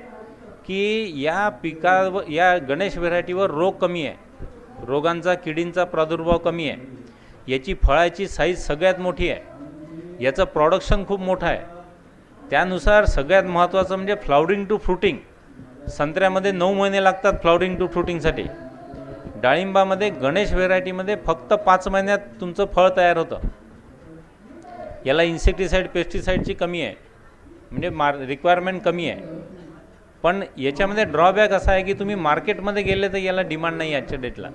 C: की या गणेश व्हेरायटीवर रोग कमी आहे, रोगांचा किडींचा प्रादुर्भाव कमी आहे, याची फळाची साईज सगळ्यात मोठी आहे, याचं प्रोडक्शन खूप मोठं आहे. त्यानुसार सगळ्यात महत्त्वाचं म्हणजे फ्लॉवरिंग टू फ्रुटिंग. संत्र्यामध्ये 9 महिने लागतात फ्लॉवरिंग टू फ्रुटिंगसाठी. डाळिंबामध्ये गणेश व्हेरायटीमध्ये फक्त 5 महिन्यात तुमचं फळ तयार होतं. याला इन्सेक्टिसाईड पेस्टिसाईडची कमी आहे, म्हणजे रिक्वायरमेंट कमी आहे. पण याच्यामध्ये ड्रॉबॅक असा आहे की तुम्ही मार्केटमध्ये गेले तर याला डिमांड नाही आजच्या डेटला.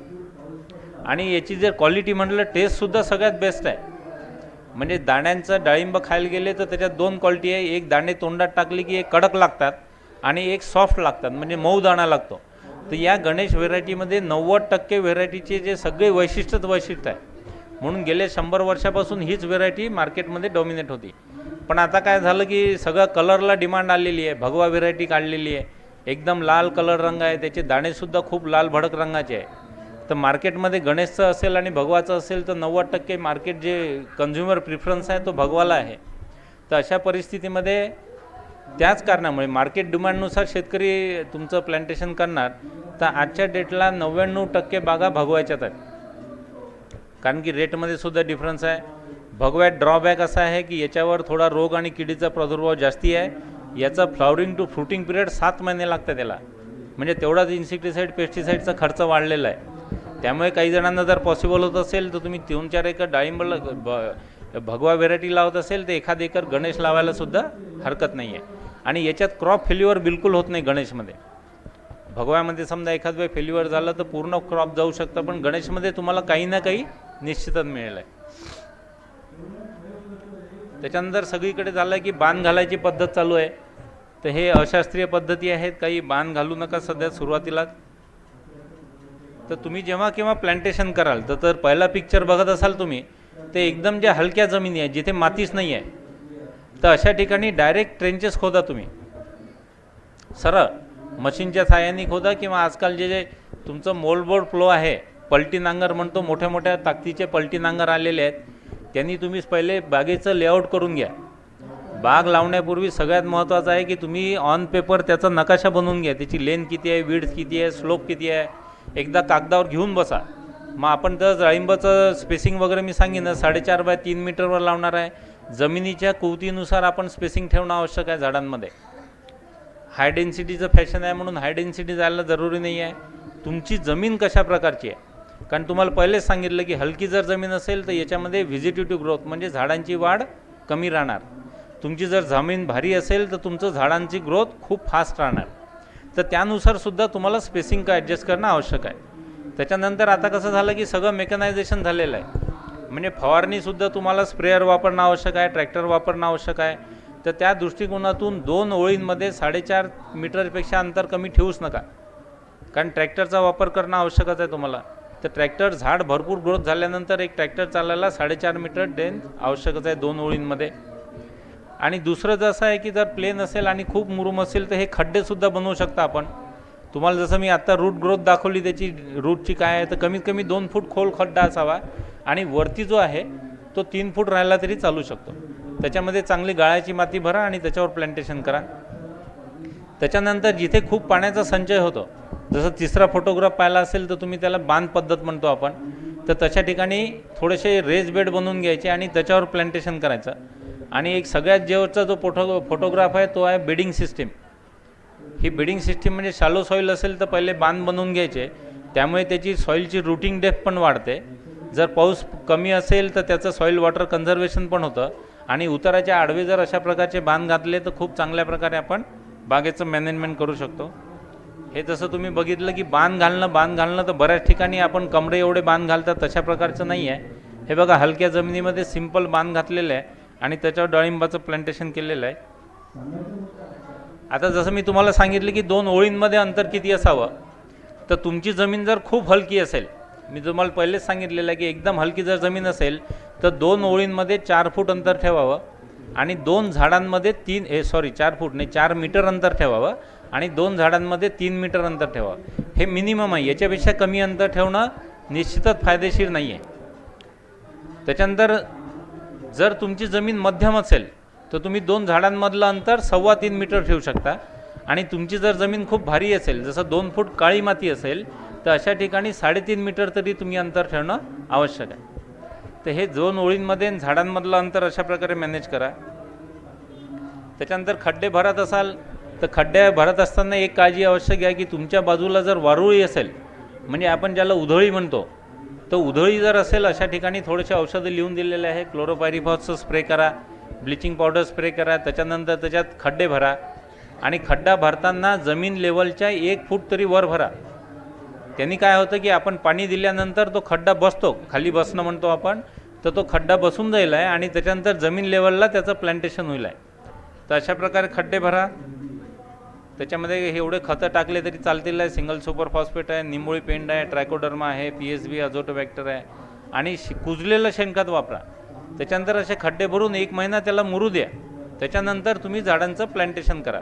C: आणि याची जर क्वालिटी म्हटलं, टेस्टसुद्धा सगळ्यात बेस्ट आहे. म्हणजे दाण्यांचं डाळिंब खायला गेले तर त्याच्यात 2 क्वालिटी आहे, एक दाणे तोंडात टाकले की एक कडक लागतात आणि एक सॉफ्ट लागतात, म्हणजे मऊ दाणा लागतो. तर या गणेश व्हेरायटीमध्ये 90% व्हेरायटीचे जे सगळे वैशिष्ट्य आहे. म्हणून गेले 100 वर्षापासून हीच व्हेरायटी मार्केटमध्ये डॉमिनेट होती. पण आता काय झालं की सगळं कलरला डिमांड आलेली आहे. भगवा व्हेरायटी काढलेली आहे, एकदम लाल कलर रंग आहे, त्याचे दाणेसुद्धा खूप लाल भडक रंगाचे आहे. तर मार्केटमध्ये गणेशचं असेल आणि भगवाचं असेल तर 90% मार्केट जे कन्झ्युमर प्रिफरन्स आहे तो भगवाला आहे. तर अशा परिस्थितीमध्ये त्याच कारणामुळे मार्केट डिमांडनुसार शेतकरी तुमचं प्लॅन्टेशन करणार. तर आजच्या डेटला 99% बागा भगवायच्यात आहेत, कारण की रेटमध्ये सुद्धा डिफरन्स आहे. भगव्यात ड्रॉबॅक असा आहे की याच्यावर थोडा रोग आणि किडीचा प्रादुर्भाव जास्ती आहे. याचा फ्लॉवरिंग टू फ्रुटिंग पिरियड 7 महिने लागतं त्याला, म्हणजे तेवढाच इन्सेक्टिसाईड पेस्टिसाईडचा खर्च वाढलेला आहे. त्यामुळे काही जणांना जर पॉसिबल होत असेल तर तुम्ही 3-4 एकर डाळिंब भगवा व्हेरायटी लावत असेल तर 1 एकर गणेश लावायला सुद्धा हरकत नाही आहे. आणि याच्यात क्रॉप फेल्युअर बिलकुल होत नाही गणेशमध्ये. भगव्यामध्ये समजा एखाद वेळ फेल्युअर झालं तर पूर्ण क्रॉप जाऊ शकतं, पण गणेशमध्ये तुम्हाला काही ना काही निश्चितच मिळेल आहे. त्याच्यानंतर सगळीकडे झालं की बाण घालायची पद्धत चालू आहे. तर हे अशास्त्रीय पद्धती आहेत, काही बाण घालू नका सध्या सुरुवातीलाच. तर तुम्ही जेव्हा केव्हा प्लॅन्टेशन कराल तर पहिला पिक्चर बघत असाल तुम्ही, ते एकदम ज्या हलक्या जमिनी आहे जिथे मातीच नाही आहे, तर अशा ठिकाणी डायरेक्ट ट्रेंचेस खोदा तुम्ही, सरळ मशीनच्या सहाय्याने खोदा, किंवा आजकाल जे तुमचं मोल्डबोर्ड फ्लो आहे, पलटी नांगर म्हणतो, मोठ्या मोठ्या ताकदीचे पलटी नांगर आलेले आहेत, त्यांनी तुम्ही पहिले बागेचं लेआउट करून घ्या. बाग लावण्यापूर्वी सगळ्यात महत्त्वाचं आहे की तुम्ही ऑन पेपर त्याचा नकाशा बनवून घ्या. त्याची लेंथ किती आहे, विड्थ किती आहे, स्लोप किती आहे, एकदा कागदावर घेऊन बसा. मग आपण तर डाळिंबाचं स्पेसिंग वगैरे मी सांगेन 4.5 बाय 3 मीटरवर लावणार आहे. जमिनीच्या कुवतीनुसार आपण स्पेसिंग ठेवणं आवश्यक आहे. झाडांमध्ये हाय डेन्सिटीचं फॅशन आहे म्हणून हाय डेन्सिटी जायला जरुरी नाही आहे. तुमची जमीन कशा प्रकारची आहे, कारण तुम्हाला पहिलेच सांगितलं की हलकी जर जमीन असेल तर याच्यामध्ये व्हिजिटेटिव्ह ग्रोथ म्हणजे झाडांची वाढ कमी राहणार. तुमची जर जमीन भारी असेल तर तुमचं झाडांची ग्रोथ खूप फास्ट राहणार. तर त्यानुसारसुद्धा तुम्हाला स्पेसिंग का ॲडजस्ट करणं आवश्यक आहे. त्याच्यानंतर आता कसं झालं की सगळं मेकनायझेशन झालेलं आहे. म्हणजे फवारणीसुद्धा तुम्हाला स्प्रेअर वापरणं आवश्यक आहे, ट्रॅक्टर वापरणं आवश्यक आहे. तर त्या दृष्टिकोनातून 2 ओळींमध्ये 4.5 मीटरपेक्षा अंतर कमी ठेवूच नका, कारण ट्रॅक्टरचा वापर करणं आवश्यकच आहे तुम्हाला. तर ट्रॅक्टर झाड भरपूर ग्रोथ झाल्यानंतर एक ट्रॅक्टर चालायला 4.5 मीटर लेंथ आवश्यकच आहे 2 ओळींमध्ये. आणि दुसरं जसं आहे की जर प्लेन असेल आणि खूप मुरुम असेल तर हे खड्डेसुद्धा बनवू शकता आपण. तुम्हाला जसं मी आत्ता रूट ग्रोथ दाखवली त्याची रूटची काय आहे, तर कमीत कमी 2 फूट खोल खड्डा असावा आणि वरती जो आहे तो 3 फूट राहिला तरी चालू शकतो. त्याच्यामध्ये चांगली गाळाची माती भरा आणि त्याच्यावर प्लांटेशन करा. त्याच्यानंतर जिथे खूप पाण्याचा संचय होतो, जसं तिसरा फोटोग्राफ पाहिला असेल तर तुम्ही त्याला बांध पद्धत म्हणतो आपण, तर तशा ठिकाणी थोडेसे रेज बेड बनवून घ्यायचे आणि त्याच्यावर प्लांटेशन करायचं. आणि एक सगळ्यात जवळचा जो फोटोग्राफ आहे तो आहे बेडिंग सिस्टीम. ही बेडिंग सिस्टीम म्हणजे शालो सॉईल असेल तर पहिले बांध बनवून घ्यायचे, त्यामुळे त्याची सॉईलची रूटिंग डेप्थ पण वाढते. जर पाऊस कमी असेल तर त्याचं सॉईल वॉटर कन्झर्वेशन पण होतं. आणि उताराच्या आडवे जर अशा प्रकारचे बांध घातले तर खूप चांगल्या प्रकारे आपण बागेचं मॅनेजमेंट करू शकतो. हे जसं तुम्ही बघितलं की बांध घालणं तर बऱ्याच ठिकाणी आपण कमरे एवढे बांध घालतात तशा प्रकारचं नाही आहे. हे बघा हलक्या जमिनीमध्ये सिंपल बांध घातलेलं आहे आणि त्याच्यावर डाळिंबाचं प्लांटेशन केलेलं आहे. आता जसं मी तुम्हाला सांगितलं की 2 ओळींमध्ये अंतर किती असावं, तर तुमची जमीन जर खूप हलकी असेल, मी तुम्हाला पहिलेच सांगितलेलं आहे की एकदम हलकी जर जमीन असेल तर 2 ओळींमध्ये 4 फूट अंतर ठेवावं आणि 2 झाडांमध्ये 4 मीटर अंतर ठेवावं आणि 2 झाडांमध्ये 3 मीटर अंतर ठेवावं. हे मिनिमम आहे. याच्यापेक्षा कमी अंतर ठेवणं निश्चितच फायदेशीर नाही आहे. त्याच्यानंतर जर तुमची जमीन मध्यम असेल तर तुम्ही 2 झाडांमधलं अंतर 3.25 मीटर ठेवू शकता. आणि तुमची जर जमीन खूप भारी असेल, जसं 2 फूट काळी माती असेल, तर अशा ठिकाणी 3.5 मीटर तरी तुम्ही अंतर ठेवणं आवश्यक आहे. तर हे 2 ओळींमध्ये झाडांमधलं अंतर अशा प्रकारे मॅनेज करा. त्याच्यानंतर खड्डे भरत असाल तर खड्डे भरत असताना एक काळजी आवश्यक आहे की तुमच्या बाजूला जर वारुळी असेल, म्हणजे आपण ज्याला उधळी म्हणतो, तर उधळी जर असेल अशा ठिकाणी थोडेसे औषधं लिहून दिलेले आहे. क्लोरोपायरिफॉसचं स्प्रे करा, ब्लिचिंग पावडर स्प्रे करा. त्याच्यानंतर त्याच्यात खड्डे भरा आणि खड्डा भरताना जमीन लेवलच्या 1 फूट तरी वर भरा. त्यांनी काय होतं की आपण पाणी दिल्यानंतर तो खड्डा बसतो, खाली बसणं म्हणतो आपण, तर तो खड्डा बसून जाईल आहे आणि त्याच्यानंतर जमीन लेवलला त्याचं प्लांटेशन होईल आहे. तर अशा प्रकारे खड्डे भरा. त्याच्यामध्ये एवढे खतं टाकले तरी चालतील आहे. सिंगल सुपर फॉस्फेट आहे, निंबोळी पेंड आहे, ट्रायकोडर्मा आहे, PSB अझोटोबॅक्टर आहे आणि कुजलेलं शेणखत वापरा. त्याच्यानंतर असे खड्डे भरून 1 महिना त्याला मुरू द्या. त्याच्यानंतर तुम्ही झाडांचं प्लांटेशन करा.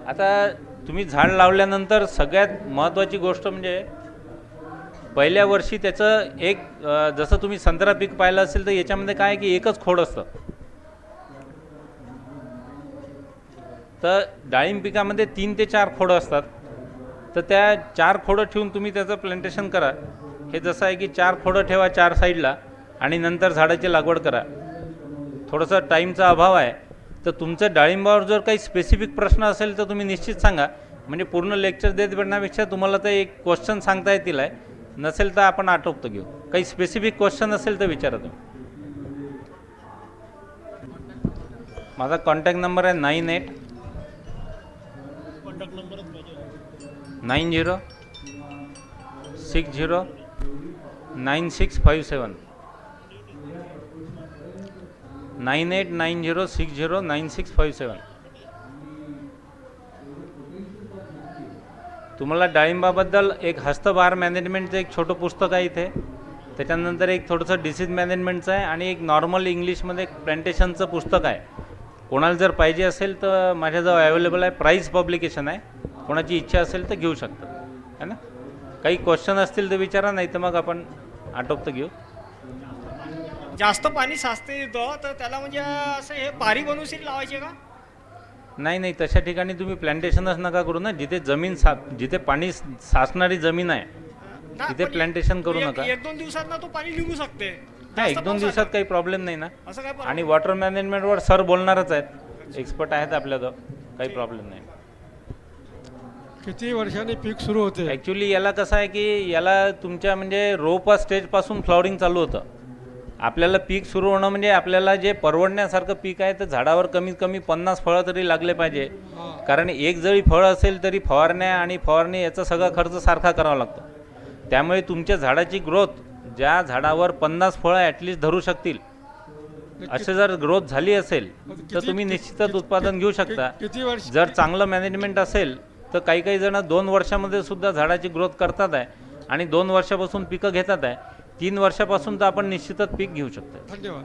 C: आता तुम्ही झाड लावल्यानंतर सगळ्यात महत्त्वाची गोष्ट म्हणजे पहिल्या वर्षी त्याचं जसं तुम्ही संत्रा पीक पाहिलं असेल तर याच्यामध्ये काय की एकच खोड असतं. तर डाळिंब पिकामध्ये 3 ते 4 खोडं असतात. तर त्या 4 खोडं ठेवून तुम्ही त्याचं प्लांटेशन करा. हे जसं आहे की 4 खोडं ठेवा 4 साईडला आणि नंतर झाडाची लागवड करा. थोडंसं टाईमचा अभाव आहे, तर तुमचं डाळिंबावर जर काही स्पेसिफिक प्रश्न असेल तर तुम्ही निश्चित सांगा. म्हणजे पूर्ण लेक्चर देत बनण्यापेक्षा तुम्हाला तर एक क्वेश्चन सांगता येतील आहे. नसेल तर आपण आटोपतो घेऊ. काही स्पेसिफिक क्वेश्चन असेल तर विचारा तुम्ही. माझा कॉन्टॅक्ट नंबर आहे 98 90 60 9657 9890609657. तुम्हाला डाळिंबाबद्दल एक हस्तबहार मॅनेजमेंटचं एक छोटं पुस्तक आहे इथे. त्याच्यानंतर एक थोडंसं डिसीज मॅनेजमेंटचं आहे आणि एक नॉर्मल इंग्लिशमध्ये एक प्लांटेशनचं पुस्तक आहे. कोणाला जर पाहिजे असेल तर माझ्याजवळ अवेलेबल आहे. प्राईस पब्लिकेशन आहे. कोणाची इच्छा असेल तर घेऊ शकता, है ना. काही क्वेश्चन असतील तर विचारा, नाही तर मग आपण आटोपतं घेऊ.
B: जास्त पाणी साचते येतं तर त्याला म्हणजे असं हे पारी बनवशील लावायचे का?
C: नाही, तशा ठिकाणी तुम्ही प्लांटेशनच नका करू ना. जिथे जिथे पाणी साचणारी जमीन आहे
B: नाही,
C: तिथे
B: पण
C: प्लांटेशन करू नका.
B: एक दोन दिवसात ना तो पाणी निघू शकते.
C: हा, एक दोन दिवसात काही प्रॉब्लेम नाही ना.
B: असं काय
C: आणि वॉटर मॅनेजमेंटवर सर बोलणारच आहेत, एक्सपर्ट आहेत आपल्याजवळ, काही प्रॉब्लेम नाही.
D: किती वर्षांनी पीक सुरू होते?
C: ॲक्च्युली याला कसं आहे की याला तुमच्या म्हणजे रोपा स्टेजपासून फ्लॉवरिंग चालू होतं. आपल्याला पीक सुरू होणं म्हणजे आपल्याला जे परवडण्यासारखं पीक आहे तर झाडावर कमीत कमी 50 फळं तरी लागले पाहिजे. कारण एक जरी फळ असेल तरी फवारण्या आणि फवारणी याचा सगळा खर्च सारखा करावा लागतो. त्यामुळे तुमच्या झाडाची ग्रोथ, ज्या झाडावर 50 फळं ॲटलिस्ट धरू शकतील असे जर ग्रोथ झाली असेल तर तुम्ही निश्चितच उत्पादन घेऊ शकता.
D: किती वर्ष?
C: जर चांगलं मॅनेजमेंट असेल तर काही जण 2 वर्षामध्ये सुद्धा झाडाची ग्रोथ करतात आहे आणि 2 वर्षापासून पिकं घेतात आहे. 3 वर्षापासून तर आपण निश्चितच पीक घेऊ शकतो.
D: धन्यवाद.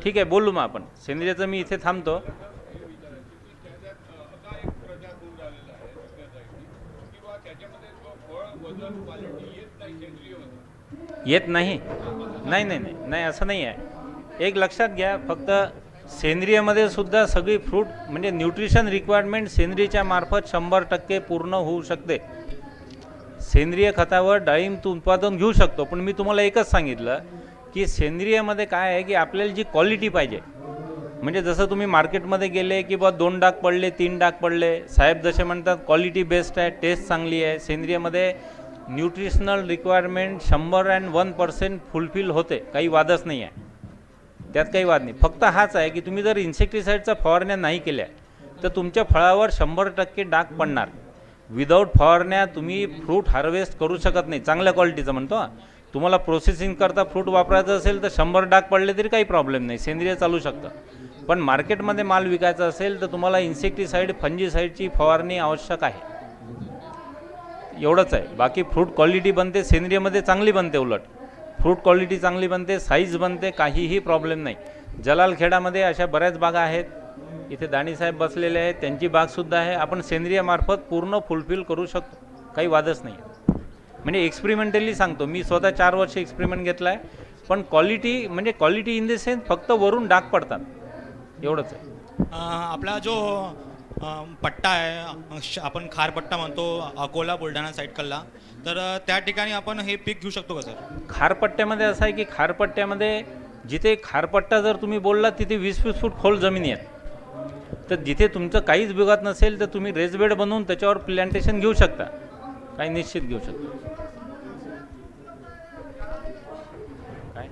C: ठीक आहे, बोलू मग आपण सेंद्रियचं. मी इथे थांबतो. येत नाही असं नाही आहे. एक लक्षात घ्या, फक्त सेंद्रियमध्ये सुद्धा सगळी फ्रूट म्हणजे न्यूट्रिशन रिक्वायरमेंट सेंद्रियच्या मार्फत 100% पूर्ण होऊ शकते. सेंद्रिय खतावर डाळिंब उत्पादन घेऊ शकतो. पण मी तुम्हाला एकच सांगितलं की सेंद्रियमध्ये काय आहे की आपल्याला जी क्वालिटी पाहिजे, म्हणजे जसं तुम्ही मार्केटमध्ये गेले की बा 2 डाग पडले, 3 डाग पडले, साहेब जसे म्हणतात क्वालिटी बेस्ट आहे, टेस्ट चांगली आहे. सेंद्रियमध्ये न्यूट्रिशनल रिक्वायरमेंट 101% फुलफिल होते, काही वादच नाही आहे, त्यात काही वाद नाही. फक्त हाच आहे की तुम्ही जर इन्सेक्टिसाईडचा फवारण्या नाही केल्या तर तुमच्या फळावर 100% डाग पडणार. विदाऊट फवारण्या तुम्ही फ्रूट हार्वेस्ट करू शकत नाही. चांगल्या क्वालिटीचं म्हणतो. तुम्हाला प्रोसेसिंग करता फ्रूट वापरायचं असेल तर 100 डाग पडले तरी काही प्रॉब्लेम नाही, सेंद्रिय चालू शकतं. पण मार्केटमध्ये माल विकायचा असेल तर तुम्हाला इन्सेक्टिसाईड, फंजीसाईडची फवारणी आवश्यक आहे. एवढंच आहे. बाकी फ्रूट क्वालिटी बनते सेंद्रियमध्ये, चांगली बनते. उलट फ्रूट क्वालिटी चांगली बनते, साईज बनते, काहीही प्रॉब्लेम नाही. जलालखेडामध्ये अशा बऱ्याच बागा आहेत. इथे दाणीसाहेब बसलेले आहेत, त्यांची बागसुद्धा आहे. आपण सेंद्रियमार्फत पूर्ण फुलफिल करू शकतो, काही वादच नाही. म्हणजे एक्सपेरिमेंटली सांगतो, मी स्वतः 4 वर्ष एक्सपेरिमेंट घेतला आहे. पण क्वालिटी म्हणजे क्वालिटी इन द सेन्स फक्त वरून डाग पडतात, एवढंच आहे.
B: आपला जो पट्टा आहे, आपण खारपट्टा म्हणतो, अकोला बुलढाणा साईड कल्ला, तर त्या ठिकाणी आपण हे पीक घेऊ शकतो का सर?
C: खारपट्ट्यामध्ये असं आहे की खारपट्ट्यामध्ये जिथे खारपट्टा जर तुम्ही बोलला तिथे 20-20 फूट खोल जमिनी आहेत. तर जिथे तुमचं काहीच बिघात नसेल तर तुम्ही रेसबेड बनवून त्याच्यावर प्लांटेशन घेऊ शकता, काही निश्चित घेऊ शकता. काय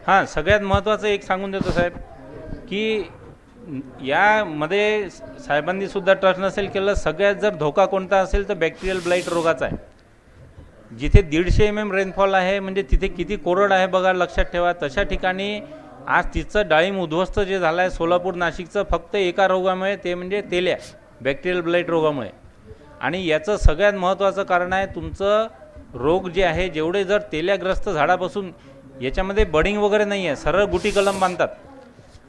C: हां, सगळ्यात महत्त्वाचं एक सांगून देतो साहेब की यामध्ये साहेबांनी सुद्धा ट्रस्ट नसेल केलं, सगळ्यात जर धोका कोणता असेल तर बॅक्टेरियल ब्लाईट रोगाचा आहे. जिथे 150 mm रेनफॉल आहे म्हणजे तिथे किती कोरड आहे बघा, लक्षात ठेवा. तशा ठिकाणी आज तिचं डाळिंब उद्ध्वस्त जे झालं आहे सोलापूर नाशिकचं, फक्त एका रोगामुळे, ते म्हणजे तेल्या, बॅक्टेरियल ब्लाईट रोगामुळे. आणि याचं सगळ्यात महत्त्वाचं कारण आहे तुमचं रोग जे आहे, जेवढे जर तेल्याग्रस्त झाडापासून, याच्यामध्ये बडिंग वगैरे नाही आहे, सरळ गुटी कलम बांधतात.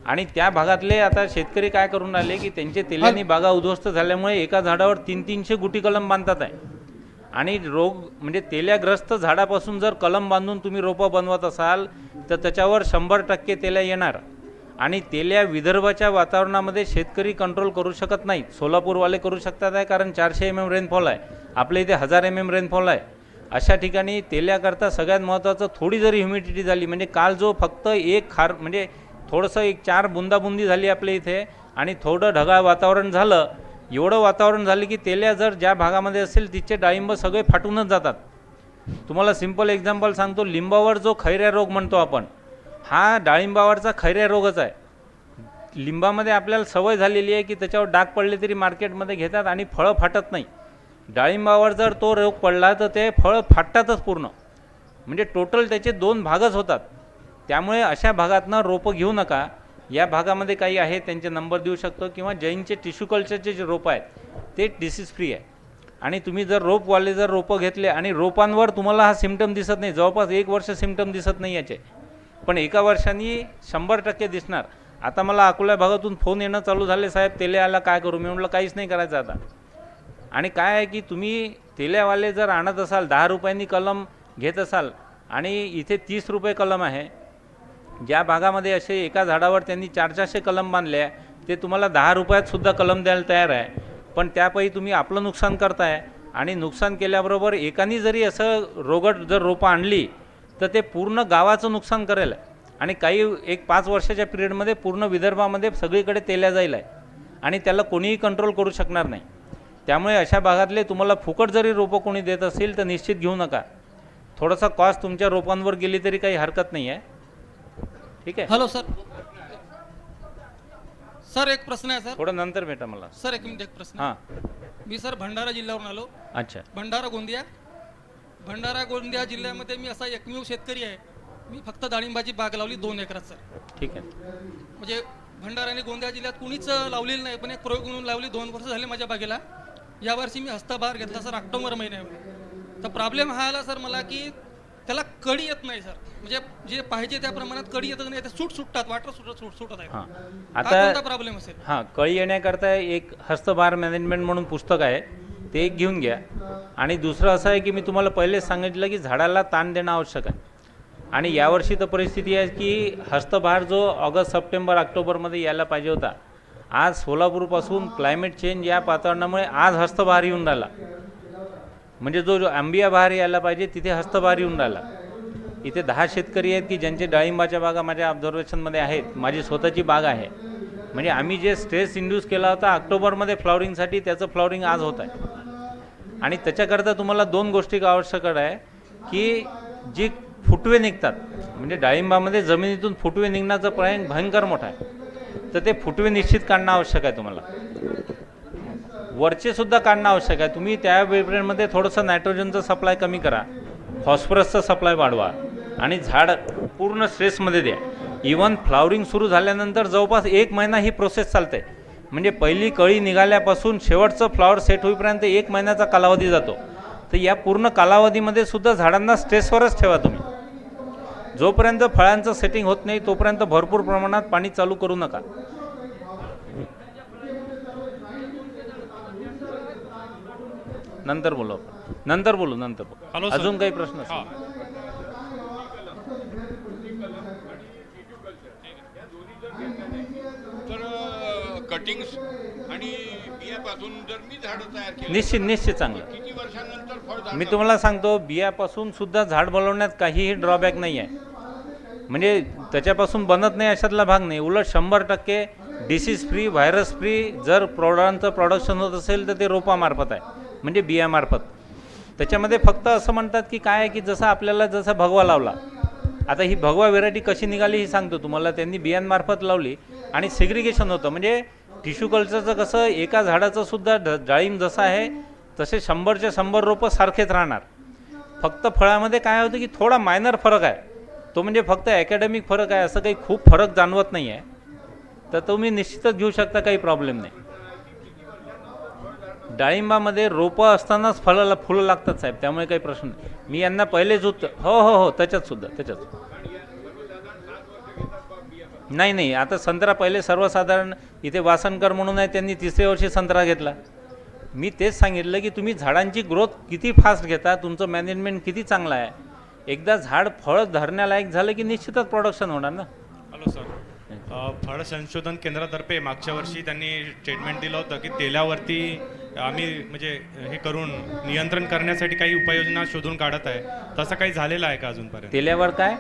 C: आणि त्या भागातले आता शेतकरी काय करून राहिले की त्यांचे तेल्यानी बागा उद्ध्वस्त झाल्यामुळे एका झाडावर 300-300 गुटी कलम बांधतात आहे. आणि रोग म्हणजे तेल्याग्रस्त झाडापासून जर कलम बांधून तुम्ही रोपं बनवत असाल तर त्याच्यावर 100% तेल्या येणार. आणि तेल्या विदर्भाच्या वातावरणामध्ये शेतकरी कंट्रोल करू शकत नाही. सोलापूरवाले करू शकतात आहे, कारण 400 mm रेनफॉल आहे, आपल्या इथे 1000 mm रेनफॉल आहे. अशा ठिकाणी तेल्याकरता सगळ्यात महत्त्वाचं, थोडी जरी ह्युमिडिटी झाली, म्हणजे काल जो फक्त एक म्हणजे थोडंसं 1-4 बुंदाबुंदी झाली आपल्या इथे आणि थोडं ढगाळ वातावरण झालं, एवढं वातावरण झालं की तेल्या जर ज्या भागामध्ये असेल तिचे डाळिंब सगळे फाटूनच जातात. तुम्हाला सिंपल एक्झाम्पल सांगतो, लिंबावर जो खैऱ्या रोग म्हणतो आपण, हा डाळिंबावरचा खैऱ्या रोगच आहे. लिंबामध्ये आपल्याला सवय झालेली आहे की त्याच्यावर डाग पडले तरी मार्केटमध्ये घेतात आणि फळं फाटत नाही. डाळिंबावर जर तो रोग पडला तर ते फळं फाटतातच पूर्ण, म्हणजे टोटल त्याचे 2 भागच होतात. त्यामुळे अशा भागातनं रोपं घेऊ नका. या भागामध्ये काही आहे त्यांचे नंबर देऊ शकतो, किंवा जैनचे टिश्यू कल्चरचे जे रोपं आहेत ते डिसीज फ्री आहे. आणि तुम्ही जर रोपवाले जर रोपं घेतले आणि रोपांवर तुम्हाला हा सिम्पटम दिसत नाही, जवळपास 1 वर्ष सिम्पटम दिसत नाही याचे, पण एका वर्षांनी 100% दिसणार. आता मला अकोला भागातून फोन येणं चालू झाले, साहेब तेल्याला काय करू? मी म्हटलं काहीच नाही करायचं आता. आणि काय आहे की तुम्ही तेल्यावाले जर आणत असाल 10 रुपयांनी कलम घेत असाल आणि इथे 30 रुपये कलम आहे, ज्या भागामध्ये असे एका झाडावर त्यांनी 400 कलम बांधले आहे ते तुम्हाला 10 रुपयात सुद्धा कलम द्यायला तयार आहे, पण त्यापायी तुम्ही आपलं नुकसान करताय. आणि नुकसान केल्याबरोबर एकानी जरी असं रोगट जर रोपं आणली तर ते पूर्ण गावाचं नुकसान करेल. आणि काही एक 5 वर्षाच्या पिरियडमध्ये पूर्ण विदर्भामध्ये सगळीकडे तेल्या जाईल आहे आणि त्याला कोणीही कंट्रोल करू शकणार नाही. त्यामुळे अशा भागातले तुम्हाला फुकट जरी रोपं कोणी देत असेल तर निश्चित घेऊ नका. थोडासा कॉस्ट तुमच्या रोपांवर गेली तरी काही हरकत नाही आहे. ठीक आहे.
D: हॅलो सर, सर एक प्रश्न आहे सर.
C: थोडं नंतर भेटा मला.
D: सर एक मिनिट, एक प्रश्न.
C: हां.
D: मी सर भंडारा जिल्ह्यावरून आलो.
C: अच्छा.
D: भंडारा गोंदिया जिल्ह्यामध्ये मी असा एकमेव शेतकरी आहे. मी फक्त डाळिंबाची बाग लावली 2 एकरात सर.
C: ठीक आहे.
D: म्हणजे भंडारा आणि गोंदिया जिल्ह्यात कुणीच लावलेलं नाही, पण एक प्रयोग म्हणून लावली. 2 वर्ष झाले माझ्या बागेला. यावर्षी मी हस्तबहार घेतला सर ऑक्टोबर महिन्यामध्ये. तर प्रॉब्लेम हा आला सर मला की त्याला कळी येत नाही सर. म्हणजे जे पाहिजे त्या प्रमाणात कळी येतच नाही, ते सुटतात, वाटर सुटत आहे.
C: हां.
D: हा कोणता
C: आता
D: प्रॉब्लेम असेल?
C: हां, कळी येण्याकरता एक हस्तभार मॅनेजमेंट म्हणून पुस्तक आहे, ते एक घेऊन घ्या. आणि दुसरं असं आहे की मी तुम्हाला पहिलेच सांगितलं की झाडाला ताण देणं आवश्यक आहे. आणि यावर्षी तर परिस्थिती आहे की हस्तभार जो ऑगस्ट सप्टेंबर ऑक्टोबरमध्ये यायला पाहिजे होता, आज सोलापूरपासून क्लायमेट चेंज या वातावरणामुळे आज हस्तभार येऊन राहिला. म्हणजे जो आंबिया बहार यायला पाहिजे तिथे हस्तभार येऊन राहिला. इथे 10 शेतकरी आहेत की ज्यांचे डाळिंबाच्या बागा माझ्या ऑब्झर्वेशनमध्ये आहेत. माझी स्वतःची बाग आहे. म्हणजे आम्ही जे स्ट्रेस इंड्यूस केला होता ऑक्टोबरमध्ये फ्लॉवरिंगसाठी, त्याचं फ्लॉवरिंग आज होत आहे. आणि त्याच्याकरता तुम्हाला 2 गोष्टी आवश्यक आहे की जी फुटवे निघतात, म्हणजे डाळिंबामध्ये जमिनीतून फुटवे निघण्याचं प्रमाण भयंकर मोठा आहे, तर ते फुटवे निश्चित काढणं आवश्यक आहे. तुम्हाला वरचे सुद्धा काढणं आवश्यक आहे. तुम्ही त्या पिरियडमध्ये थोडंसं नायट्रोजनचं सप्लाय कमी करा, फॉस्फरसचं सप्लाय वाढवा आणि झाड पूर्ण स्ट्रेसमध्ये द्या. इवन फ्लॉवरिंग सुरू झाल्यानंतर जवळपास 1 महिना ही प्रोसेस चालते. म्हणजे पहिली कळी निघाल्यापासून शेवटचं फ्लॉवर सेट होईपर्यंत 1 महिन्याचा कालावधी जातो. तर या पूर्ण कालावधीमध्ये सुद्धा झाडांना स्ट्रेसवरच ठेवा तुम्ही. जोपर्यंत फळांचं सेटिंग होत नाही तोपर्यंत भरपूर प्रमाणात पाणी चालू करू नका. नंतर बोलू आपण. नंतर बोलू.
B: Hello sir.
C: अजून काही प्रश्न असेल?
E: तर कटिंग्स आणि बियापासून जर मी झाडं तयार केली,
C: निश्चित चांगलं.
E: किती वर्षांनंतर फळ
C: मी तुम्हाला सांगतो, बियापासून सुद्धा झाड बनवण्यात काहीही ड्रॉबॅक नाही आहे. म्हणजे त्याच्यापासून बनत नाही अशातला भाग नाही. उलट 100% डिसीज फ्री, व्हायरस फ्री जर प्रोडक्शन होत असेल तर ते रोपामार्फत आहे, म्हणजे बियामार्फत. त्याच्यामध्ये फक्त असं म्हणतात की काय आहे की जसं आपल्याला जसा भगवा लावला, आता ही भगवा व्हेरायटी कशी निघाली ही सांगतो तुम्हाला. त्यांनी बियांमार्फत लावली आणि सेग्रिगेशन होतं. म्हणजे टिश्यू कल्चरचं कसं, एका झाडाचं सुद्धा डाळिंब जसं आहे तसे 100च्या 100 रोपं सारखेच राहणार. फक्त फळामध्ये काय होतं की थोडा मायनर फरक आहे, तो म्हणजे फक्त अकॅडमिक फरक आहे. असं काही खूप फरक जाणवत नाही आहे. तर तुम्ही निश्चितच घेऊ शकता, काही प्रॉब्लेम नाही. डाळिंबामध्ये रोपं असतानाच फुलं लागतात साहेब, त्यामुळे काही प्रश्न नाही. मी यांना पहिलेच हो त्याच्यात नाही. आता संत्रा पहिले सर्वसाधारण इथे वासनकर म्हणून आहे, त्यांनी 3ऱ्या वर्षी संत्रा घेतला. मी तेच सांगितलं की तुम्ही झाडांची ग्रोथ किती फास्ट घेता, तुमचं मॅनेजमेंट किती चांगलं आहे. एकदा झाड फळ धरण्यालायक झालं की निश्चितच प्रोडक्शन होणार ना.
B: हॅलो सर, फळ संशोधन केंद्रातर्फे मागच्या वर्षी त्यांनी स्टेटमेंट दिलं होतं की तेल्यावरती आम्ही म्हणजे हे करून नियंत्रण करण्यासाठी काही उपाययोजना शोधून काढत आहे. तसं काही झालेलं आहे का अजूनपर्यंत?
C: तेल्यावर काय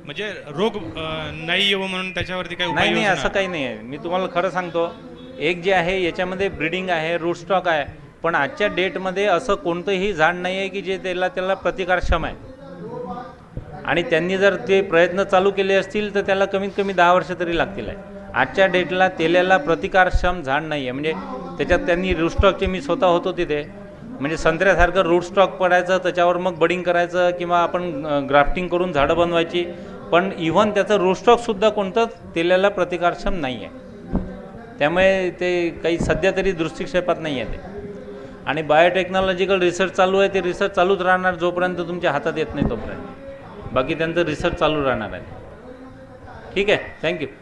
B: म्हणजे रोग नाही येऊ म्हणून त्याच्यावरती काही
C: नाही,
B: उपाययोजना?
C: असं काही नाही आहे. मी तुम्हाला खरं सांगतो, एक जे आहे याच्यामध्ये ब्रीडिंग आहे, रूट स्टॉक आहे, पण आजच्या डेटमध्ये असं कोणतंही झाड नाही आहे की जे त्याला प्रतिकारक्षम आहे. आणि त्यांनी जर ते प्रयत्न चालू केले असतील तर त्याला कमीत कमी 10 वर्ष तरी लागतील आहे. आजच्या डेटला तेल्याला प्रतिकारक्षम झाड नाही आहे. म्हणजे त्याच्यात त्यांनी रूट स्टॉकचे, मी स्वतः होतो तिथे, म्हणजे संत्र्यासारखं रूट स्टॉक पडायचं, त्याच्यावर मग बडिंग करायचं किंवा आपण ग्राफ्टिंग करून झाडं बनवायची, पण इव्हन त्याचं रूट स्टॉकसुद्धा कोणतंच तेल्याला प्रतिकारक्षम नाही आहे. त्यामुळे ते काही सध्या तरी दृष्टिक्षेपात नाही आहे ते. आणि बायोटेक्नॉलॉजिकल रिसर्च चालू आहे, ते रिसर्च चालूच राहणार जोपर्यंत तुमच्या हातात येत नाही तोपर्यंत. बाकी त्यांचं रिसर्च चालू राहणार आहे. ठीक आहे, थँक्यू.